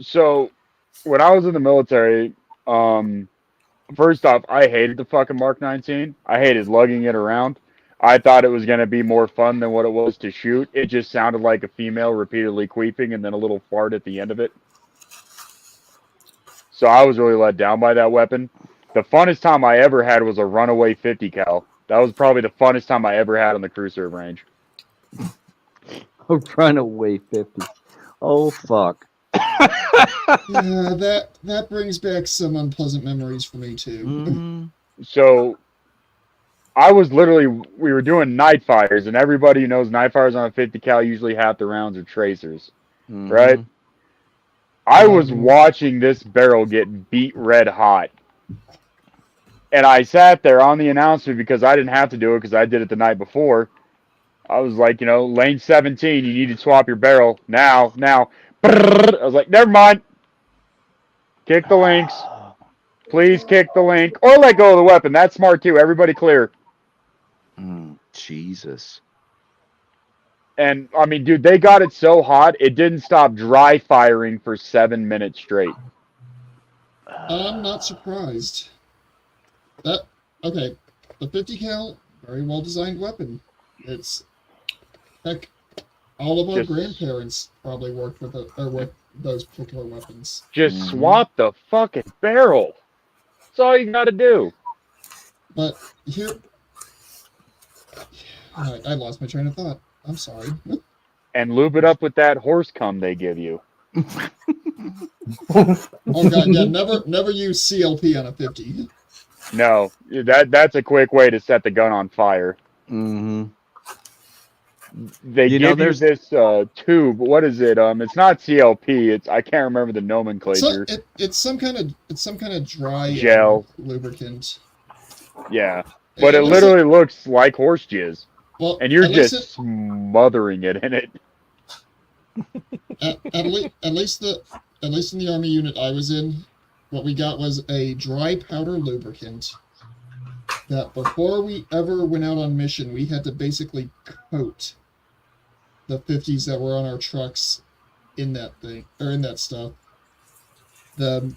So when I was in the military, first off, I hated the fucking Mark 19. I hated lugging it around. I thought it was going to be more fun than what it was to shoot. It just sounded like a female repeatedly queefing and then a little fart at the end of it. So I was really let down by that weapon. The funnest time I ever had was a runaway 50 cal. That was probably the funnest time I ever had on the crew serve range. A runaway 50. Oh, fuck. Yeah, that brings back some unpleasant memories for me too. Mhm. So we were doing night fires, and everybody who knows night fires on a 50 cal usually half the rounds are tracers, right? Mhm. I was watching this barrel get beat red hot. And I sat there on the announcement because I didn't have to do it because I did it the night before. I was like, lane 17, you need to swap your barrel now. Brrr. I was like, never mind. Kick the links. Please kick the link. Or let go of the weapon. That's smart too. Everybody clear. Jesus. And, I mean, dude, they got it so hot, it didn't stop dry firing for 7 minutes straight. I'm not surprised. Okay, the 50 cal, very well designed weapon. It's heck, all of our grandparents probably worked with those particular weapons. Just swap the fucking barrel. That's all you got to do. But here, I lost my train of thought. I'm sorry. And lube it up with that horse cum they give you. Oh god, yeah, never use CLP on a 50. No, that's a quick way to set the gun on fire. Mm-hmm. They give you this tube. What is it? It's not CLP. I can't remember the nomenclature. So it's some kind of dry gel lubricant. Yeah, but it literally looks like horse jizz. Well, and you're just smothering it in it. At least in the Army unit I was in, what we got was a dry powder lubricant that before we ever went out on mission, we had to basically coat the 50s that were on our trucks in that thing, or in that stuff. The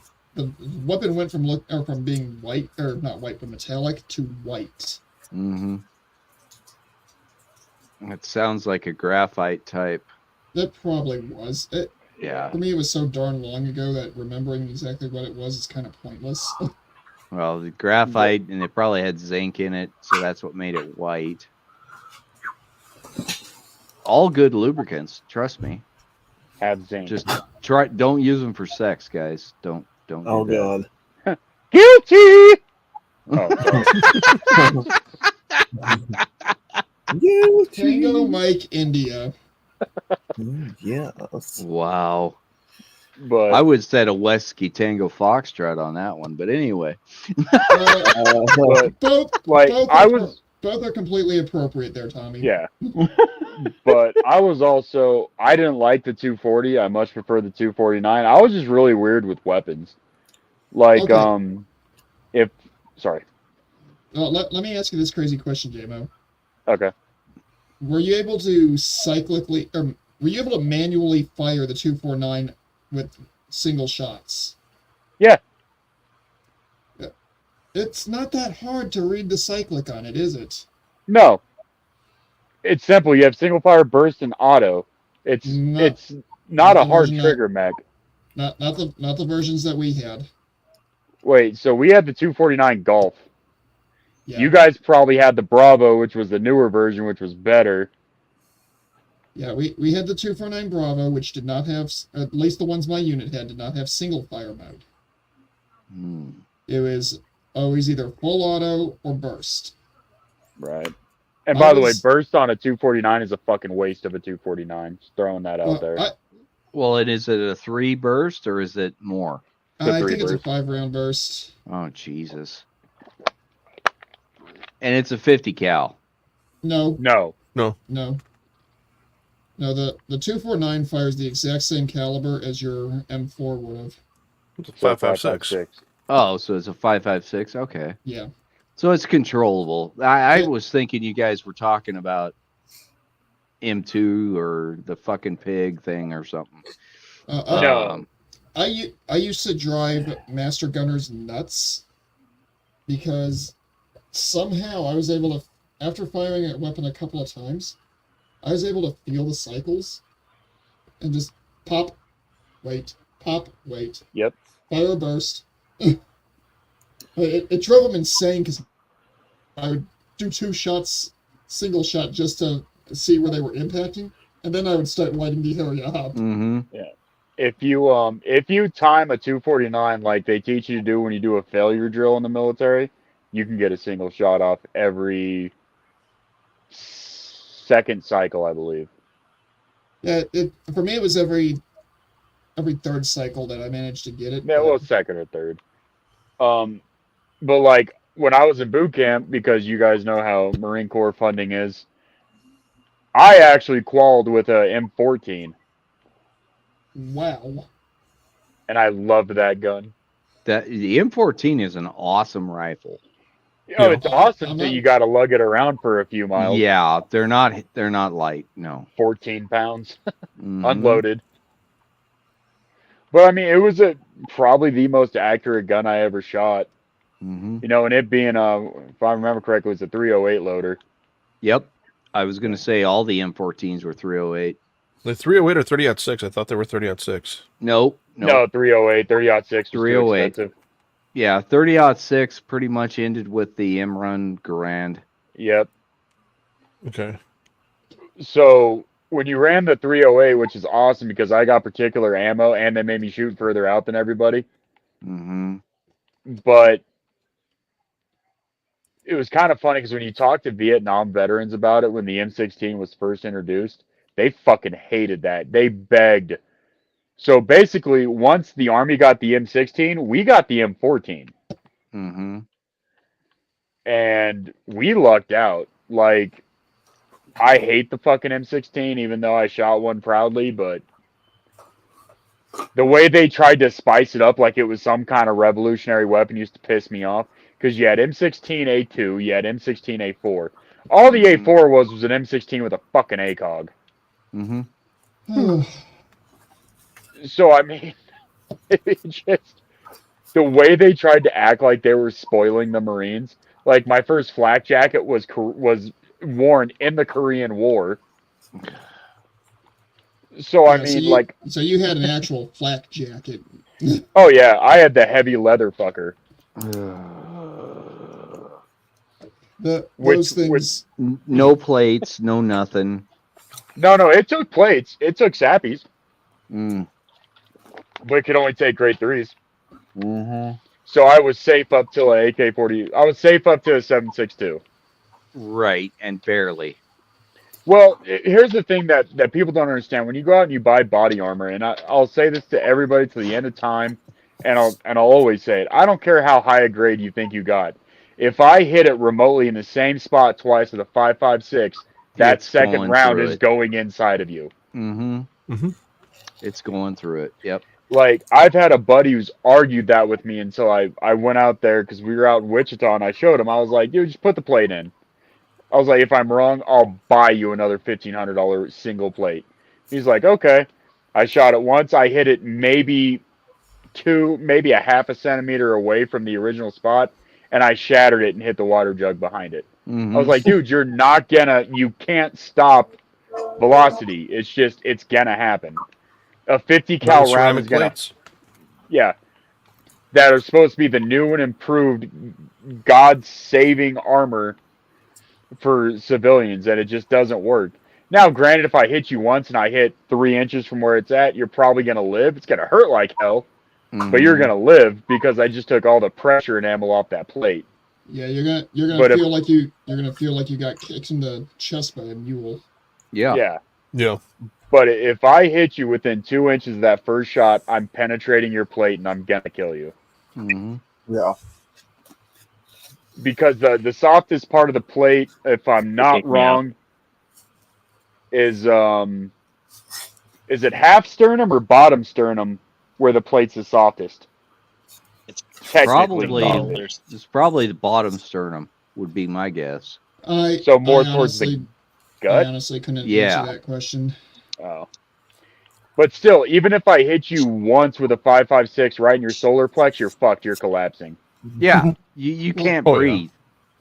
weapon went from being white, or not white, but metallic, to white. Mm-hmm. It sounds like a graphite type. That probably was. Yeah. For me, it was so darn long ago that remembering exactly what it was is kind of pointless. Well, the graphite, and it probably had zinc in it, so that's what made it white. All good lubricants, trust me. Have zinc. Just don't use them for sex, guys. Don't do Oh that. God. Guilty. Tango Mike India. Yes. Wow. But I would set a Wesky Tango Foxtrot on that one, but anyway. Both are completely appropriate there, Tommy. Yeah. But I didn't like the 240. I much prefer the 249. I was just really weird with weapons. Like, okay. Sorry. Let me ask you this crazy question, JMO. Okay. Were you able to manually fire the 249 with single shots? Yeah. It's not that hard to read the cyclic on it, is it? No. It's simple. You have single fire, burst, and auto. It's not a hard trigger, Mac. Not the versions that we had. Wait, so we had the 249 Golf. Yeah. You guys probably had the Bravo, which was the newer version, which was better. Yeah, we had the 249 Bravo, which did not have, at least the ones my unit had, did not have single fire mode. It was always either full auto or burst. Right. And by the way, burst on a 249 is a fucking waste of a 249. Just throwing that out there. Well, is it a 3 burst or is it more? I think it's a 5-round burst. Oh, Jesus. And it's a 50 cal. No. No. No. No, the 249 fires the exact same caliber as your M4 would have. It's a So 5.56. Oh, so it's a 5.56. Okay, Yeah. so it's controllable. I So- was thinking you guys were talking about M2 or the fucking pig thing or something. No. I used to drive Master Gunners nuts because somehow I was able to, after firing a weapon a couple of times, I was able to feel the cycles and just pop, wait, Yep. fire a burst. It drove them insane because I would do 2 shots, single shot, just to see where they were impacting, and then I would start lighting the area up. Mm-hmm. If you time a 249 like they teach you to do when you do a failure drill in the military, you can get a single shot off every second cycle, I believe. Yeah, for me it was every 3rd cycle that I managed to get it. Yeah, but- well, second or third. But like when I was in boot camp, because you guys know how Marine Corps funding is, I actually qualled with a M14, Wow. and I loved that gun. That the M14 is an awesome rifle. Oh, it's awesome I'm that not- you got to lug it around for a few miles. Yeah, they're not light. No. 14 pounds Mhm. unloaded. But I mean, it was probably the most accurate gun I ever shot. Mhm. You know, and it being if I remember correctly, it was a 308 loader. Yep. I was gonna say all the M14s were 308. The 308 or 30-06? I thought they were 30-06. Nope. No, 308, 30-06 was too 308. expensive. Yeah, 30-06 pretty much ended with the M-Run Garand. Yep. Okay. So when you ran the 308, which is awesome because I got particular ammo and they made me shoot further out than everybody, Mm-hmm. but it was kind of funny because when you talk to Vietnam veterans about it when the M16 was first introduced, they fucking hated that. They begged. So basically, once the Army got the M16, we got the M14. Mm-hmm. And we lucked out. Like, I hate the fucking M16, even though I shot one proudly, but the way they tried to spice it up like it was some kind of revolutionary weapon used to piss me off. Because you had M16A2, you had M16A4. All the A4 was an M16 with a fucking ACOG. Mm-hmm. So, I mean, it just, the way they tried to act like they were spoiling the Marines. Like, my first flak jacket was worn in the Korean War. So, I mean, so you had an actual flak jacket. Oh, yeah, I had the heavy leather fucker. Those things. No plates, no nothing. No, it took plates. It took sappies. Mm. But it could only take grade 3s. Mm-hmm. So I was safe up till an AK-40. I was safe up to a 7.62. Right, and barely. Well, here's the thing that people don't understand. When you go out and you buy body armor, and I'll say this to everybody to the end of time, and I'll always say it. I don't care how high a grade you think you got. If I hit it remotely in the same spot twice with a 5.56, that It's second going round through is it. going inside of you. Mm-hmm. Mm-hmm. It's going through it. Yep. Like, I've had a buddy who's argued that with me until I went out there because we were out in Wichita and I showed him. I was like, dude, just put the plate in. I was like, if I'm wrong, I'll buy you another $1,500 single plate. He's like, okay. I shot it once. I hit it maybe a half a centimeter away from the original spot, and I shattered it and hit the water jug behind it. Mm-hmm. I was like, dude, you can't stop velocity. It's gonna happen. A 50 cal round is gonna, yeah, that are supposed to be the new and improved God-saving armor for civilians, and it just doesn't work. Now, granted, if I hit you once and I hit 3 inches from where it's at, you're probably gonna live. It's gonna hurt like hell, but you're gonna live because I just took all the pressure and ammo off that plate. Yeah, you're gonna feel like you got kicked in the chest by a mule. Yeah. Yeah. But if I hit you within 2 inches of that first shot, I'm penetrating your plate and I'm gonna kill you. Mm-hmm. Yeah. Because the softest part of the plate, if I'm not Take me out. wrong, is Is it half sternum or bottom sternum where the plate's the softest? It's Technically Probably, softest. it's probably the bottom sternum would be my guess. So more towards the I gut? honestly couldn't Yeah. answer that question. Oh. But still, even if I hit you once with a 5.56 right in your solar plex, you're fucked. You're collapsing. Yeah, you can't Oh, yeah. breathe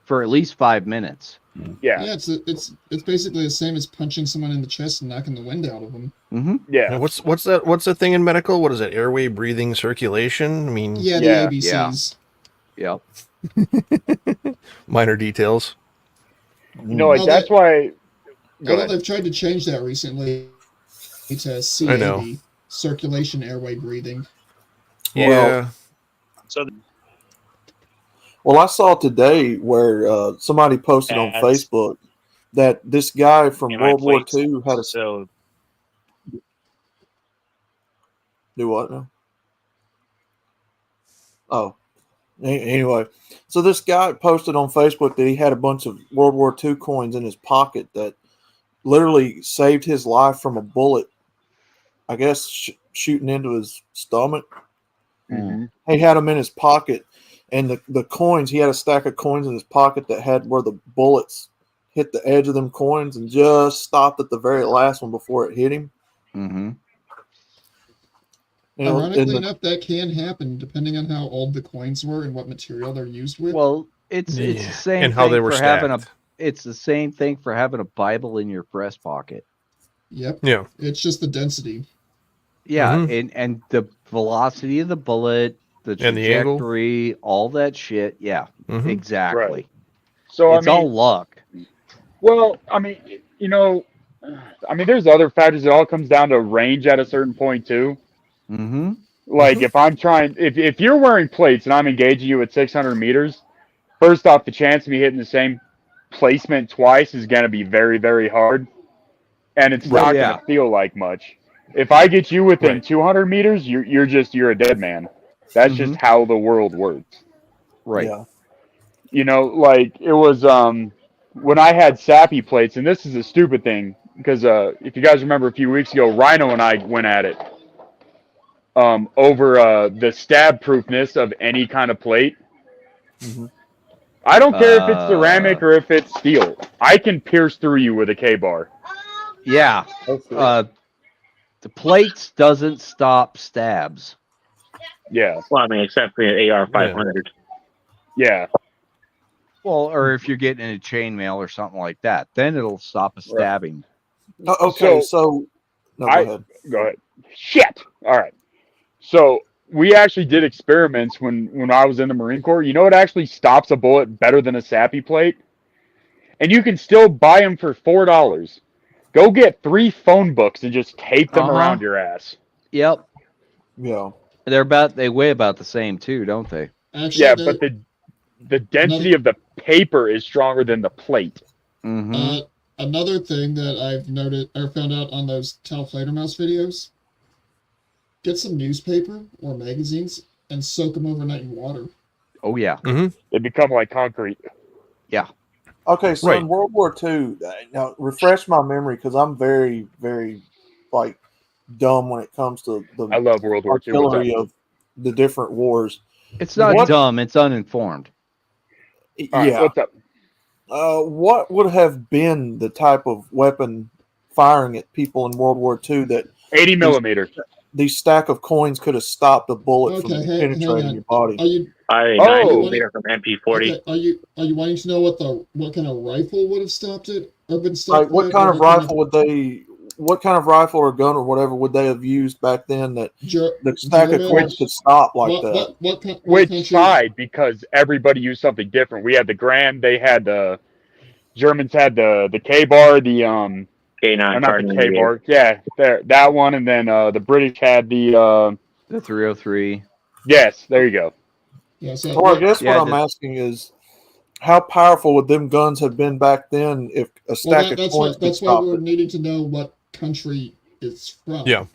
for at least 5 minutes. Yeah. Yeah, it's basically the same as punching someone in the chest and knocking the wind out of them. Mm-hmm. Yeah. Now, what's that? What's the thing in medical? What is it? Airway, breathing, circulation. I mean, Yeah, the Yeah. ABCs. Yep. minor details. You know, like Oh, that's why. Go Although ahead. they've tried to change that recently to I know. CAB, circulation airway breathing. Yeah. so Well, I saw today where somebody posted on Ads. Facebook that this guy from in my World War plates. II had a So do what now? Oh, anyway, so this guy posted on Facebook that he had a bunch of World War II coins in his pocket that literally saved his life from a bullet, I guess, shooting into his stomach. Mhm. He had them in his pocket, and the coins, he had a stack of coins in his pocket that had where the bullets hit the edge of them coins and just stopped at the very last one before it hit him. Mm-hmm. You know, Ironically and enough, that can happen depending on how old the coins were and what material they're used with. Well, it's the Yeah, same and thing how they were for having a. stacked. It's the same thing for having a Bible in your breast pocket. Yep. Yeah. It's just the density. Yeah, Mhm. and the velocity of the bullet, the And the angle. trajectory, all that shit. Yeah, Mhm. exactly. Right. So It's I mean, all luck. well, I mean, you know, I mean, there's other factors. It all comes down to range at a certain point too. Mm-hmm. Like if I'm trying, if you're wearing plates and I'm engaging you at 600 meters, first off, the chance of me hitting the same placement twice is going to be very, very hard, and it's Right. not Yeah. going to feel like much. If I get you within Right. 200 meters, you're a dead man. That's just Mhm. how the world works. Right. yeah, You know, like it was when I had sappy plates, and this is a stupid thing because if you guys remember a few weeks ago, Rhino and I went at it over the stab proofness of any kind of plate. Mhm. I don't care if it's ceramic or if it's steel. I can pierce through you with a K-bar. Yeah. The plates doesn't stop stabs. Yeah, Well, I mean, except for the AR-500. yeah. Well, or if you're getting a chainmail or something like that, then it'll stop a stabbing. Okay, so no, go ahead. Go ahead. Shit. All right. So we actually did experiments when I was in the Marine Corps. You know what actually stops a bullet better than a sappy plate? And you can still buy them for $4. Go get 3 phone books and just tape them around your ass. Yep. Yeah. They weigh about the same too, don't they? Actually, Yeah, but the density of the paper is stronger than the plate. Mm-hmm. Another thing that I've noted or found out on those Tell Mouse videos, get some newspaper or magazines and soak them overnight in water. Oh yeah. They become like concrete. Okay, so Right. in World War II, now refresh my memory because I'm very, very like dumb when it comes to the I love World War II. What's up? artillery of the different wars. It's not What- dumb, it's uninformed. All right, Yeah. what's up? What would have been the type of weapon firing at people in World War II that 80 millimeter. these stack of coins could have stopped a bullet from Okay, hang penetrating on. your body? Are you I Oh. 9mm from MP40. okay? Are you wanting to know what kind of rifle would have stopped it or been stopped? Like, what by, kind or of rifle would they? What kind of rifle or gun or whatever would they have used back then that the stack of German- coins could stop like that? What country? Which side? Because everybody used something different. We had the Grand. They had the Germans had the K-bar. The or K9 not the Cardinal K-bar. Yeah, there that one. And then the British had the The 303. yes. There you go. Yeah, so Well, I guess Yeah, what I'm asking is, how powerful would them guns have been back then if a stack of coins could that's why stop we're it? needing to know what country it's from. Yeah.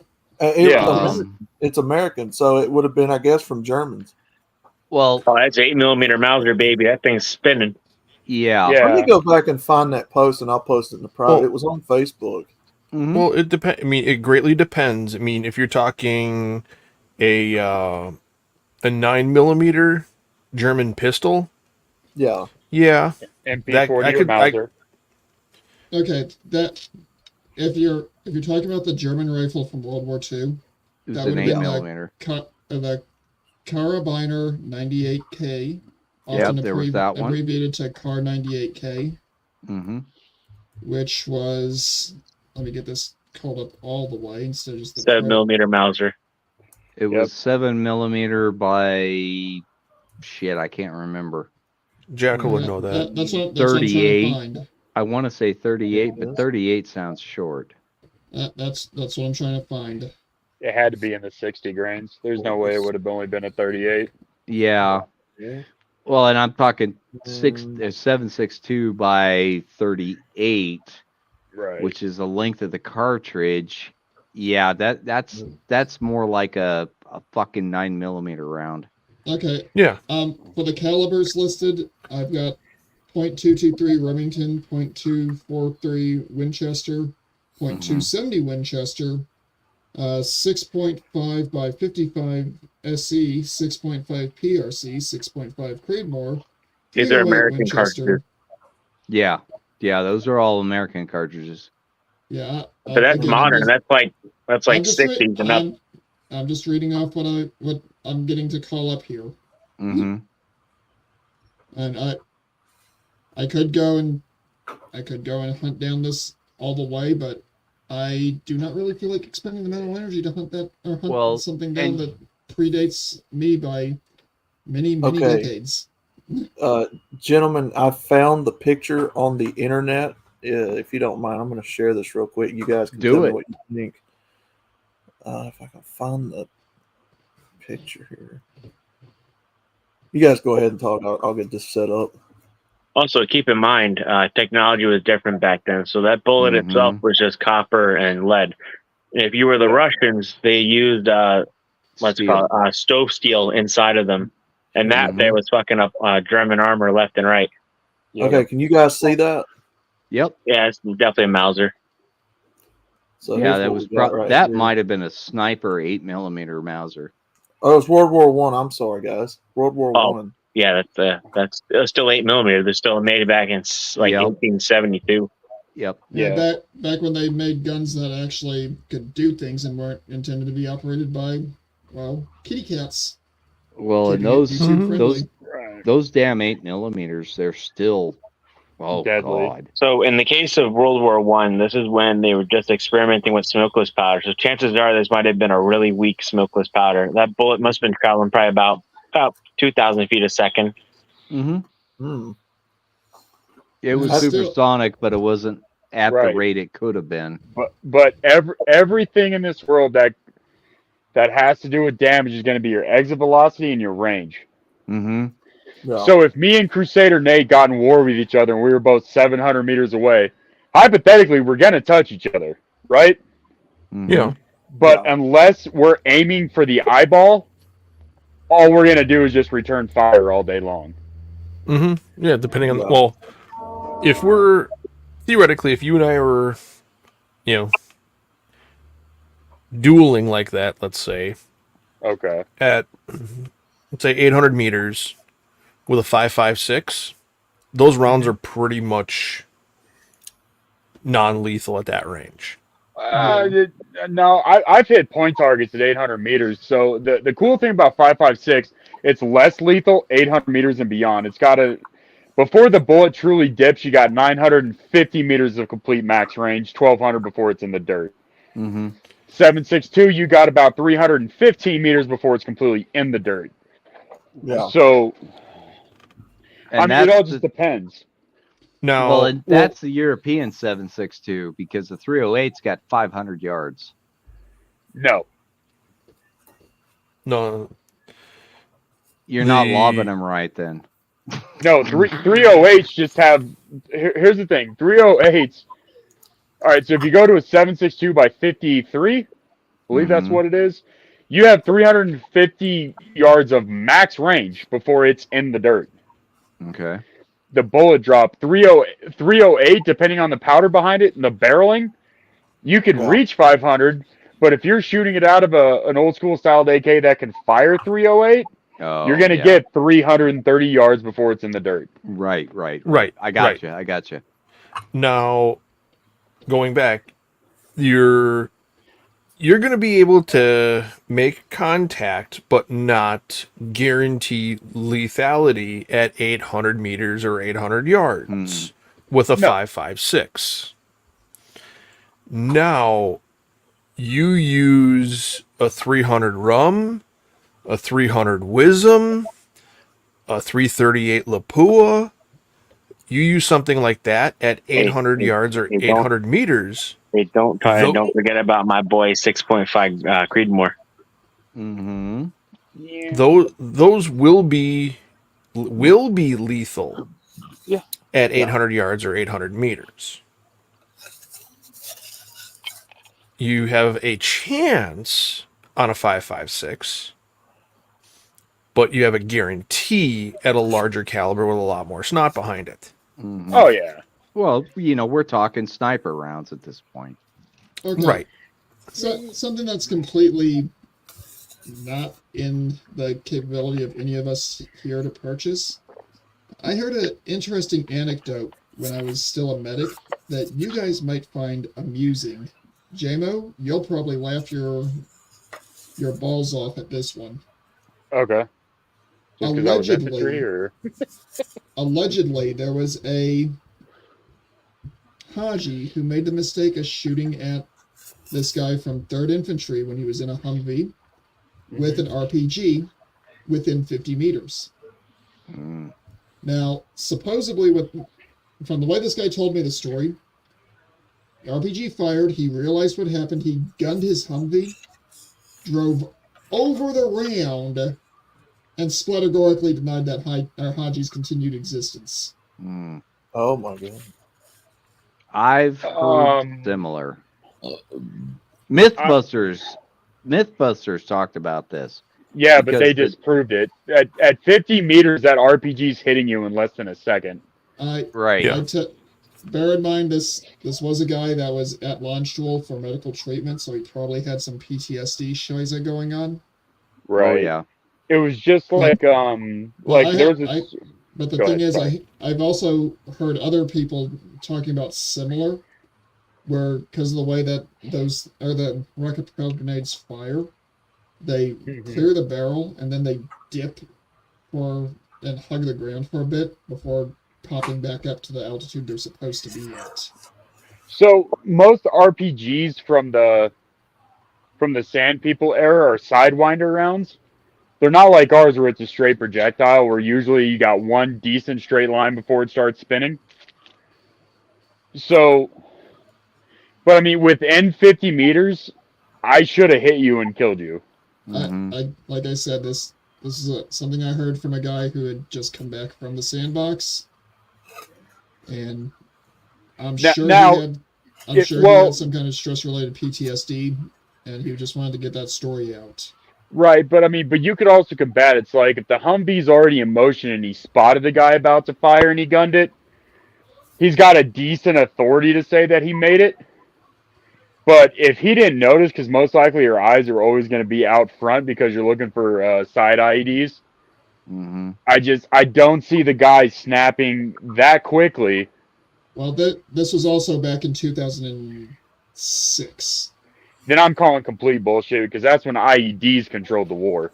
Yeah. It's American, so it would have been, I guess, from Germans. Well, Oh, that's 8mm Mauser, baby. That thing's spinning. yeah. Yeah. Let me go back and find that post, and I'll post it in the private. Well- It was on Facebook. Mhm. Well, it depends. I mean, it greatly depends. I mean, if you're talking a 9 millimeter German pistol, Yeah. yeah, that I MP40 or could I Mauser. Okay, that if you're talking about the German rifle from World War II, It was that an would have 8 been millimeter. the Carabiner 98K, Yep, often there was that one. abbreviated to Car 98K, Mm-hmm. which was, let me get this called up all the way instead of just the 7mm Mauser. It Yep. was 7 millimeter by shit. I can't remember. Jackal would Yeah, know that. that's what I'm trying to 38. find. I want to say 38, but Yes. 38 sounds short. That's what I'm trying to find. It had to be in the 60 grains. There's no way it would have only been a 38. Yeah. Yeah. Well, and I'm talking Um, 7.62 by 38, Right. which is the length of the cartridge. Yeah, that's more like a fucking 9 millimeter round. Okay, Yeah. for the calibers listed, I've got .223 Remington, .243 Winchester, .270 Winchester, 6.5 by 55 SE, 6.5 PRC, 6.5 Creedmoor, These are 308 American Winchester. cartridges. Yeah, those are all American cartridges. Yeah, But that's again, modern. That's like I'm 60s and up. I'm just reading off what I'm getting to call up here, Mm-hmm. and I could go and hunt down this all the way, but I do not really feel like expending the mental energy to hunt that or hunt Well, something down and- that predates me by many Okay. decades. Gentlemen, I found the picture on the internet. If you don't mind, I'm going to share this real quick. You guys can Do tell me it. what you think. If I can find the picture here. You guys go ahead and talk. I'll get this set up. Also, keep in mind, technology was different back then. So that bullet Mhm. itself was just copper and lead. And if you were the Russians, they used let's Steel. call it stove steel inside of them, and that Mhm. there was fucking up German armor left and right. Yep. Okay, can you guys see that? Yep. Yeah, it's definitely a Mauser. So Yeah, here's that what was we got right that here. might have been a sniper 8 millimeter Mauser. Oh, it's World War One. I'm sorry, guys. World War Oh. One. Yeah, that's still 8mm. They're still made back in like Yep. 1872. Yep. Yeah, back when they made guns that actually could do things and weren't intended to be operated by, well, kitty cats. Well, and Keeping it those YouTube friendly. Right. those damn 8 millimeters, they're still, oh Deadly. god. So in the case of World War One, this is when they were just experimenting with smokeless powder. So chances are this might have been a really weak smokeless powder. That bullet must have been traveling probably about 2,000 feet a second. Mm-hmm. Hmm. It was That's still- supersonic, but it wasn't at the Right. rate it could have been. But everything in this world that has to do with damage is going to be your exit velocity and your range. Mm-hmm. Yeah. So if me and Crusader Nate got in war with each other and we were both 700 meters away, hypothetically we're going to touch each other, right? Mm-hmm. Yeah. But Yeah. unless we're aiming for the eyeball, all we're going to do is just return fire all day long. Mm-hmm. Yeah, depending on Yeah. well, if we're theoretically, if you and I were, you know, dueling like that, let's say Okay. at let's say 800 meters with a 5.56, those rounds are pretty much non-lethal at that range. No, I've hit point targets at 800 meters. So the cool thing about 5.56, it's less lethal 800 meters and beyond. It's got before the bullet truly dips, you got 950 meters of complete max range, 1,200 before it's in the dirt. Mm-hmm. 7.62, you got about 315 meters before it's completely in the dirt. Yeah. So And it all that's just the, depends. Now, well, and that's the European 7.62 because the 308's got 500 yards. No. no, You're not The- lobbing them right then. No, 308s just have. Here's the thing: 308s. All right, so if you go to a 7.62 by 53, I believe that's Mhm. what it is. You have 350 yards of max range before it's in the dirt. Okay. The bullet drop 308, depending on the powder behind it and the barreling, You could Yeah. reach 500, but if you're shooting it out of an old school style AK that can fire 308, Oh, you're gonna yeah. get 330 yards before it's in the dirt. Right. Right, I got right. you. I got you. Now, going back, you're going to be able to make contact, but not guarantee lethality at 800 meters or 800 yards with a No. 5.56. Now, you use a 300 rum, a 300 Wisdom, a 338 Lapua. You use something like that at 800 yards or Hey, 800 meters. don't forget about my boy 6.5 Creedmoor. Mm-hmm. Yeah. Those will be lethal Yeah. at 800 yards or 800 meters. You have a chance on a 5.56, but you have a guarantee at a larger caliber with a lot more snot behind it. Mm-hmm. Oh yeah. Well, we're talking sniper rounds at this point. Okay. Right. So something that's completely not in the capability of any of us here to purchase. I heard an interesting anecdote when I was still a medic that you guys might find amusing. JMO, you'll probably laugh your balls off at this one. Okay. Just because I was Allegedly, infantry, or allegedly, there was a Haji who made the mistake of shooting at this guy from 3rd Infantry when he was in a Humvee with an RPG within 50 meters. Mm. Now, supposedly, from the way this guy told me the story, the RPG fired, he realized what happened, he gunned his Humvee, drove over the round, and splatergorically denied that Haji's continued existence. Mm. Oh my god. I've heard similar. Mythbusters talked about this. yeah, but they Because just proved it. At 50 meters, that RPG's hitting you in less than a second. Right. Yeah. Bear in mind, this was a guy that was at launch duel for medical treatment, so he probably had some PTSD shiza going on. Right. Oh yeah. It was just like there was this. But the Go thing ahead, is, sorry. I've also heard other people talking about similar, where because of the way that the rocket propelled grenades fire, they clear the barrel and then they dip and hug the ground for a bit before popping back up to the altitude they're supposed to be at. So most RPGs from the Sand People era are Sidewinder rounds. They're not like ours where it's a straight projectile, where usually you got one decent straight line before it starts spinning. So, but I mean, within 50 meters, I should have hit you and killed you. Mm-hmm. Like I said, this is something I heard from a guy who had just come back from the sandbox, and I'm sure he had some kind of stress-related PTSD, and he just wanted to get that story out. Right, but I mean, but you could also combat it. It's like if the Humvee's already in motion and he spotted the guy about to fire and he gunned it, he's got a decent authority to say that he made it. But if he didn't notice, because most likely your eyes are always going to be out front because you're looking for side IEDs. Mm-hmm. I don't see the guy snapping that quickly. Well, this was also back in 2006. Then I'm calling complete bullshit because that's when IEDs controlled the war.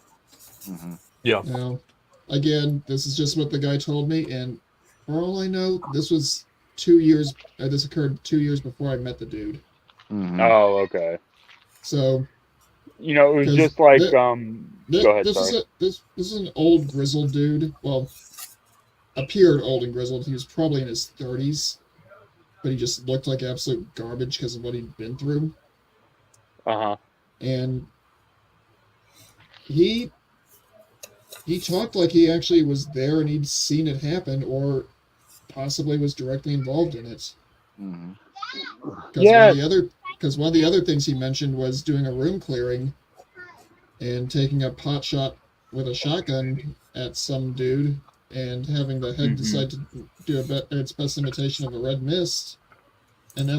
Mm-hmm. Yeah. Now, again, this is just what the guy told me, and for all I know, this was 2 years. This occurred 2 years before I met the dude. Mm-hmm. Oh, okay. So, it was just like go ahead. This Sorry. this is an old grizzled dude. Well, appeared old and grizzled. He was probably in his 30s, but he just looked like absolute garbage because of what he'd been through. Uh-huh. And he talked like he actually was there and he'd seen it happen or possibly was directly involved in it. Mm-hmm. Because one of the other things he mentioned was doing a room clearing and taking a pot shot with a shotgun at some dude and having the head decide to do its best imitation of a red mist and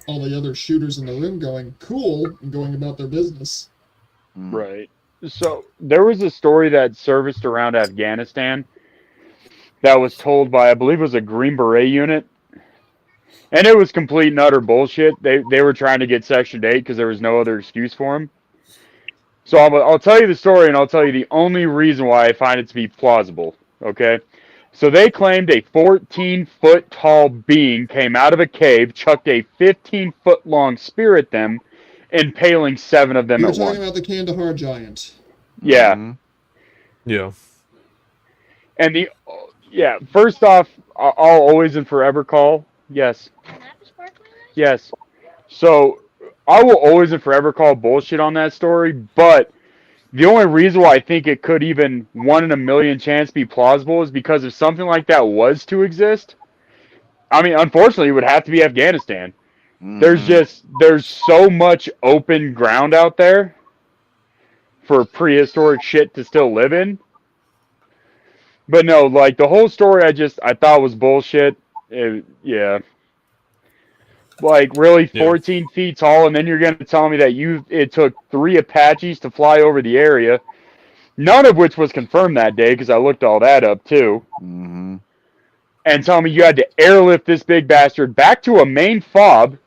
all the other shooters in the room going, cool, and going about their business. Right. So there was a story that surfaced around Afghanistan that was told by, I believe it was a Green Beret unit. And it was complete and utter bullshit. They were trying to get Section 8 because there was no other excuse for them. So I'll tell you the story, and I'll tell you the only reason why I find it to be plausible. Okay? So they claimed a 14-foot tall being came out of a cave, chucked a 15-foot long spear at them, impaling 7 of them You're at talking once. about the Kandahar giant. Yeah. Mhm. Yeah. And first off, I'll always and forever call. Yes. Yes. So I will always and forever call bullshit on that story, but the only reason why I think it could even 1 in a million chance be plausible is because if something like that was to exist, I mean, unfortunately, it would have to be Afghanistan. There's so much open ground out there for prehistoric shit to still live in. But no, like the whole story I thought was bullshit. Yeah. Like really 14 feet tall, and then you're gonna tell me that it took 3 Apaches to fly over the area, none of which was confirmed that day because I looked all that up too. Mhm. And tell me you had to airlift this big bastard back to a main fob,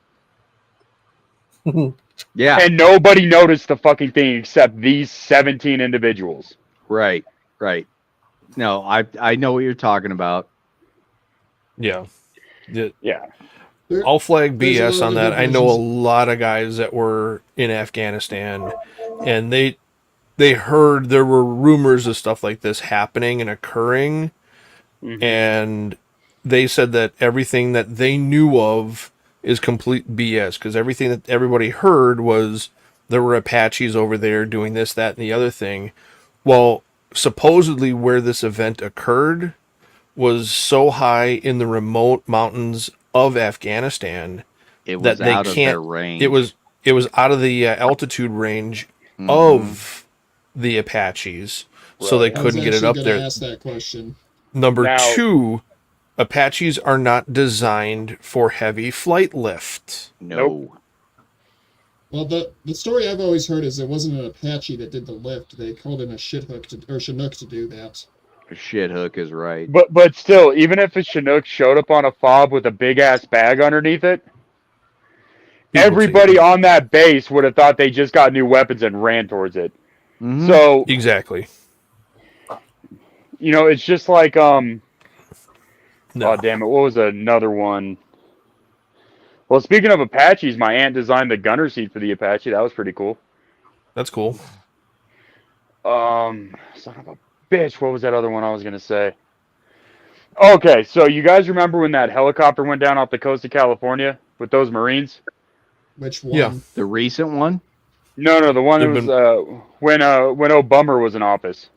Yeah. and nobody noticed the fucking thing except these 17 individuals. Right. Right. No, I know what you're talking about. Yeah. Yeah. I'll flag There's a BS lot on of that. I know a versions. lot of guys that were in Afghanistan, and they heard there were rumors of stuff like this happening and occurring, and they said that everything that they knew of is complete BS because everything that everybody heard was there were Apaches over there doing this, that, and the other thing. Well, supposedly where this event occurred was so high in the remote mountains of Afghanistan It was that they out of their can't. range. It was out of the altitude range Mhm. of the Apaches, so they Right. I was couldn't get it actually up going to there. ask that question. Number Now- 2, Apaches are not designed for heavy flight lift. No. Well, the story I've always heard is it wasn't an Apache that did the lift. They called in a Chinook to do that. Shit hook is right. But still, even if a Chinook showed up on a fob with a big ass bag underneath it, People everybody take- on that base would have thought they just got new weapons and ran towards it. Mhm. So, Exactly. it's just like No. oh damn it, what was another one? Well, speaking of Apaches, my aunt designed the gunner seat for the Apache. That was pretty cool. That's cool. Son of a bitch, what was that other one I was gonna say? Okay, so you guys remember when that helicopter went down off the coast of California with those Marines? Which one? Yeah. The recent one? No, the one that They've was when Obama was in office.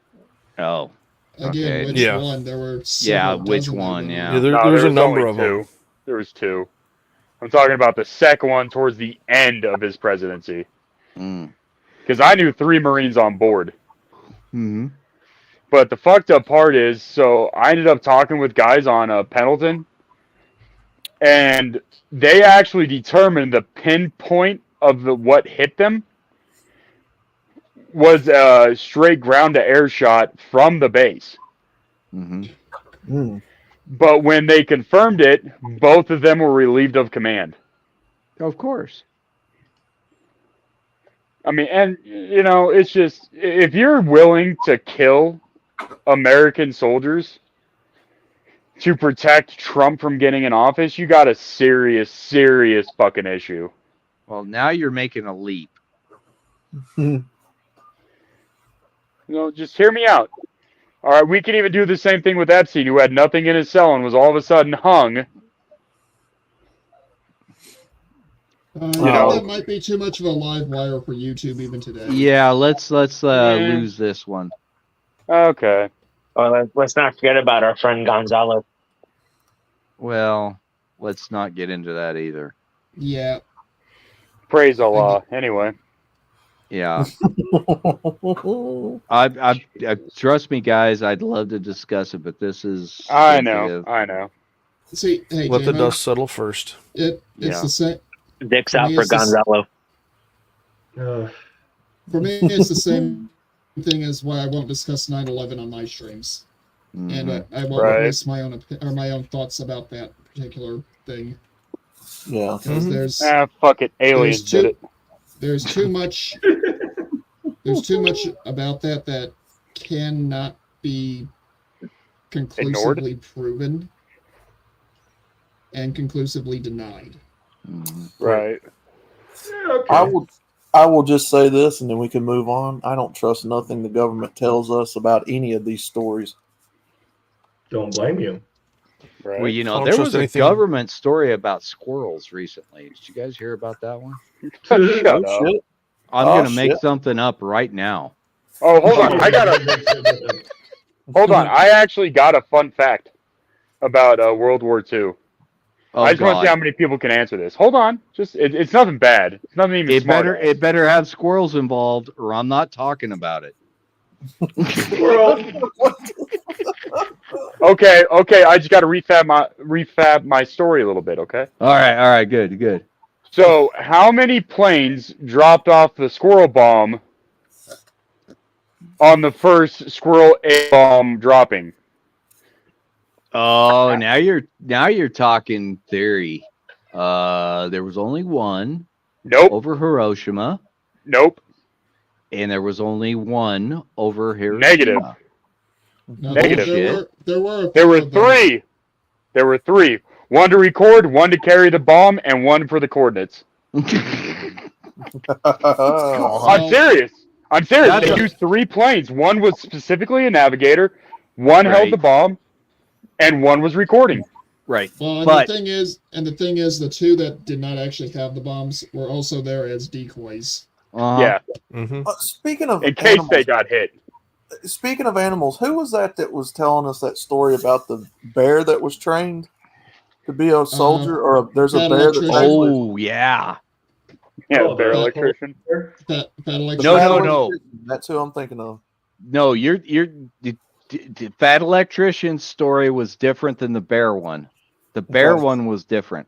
Oh. Again, Okay. which Yeah. one? There were Yeah, several which dozen that one, went yeah. on. Yeah, No, there was a was number only of them. two. There was 2. I'm talking about the second one towards the end of his presidency. Mm. Because I knew 3 Marines on board. Hmm. But the fucked up part is, so I ended up talking with guys on Pendleton, and they actually determined the pinpoint of what hit them was a straight ground to air shot from the base. Hmm. Mm. But when they confirmed it, both of them were relieved of command. Of course. I mean, and it's just if you're willing to kill American soldiers to protect Trump from getting in office, you got a serious, serious fucking issue. Well, now you're making a leap. Just hear me out. All right, we can even do the same thing with Epstein, who had nothing in his cell and was all of a sudden hung. That might be too much of a live wire for YouTube even today. Yeah, let's lose this one. Okay. Well, let's not forget about our friend Gonzalo. Well, let's not get into that either. Yeah. Praise Allah. Anyway. Yeah. I trust me, guys. I'd love to discuss it, but this is I know. sensitive. I know. See, hey, Let the J-Mo, dust settle first. it's Yeah. the same. Dick's For out me, for it's this- Gonzalo. For me, it's the same thing as why I won't discuss 9/11 on my streams, and Mhm. I won't Right. release my own thoughts about that particular thing Yeah. because Mhm. Fuck it. Aliens did it. there's too much about that cannot be conclusively proven and conclusively denied. Mhm. Right. I will just say this, and then we can move on. I don't trust nothing the government tells us about any of these stories. Don't blame you. Right. Well, you I know, don't there trust was a anything. government story about squirrels recently. Did you guys hear about that one? Shut Oh up. shit! I'm Oh, gonna make shit. something up right now. Oh, hold on. Hold on. I actually got a fun fact about World War II. Oh I just want to see how God! many people can answer this. Hold on. It's nothing bad. It's nothing even smart. It better have squirrels involved, or I'm not talking about it. Okay. I just got to refab my story a little bit. Okay. All right, good. So, how many planes dropped off the squirrel bomb on the first squirrel A bomb dropping? Oh, now you're talking theory. There was only one Nope. over Hiroshima, Nope. and there was only one over Hiroshima. Negative. No, Negative. there were a There few were of them. three. There were three. One to record, one to carry the bomb, and one for the coordinates. I'm serious. They used 3 planes. One was specifically a navigator, one held the bomb, and one was recording. Right. Well, but the thing is, the two that did not actually have the bombs were also there as decoys. Yeah. Mm-hmm. Speaking of In case animals, they got hit. speaking of animals, who was that was telling us that story about the bear that was trained to be a soldier, there's a Fat bear that electrician. oh yeah. Yeah, Oh, bear the- electrician. Fat the electrician. fat No. electrician, that's who I'm thinking of. No, the fat electrician's story was different than the bear one. The bear Okay. one was different.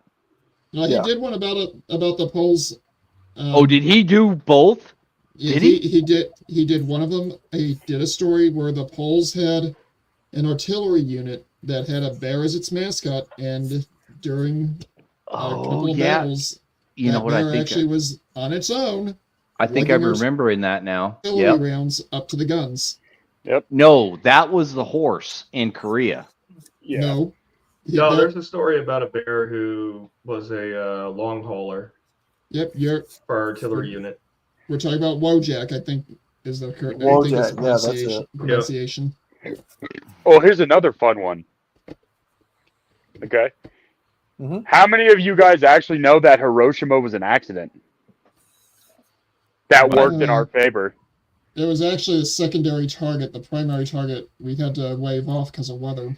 No, he Yeah. did one about the Poles. Oh, did he do both? Yeah, Did he? He did one of them. He did a story where the Poles had an artillery unit that had a bear as its mascot, and during a couple of battles, You know that what I bear think? actually was on its own, I think I'm lugging remembering that now. artillery Yep. rounds up to the guns. No, that was the horse in Korea. Yeah. No. No, there's a story about a bear who was a long hauler Yep, for our artillery unit. we're talking about Wojak, I think is the correct Wojak, yeah, that's it. pronunciation. Oh, here's another fun one. Okay. Mhm. How many of you guys actually know that Hiroshima was an accident? That worked in our favor. It was actually a secondary target. The primary target we had to wave off because of weather.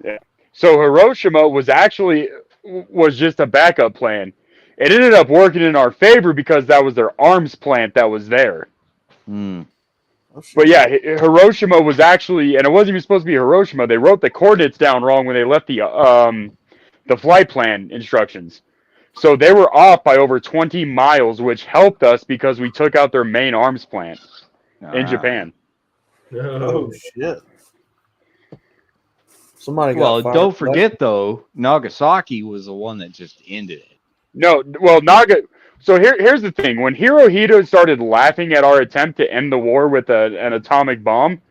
Yeah. So Hiroshima was just a backup plan. It ended up working in our favor because that was their arms plant that was there. Hmm. Oh, shit. But yeah, Hiroshima was actually, and it wasn't even supposed to be Hiroshima. They wrote the coordinates down wrong when they left the flight plan instructions. So they were off by over 20 miles, which helped us because we took out their main arms plant in Japan. Oh shit! Somebody got Well, fired. don't forget though, Nagasaki was the one that just ended it. No, well, So here's the thing: when Hirohito started laughing at our attempt to end the war with an atomic bomb,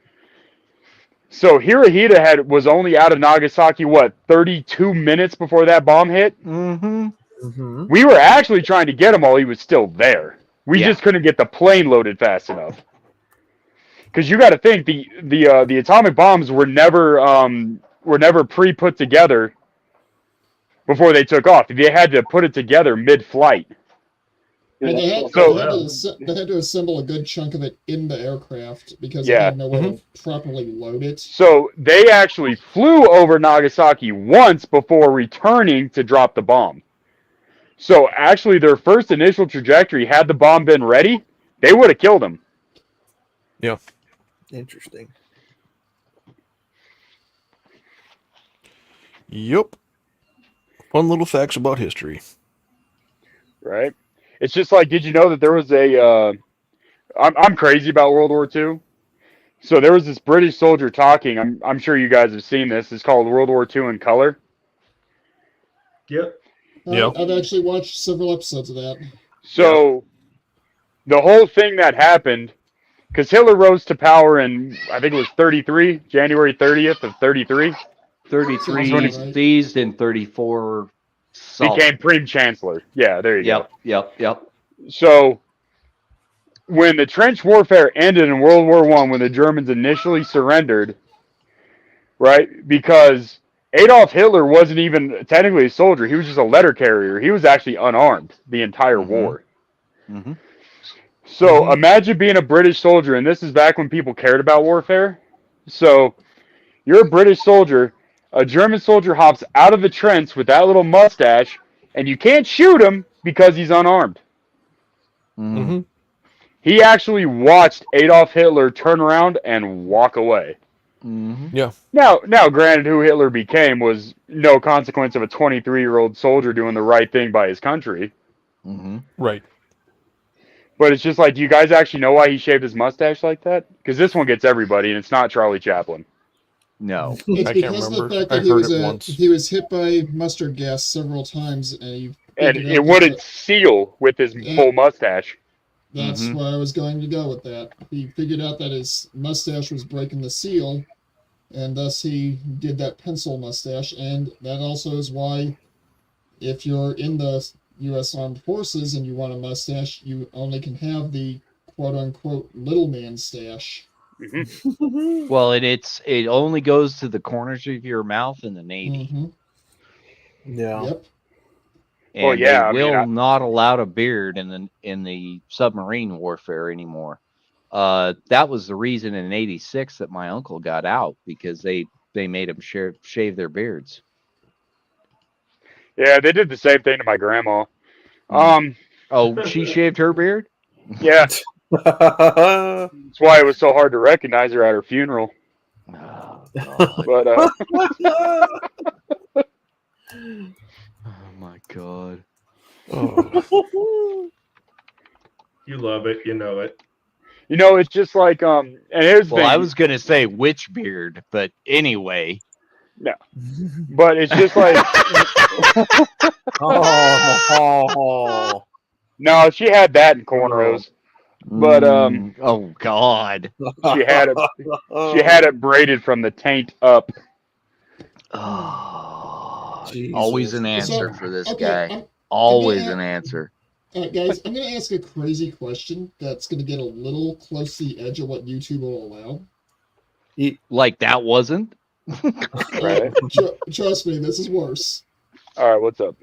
so Hirohito was only out of Nagasaki 32 minutes before that bomb hit. Mm-hmm. Mm-hmm. We were actually trying to get him while he was still there. We just couldn't get the plane loaded fast enough. Because you got to think the atomic bombs were never pre-put together before they took off. They had to put it together mid-flight. Well, they had to assemble a good chunk of it in the aircraft because they had no way to properly load it. So they actually flew over Nagasaki once before returning to drop the bomb. So actually their first initial trajectory, had the bomb been ready, they would have killed him. Yeah. Interesting. Yep. Fun little facts about history. Right? It's just like, did you know that there was a? I'm crazy about World War II. So there was this British soldier talking. I'm sure you guys have seen this. It's called World War II in color. Yep. Yeah. I've actually watched several episodes of that. So the whole thing that happened, because Hitler rose to power in, I think it was 33, January 30th of 33. 33 Sounds about right. seized and 34 Became Prime Chancellor. Yeah, there you go. Yep. So when the trench warfare ended in World War I, when the Germans initially surrendered, right, because Adolf Hitler wasn't even technically a soldier. He was just a letter carrier. He was actually unarmed the entire war. Mm-hmm. So imagine being a British soldier, and this is back when people cared about warfare. So you're a British soldier. A German soldier hops out of the trench with that little mustache, and you can't shoot him because he's unarmed. Mm-hmm. He actually watched Adolf Hitler turn around and walk away. Mm-hmm. Yeah. Now, granted, who Hitler became was no consequence of a 23-year-old soldier doing the right thing by his country. Mm-hmm. Right. But it's just like, do you guys actually know why he shaved his mustache like that? Because this one gets everybody, and it's not Charlie Chaplin. No. It's I can't because of the remember. fact I that he heard was it once. he was hit by mustard gas several times, and he And figured it out wouldn't that seal with his full mustache. that's Mhm. where I was going to go with that. He figured out that his mustache was breaking the seal, and thus he did that pencil mustache. And that also is why, if you're in the U.S. Armed Forces and you want a mustache, you only can have the quote-unquote little man stash. Well, it only goes to the corners of your mouth in the Navy. Mm-hmm. Yeah. Yep. And Well, yeah, I they mean, will not allow a beard in the submarine warfare anymore. That was the reason in '86 that my uncle got out, because they made him shave their beards. Yeah, they did the same thing to my grandma. Oh, she shaved her beard? Yeah, that's why it was so hard to recognize her at her funeral. Oh, God. But Oh, my God. Oh. You love it. You know it. you know, it's just like and here's the Well, thing. I was going to say witch beard, but anyway. No, but it's just like Oh. no, she had that in cornrows, but Oh, God. she had it braided from the taint up. Oh, Jesus. always an answer So, for this okay, guy. I'm Always gonna- an answer. All right, guys, I'm going to ask a crazy question that's going to get a little close to the edge of what YouTube will allow. Like that wasn't? Right. Trust me, this is worse. All right, what's up?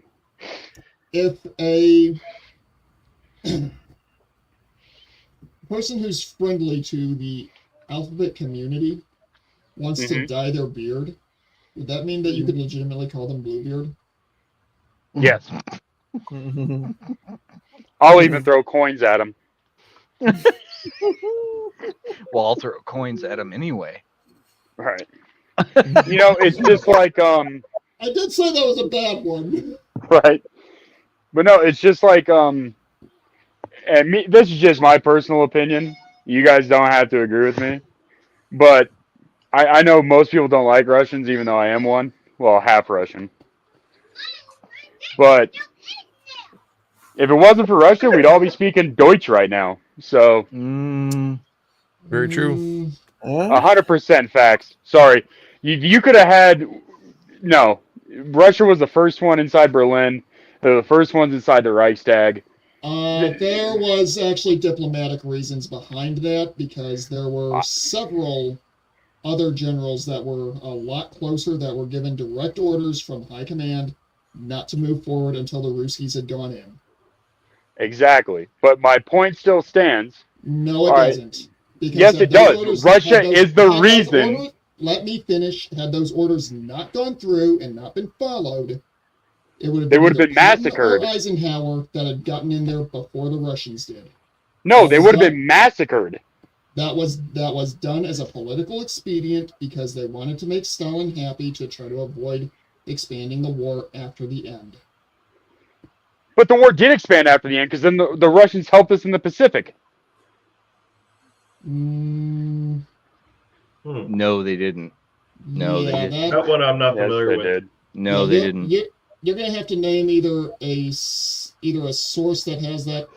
If a person who's friendly to the alphabet community wants to dye their beard, would that mean that you could legitimately call them Bluebeard? Yes, I'll even throw coins at him. Well, I'll throw coins at him anyway. Right. You know, it's just like I did say that was a bad one. right. But no, it's just like and me. This is just my personal opinion. You guys don't have to agree with me, but I know most people don't like Russians, even though I am one. Well, half Russian. But if it wasn't for Russia, we'd all be speaking Deutsch right now. So Very true. 100% facts. Sorry, you could have had no. Russia was the first one inside Berlin. They're the first ones inside the Reichstag. There was actually diplomatic reasons behind that, because there were several other generals that were a lot closer that were given direct orders from high command not to move forward until the Ruskies had gone in. Exactly. But my point still stands. No, it All right. doesn't. Because Yes, had it those does. orders- Russia had those- is the had those reason. orders- let me finish. Had those orders not gone through and not been followed, it would have They would have either been Patton massacred. or Eisenhower that had gotten in there before the Russians did. No, they would have been massacred. That was done as a political expedient because they wanted to make Stalin happy to try to avoid expanding the war after the end. But the war did expand after the end because then the Russians helped us in the Pacific. Mm, No, they didn't. No, they yeah, didn't. That one I'm not Yes, familiar they with. did. No, yeah, they didn't. You're gonna have to name either a source that has that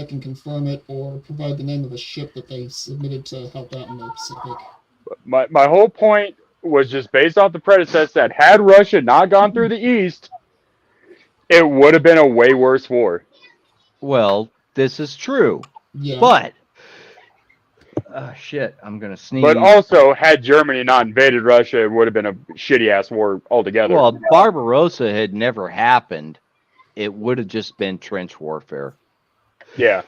can confirm it, or provide the name of a ship that they submitted to help out in the Pacific. My whole point was just based off the predecessor that had Russia not gone through the East, it would have been a way worse war. Well, this is true. Yeah. But shit, I'm gonna sneeze. But also, had Germany not invaded Russia, it would have been a shitty ass war altogether. Well, if Barbarossa had never happened, it would have just been trench warfare. Yeah.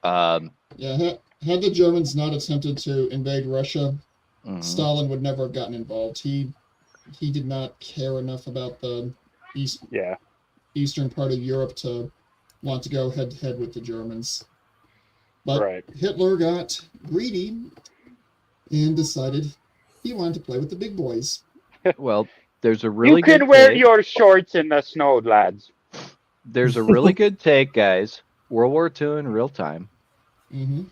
Yeah, had the Germans not attempted to invade Russia, Mhm. Stalin would never have gotten involved. He did not care enough about the eastern part of Europe to want to go head to head with the Germans. But Right. Hitler got greedy and decided he wanted to play with the big boys. Well, there's a really You can good wear take. your shorts in the snow, lads. There's a really good take, guys. World War II in real time. Mm-hmm.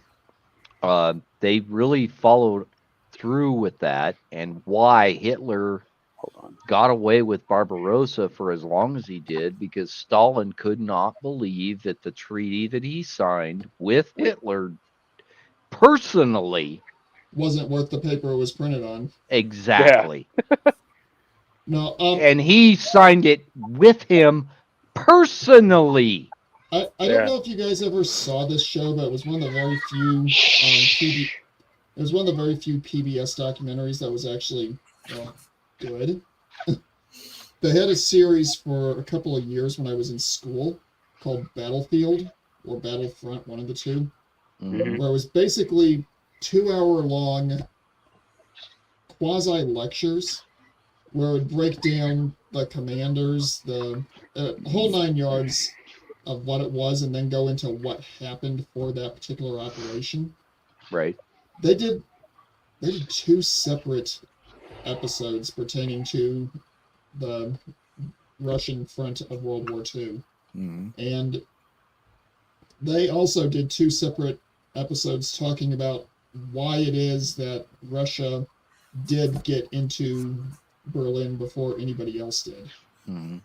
They really followed through with that, and why Hitler got away with Barbarossa for as long as he did, because Stalin could not believe that the treaty that he signed with Hitler personally, Wasn't worth the paper it was printed on. exactly. No, And he signed it with him personally. I don't know if you guys ever saw this show, but it was one of the very few it was one of the very few PBS documentaries that was actually good. They had a series for a couple of years when I was in school called Battlefield or Battlefront, one of the two, Mhm. where it was basically 2-hour-long quasi lectures where it would break down the commanders, the whole 9 yards of what it was, and then go into what happened for that particular operation. Right. They did 2 separate episodes pertaining to the Russian front of World War II. Mhm. And they also did 2 separate episodes talking about why it is that Russia did get into Berlin before anybody else did. Mhm.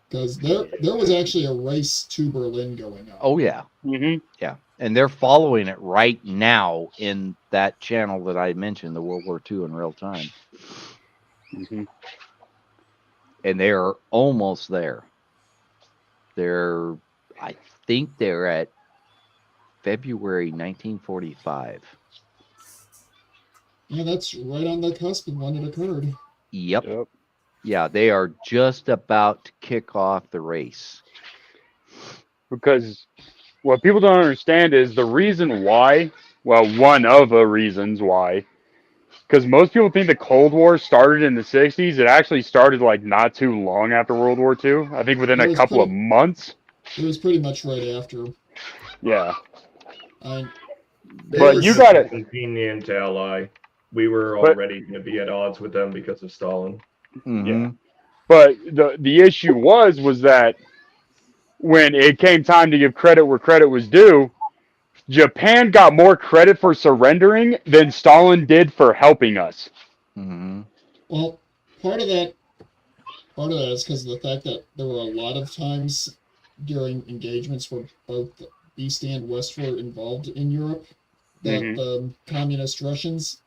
Because there was actually a race to Berlin going on. Oh, yeah. Mm-hmm. Yeah. And they're following it right now in that channel that I mentioned, the World War II in real time. Mm-hmm. And they're almost there. I think they're at February 1945. Yeah, that's right on the cusp of when it occurred. Yep. Yep. Yeah, they are just about to kick off the race. Because what people don't understand is the reason why, well, one of the reasons why, because most people think the Cold War started in the 60s. It actually started like not too long after World War II. I think within It a was couple of pretty- months. It was pretty much right after. Yeah. I They But were you just gotta- a convenient ally. We were But- already going to be at odds with them because of Stalin. Mhm. But the issue was that when it came time to give credit where credit was due, Japan got more credit for surrendering than Stalin did for helping us. Mhm. Well, part of that is because of the fact that there were a lot of times during engagements where both East and West were involved in Europe that Mhm. the communist Russians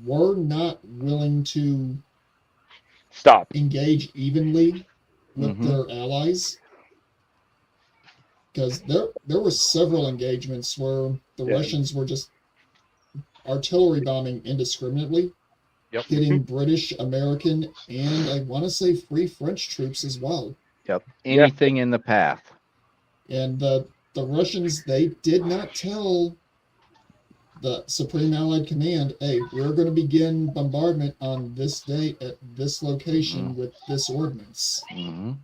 were not willing to Stop. engage evenly with Mhm. their allies. Because there were several engagements where the Yeah. Russians were just artillery bombing indiscriminately, Yep. hitting British, American, and I want to say Free French troops as well. Yep. Anything in the path. And the Russians, they did not tell the Supreme Allied Command, hey, we're going to begin bombardment on this day at this location with this ordnance. Mhm.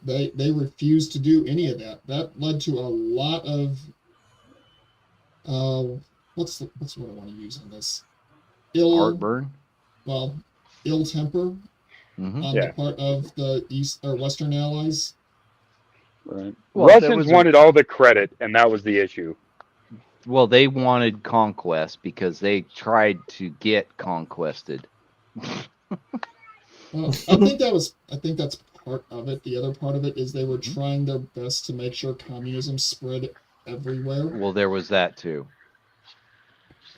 They refused to do any of that. That led to a lot of what's what I want to use on this? Ill Heartburn. Well, ill temper Mm-hmm. on the part of the East or Western allies. Right. Well, there Russians was a- wanted all the credit, and that was the issue. Well, they wanted conquest because they tried to get conquested. Well, I think that's part of it. The other part of it is they were trying their best to make sure communism spread everywhere, Well, there was that too.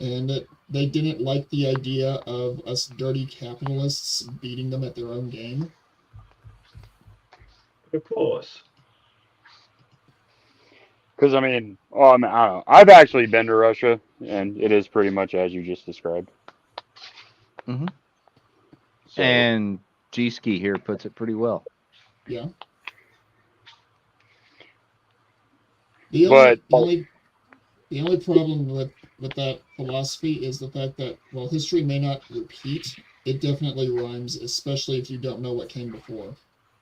and that they didn't like the idea of us dirty capitalists beating them at their own game. Of course. Because I mean, I don't know. I've actually been to Russia, and it is pretty much as you just described. Mm-hmm. So, And G-Ski here puts it pretty well. Yeah. But- The only problem with that philosophy is the fact that while history may not repeat, it definitely rhymes, especially if you don't know what came before.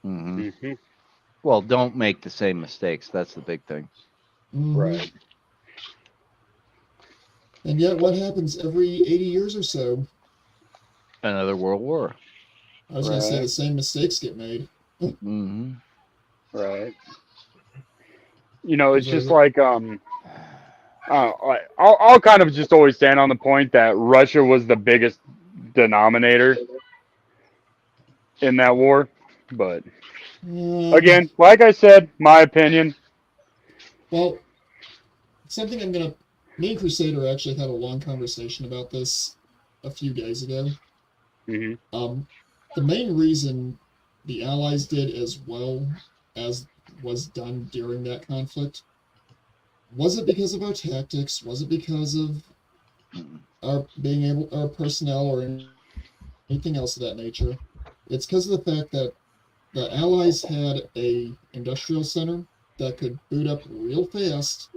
Mm-hmm. mhm, Well, don't make the same mistakes. That's the big thing. Mhm. right. And yet, what happens every 80 years or so? Another world war. I was going to say Right. the same mistakes get made. Mm-hmm. Right. You know, it's Very just good. like I'll kind of just always stand on the point that Russia was the biggest denominator in that war. But again, like I said, my opinion. Well, something I'm going to. Me and Crusader actually had a long conversation about this a few days ago. Mhm. The main reason the Allies did as well as was done during that conflict wasn't because of our tactics, wasn't because of our personnel or anything else of that nature. It's because of the fact that the Allies had a industrial center that could boot up real fast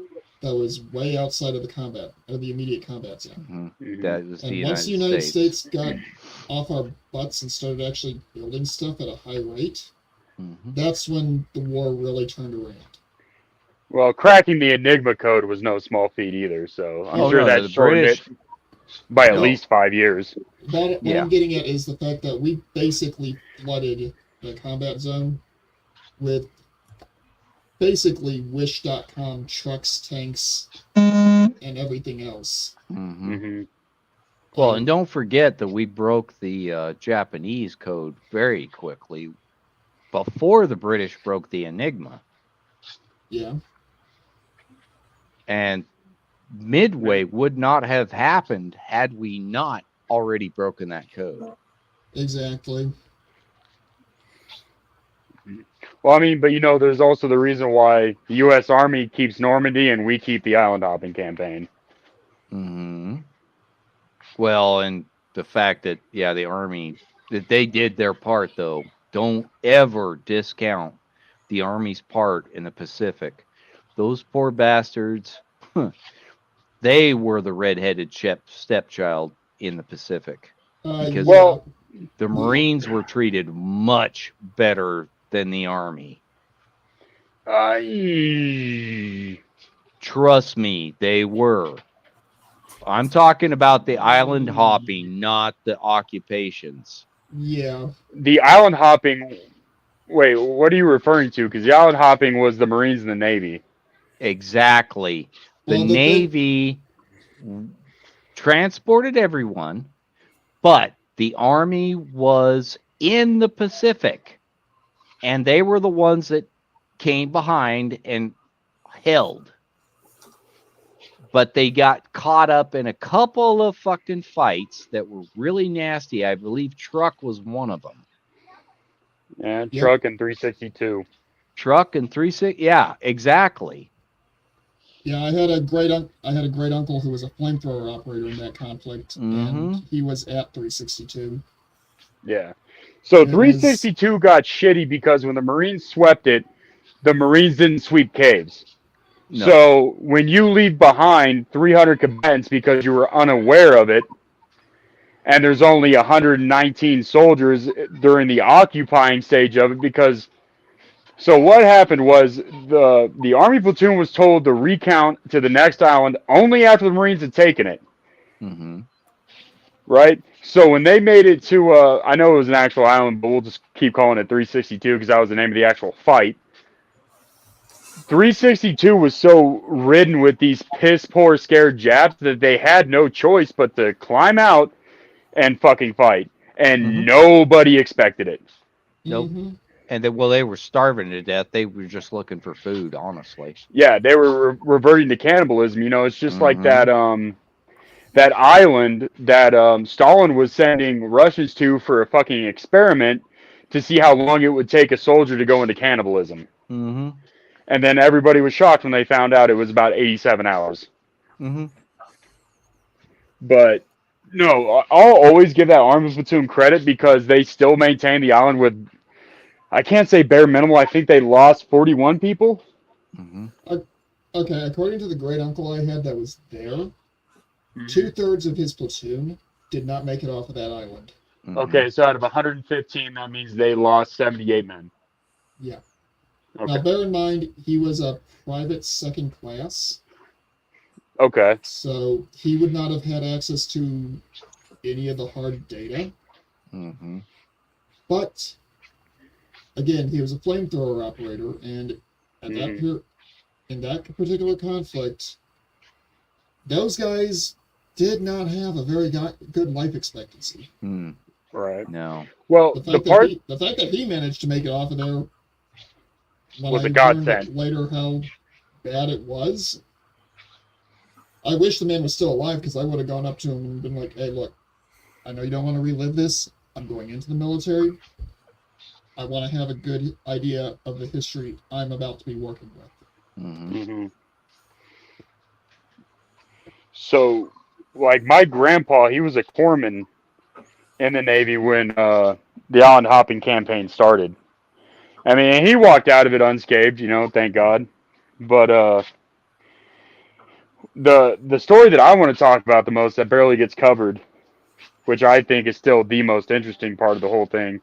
that was way outside of the immediate combat zone. Mm-hmm. Mhm. That was the And United once the United States. States got off our butts and started actually building stuff at a high rate, Mm-hmm. that's when the war really turned around. Well, cracking the Enigma code was no small feat either. So I'm Oh, sure no, that the shortened British- it by at No. least 5 years. What Yeah. I'm getting at is the fact that we basically flooded the combat zone with basically Wish.com trucks, tanks, and everything else. Mm-hmm. Hmm. Well, and don't forget that we broke the Japanese code very quickly before the British broke the Enigma. Yeah, And Midway would not have happened had we not already broken that code. exactly. Well, I mean, but you know, there's also the reason why the U.S. Army keeps Normandy and we keep the island hopping campaign. Mm-hmm. Well, and the fact that, yeah, the Army, that they did their part, though. Don't ever discount the Army's part in the Pacific. Those poor bastards, they were the red-headed stepchild in the Pacific. Because Well, the Marines were treated much better than the Army. Trust me, they were. I'm talking about the island hopping, not the occupations. Yeah. The island hopping. Wait, what are you referring to? Because the island hopping was the Marines and the Navy. Exactly. The Well, Navy transported everyone, but the Army was in the Pacific, and they were the ones that came behind and held. But they got caught up in a couple of fucking fights that were really nasty. I believe Truck was one of them. Yeah, Yep. Truck and 362. Truck and 36. Yeah, exactly. Yeah, I had a great uncle who was a flamethrower operator in that conflict, and he was at 362. Yeah. So It 362 got shitty because when the Marines swept it, the Marines didn't sweep caves. No. So when you leave behind 300 combatants because you were unaware of it, and there's only 119 soldiers during the occupying stage of it because So what happened was the Army platoon was told to recount to the next island only after the Marines had taken it. Mm-hmm. Right? So when they made it to, I know it was an actual island, but we'll just keep calling it 362 because that was the name of the actual fight. 362 was so ridden with these piss poor scared Japs that they had no choice but to climb out and fucking fight. And nobody expected it. Nope. Mm-hmm. And then, well, they were starving to death. They were just looking for food, honestly. Yeah, they were reverting to cannibalism. You know, it's just like Mhm. that island that Stalin was sending Russians to for a fucking experiment to see how long it would take a soldier to go into cannibalism. Mm-hmm. And then everybody was shocked when they found out it was about 87 hours. Mm-hmm. But no, I'll always give that Army platoon credit because they still maintained the island with, I can't say bare minimal, I think they lost 41 people. Mm-hmm. Okay, according to the great uncle I had that was there, 2/3 of his platoon did not make it off of that island. Mm-hmm. Okay, so out of 115, that means they lost 78 men. Yeah. Okay. Now, bear in mind, he was a private second class, Okay. so he would not have had access to any of the hard data. Mm-hmm. But again, he was a flamethrower operator, and at in that particular conflict, those guys did not have a very good life expectancy. Mm. Right. No. Well, The fact that he managed to make it off of there, when was I a learned godsend. later how bad it was, I wish the man was still alive because I would have gone up to him and been like, "Hey, look, I know you don't want to relive this. I'm going into the military. I want to have a good idea of the history I'm about to be working with." Mm-hmm. So, like my grandpa, he was a corpsman in the Navy when the island hopping campaign started. I mean, he walked out of it unscathed, you know, thank God. But the story that I want to talk about the most that barely gets covered, which I think is still the most interesting part of the whole thing,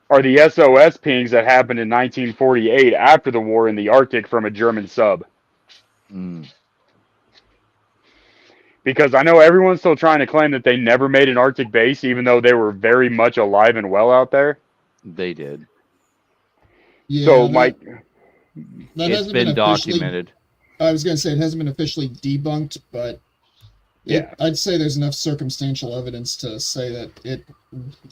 are the SOS pings that happened in 1948 after the war in the Arctic from a German sub. Mm. Because I know everyone's still trying to claim that they never made an Arctic base, even though they were very much alive and well out there. They did. Yeah, So, that Mike, It's hasn't been been officially. documented. I was going to say it hasn't been officially debunked, but yeah, I'd say there's enough circumstantial evidence to say that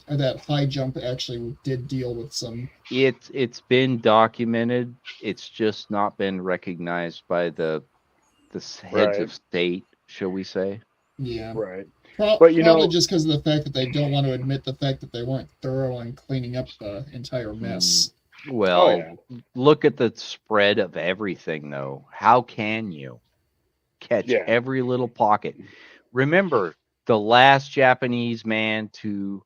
that high jump actually did deal with some. It's been documented. It's just not been recognized by the heads Right. of state, shall we say? Yeah, right. but you probably know- just because of the fact that they don't want to admit the fact that they weren't thorough on cleaning up the entire mess. Well, Oh, yeah. look at the spread of everything, though. How can you catch Yeah. every little pocket? Remember, the last Japanese man to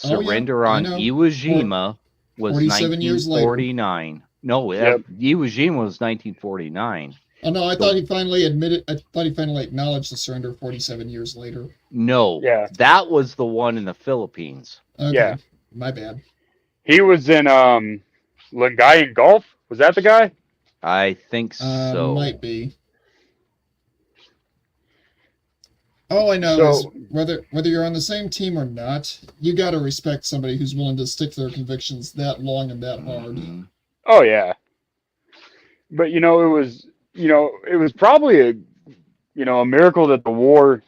Oh, yeah, surrender I on know. Iwo Jima was 47 years later. 1949. No, Yep. Iwo Jima was 1949. Oh no, I thought he finally acknowledged the surrender 47 years later. No, Yeah. that was the one in the Philippines. Okay, Yeah. my bad. He was in Lingayen Gulf. Was that the guy? I think so. Might be. All I know is whether you're on the same team or not, you got to respect somebody who's willing to stick to their convictions that long and that hard. Mhm. Oh yeah. But it was probably a miracle that the war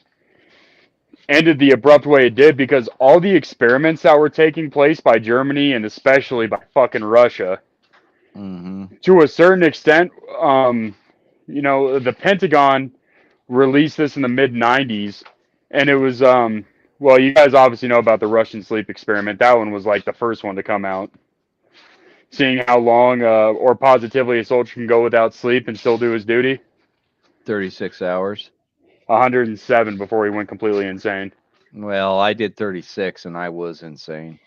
ended the abrupt way it did, because all the experiments that were taking place by Germany and especially by fucking Russia, Mhm. to a certain extent, the Pentagon released this in the mid 90s, and it was well, you guys obviously know about the Russian sleep experiment. That one was like the first one to come out, seeing how long or positively a soldier can go without sleep and still do his duty. 36 hours. 107 before he went completely insane. Well, I did 36 and I was insane.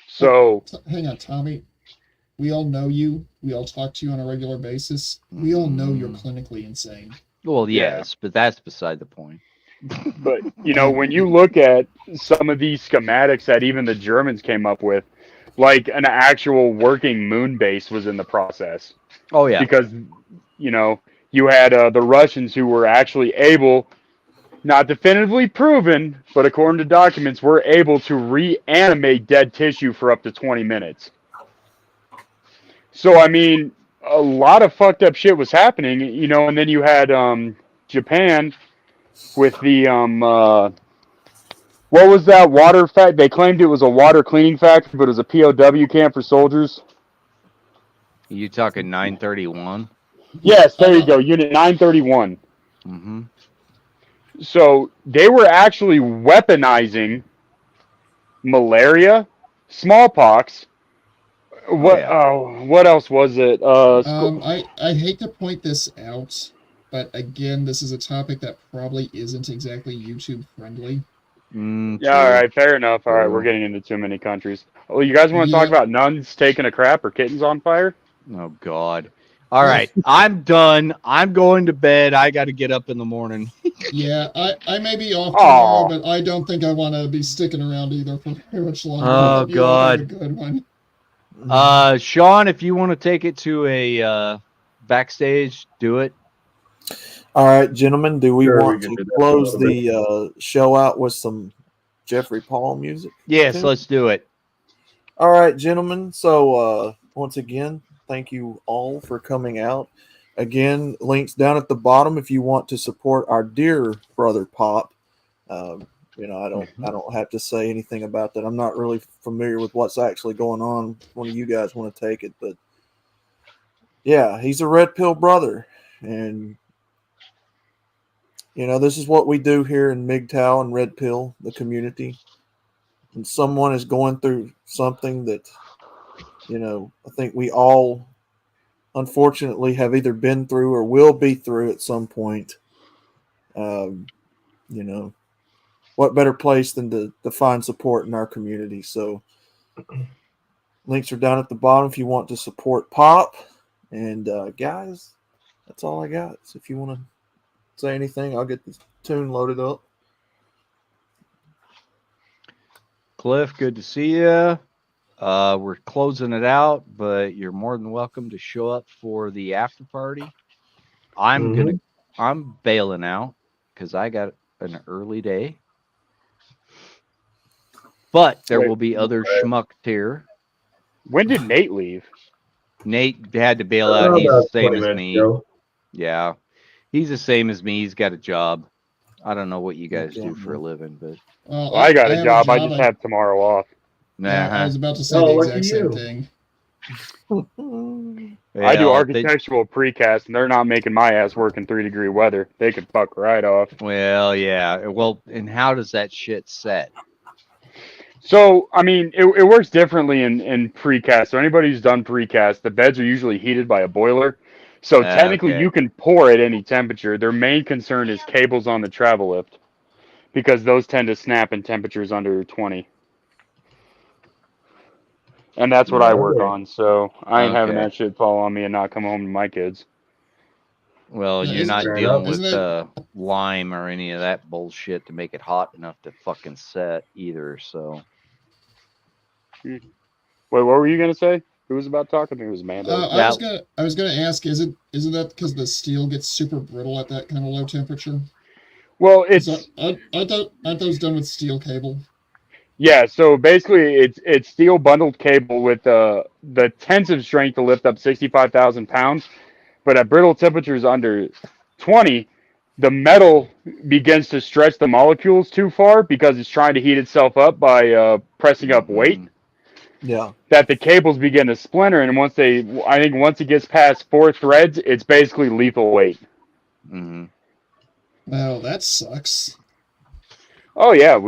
So Hang on, Tommy. We all know you. We all talk to you on a regular basis. We all know you're clinically insane. Well, Yeah. yes, but that's beside the point. But when you look at some of these schematics that even the Germans came up with, like an actual working moon base was in the process. Oh yeah. Because, you know, you had the Russians who were actually able, not definitively proven, but according to documents, were able to reanimate dead tissue for up to 20 minutes. So, I mean, a lot of fucked up shit was happening, you know, and then you had Japan with the, what was that water fact? They claimed it was a water cleaning factory, but it was a POW camp for soldiers. You talking 931? Yes, there you go, Unit 931. Mm-hmm. So they were actually weaponizing malaria, smallpox. What else was it? I hate to point this out, but again, this is a topic that probably isn't exactly YouTube friendly. Yeah, all right, fair enough. All right, we're getting into too many countries. Well, you guys want to talk about nuns taking a crap or kittens on fire? Oh God. All right, I'm done. I'm going to bed. I got to get up in the morning. Yeah, I may be off tomorrow, but I don't think I want to be sticking around either for very much longer. Oh God. A good one. Sean, if you want to take it to a backstage, do it. All right, gentlemen, do we Sure, want we can to do that close a little the show out with some Jeffrey Paul music? Yes, too? let's do it. All right, gentlemen. So once again, thank you all for coming out. Again, links down at the bottom if you want to support our dear brother Pop. You know, I don't have to say anything about that. I'm not really familiar with what's actually going on. One of you guys want to take it, but yeah, he's a red pill brother, and you know, this is what we do here in MGTOW and Red Pill, the community. And someone is going through something that, you know, I think we all unfortunately have either been through or will be through at some point. You know, what better place than to find support in our community? So links are down at the bottom if you want to support Pop. And guys, that's all I got. So if you want to say anything, I'll get this tune loaded up. Cliff, good to see you. We're closing it out, but you're more than welcome to show up for the after party. I'm bailing out because I got an early day. But there will be other schmuck here. When did Nate leave? Nate had to bail out. He's the same as me. Yeah. He's the same as me. He's got a job. I don't know what you guys do for a living, but Well, I got a job. I just have tomorrow off. Yeah, I was about to say the exact same thing. I do architectural precast, and they're not making my ass work in 3-degree weather. They could fuck right off. Well, yeah. Well, and how does that shit set? So, I mean, it works differently in precast. So anybody who's done precast, the beds are usually heated by a boiler. So technically you can pour at any temperature. Their main concern is cables on the travel lift because those tend to snap in temperatures under 20. And that's what I work on. So I ain't having that shit fall on me and not come home to my kids. Well, you're not dealing with lime or any of that bullshit to make it hot enough to fucking set either, so. Wait, what were you gonna say? Who was about talking? It was Amanda. I was gonna ask, isn't that because the steel gets super brittle at that kind of low temperature? Well, it's aren't those done with steel cable? Yeah, so basically it's steel bundled cable with the tensive strength to lift up 65,000 pounds, but at brittle temperatures under 20, the metal begins to stretch the molecules too far because it's trying to heat itself up by pressing up weight. Yeah. That the cables begin to splinter, and once it gets past 4 threads, it's basically lethal weight. Mm-hmm. Well, that sucks. Oh yeah,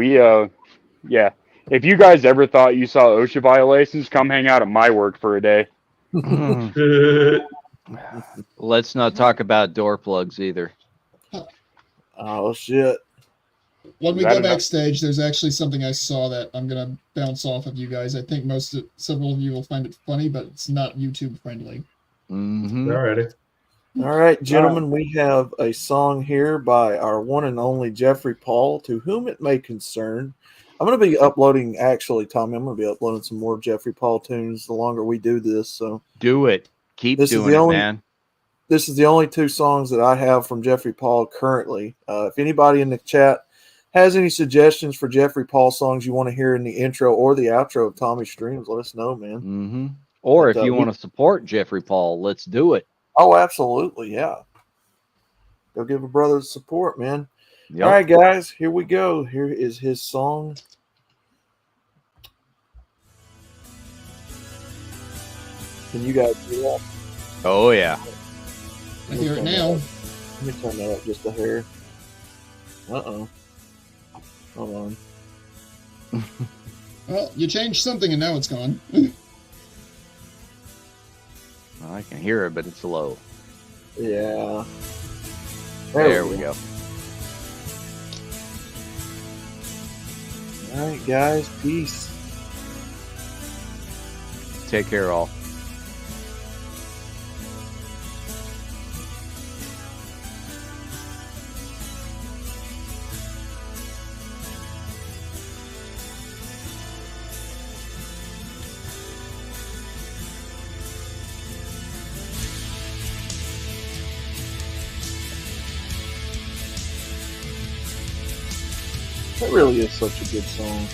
yeah. If you guys ever thought you saw OSHA violations, come hang out at my work for a day. Let's not talk about door plugs either. Oh shit. When we go backstage, there's actually something I saw that I'm gonna bounce off of you guys. I think several of you will find it funny, but it's not YouTube friendly. Mm-hmm. Alrighty. All right, gentlemen, we have a song here by our one and only Jeffrey Paul, To Whom It May Concern. I'm going to be uploading, actually, Tommy, I'm going to be uploading some more Jeffrey Paul tunes the longer we do this. So Do it. Keep This is doing the it, only- man. this is the only 2 songs that I have from Jeffrey Paul currently. If anybody in the chat has any suggestions for Jeffrey Paul songs you want to hear in the intro or the outro of Tommy Streams, let us know, man. Mm-hmm. Or But, if you want to support Jeffrey Paul, let's do it. Oh, absolutely, yeah. Go give a brother support, man. Yep. All right, guys, here we go. Here is his song. Can you guys hear that? Oh, yeah. I hear it now. Let me turn that up just a hair. Uh-oh. Hold on. Well, you changed something and now it's gone. I can hear it, but it's low. Yeah. There we go. All right, guys. Peace. Take care, all. That really is such a good song.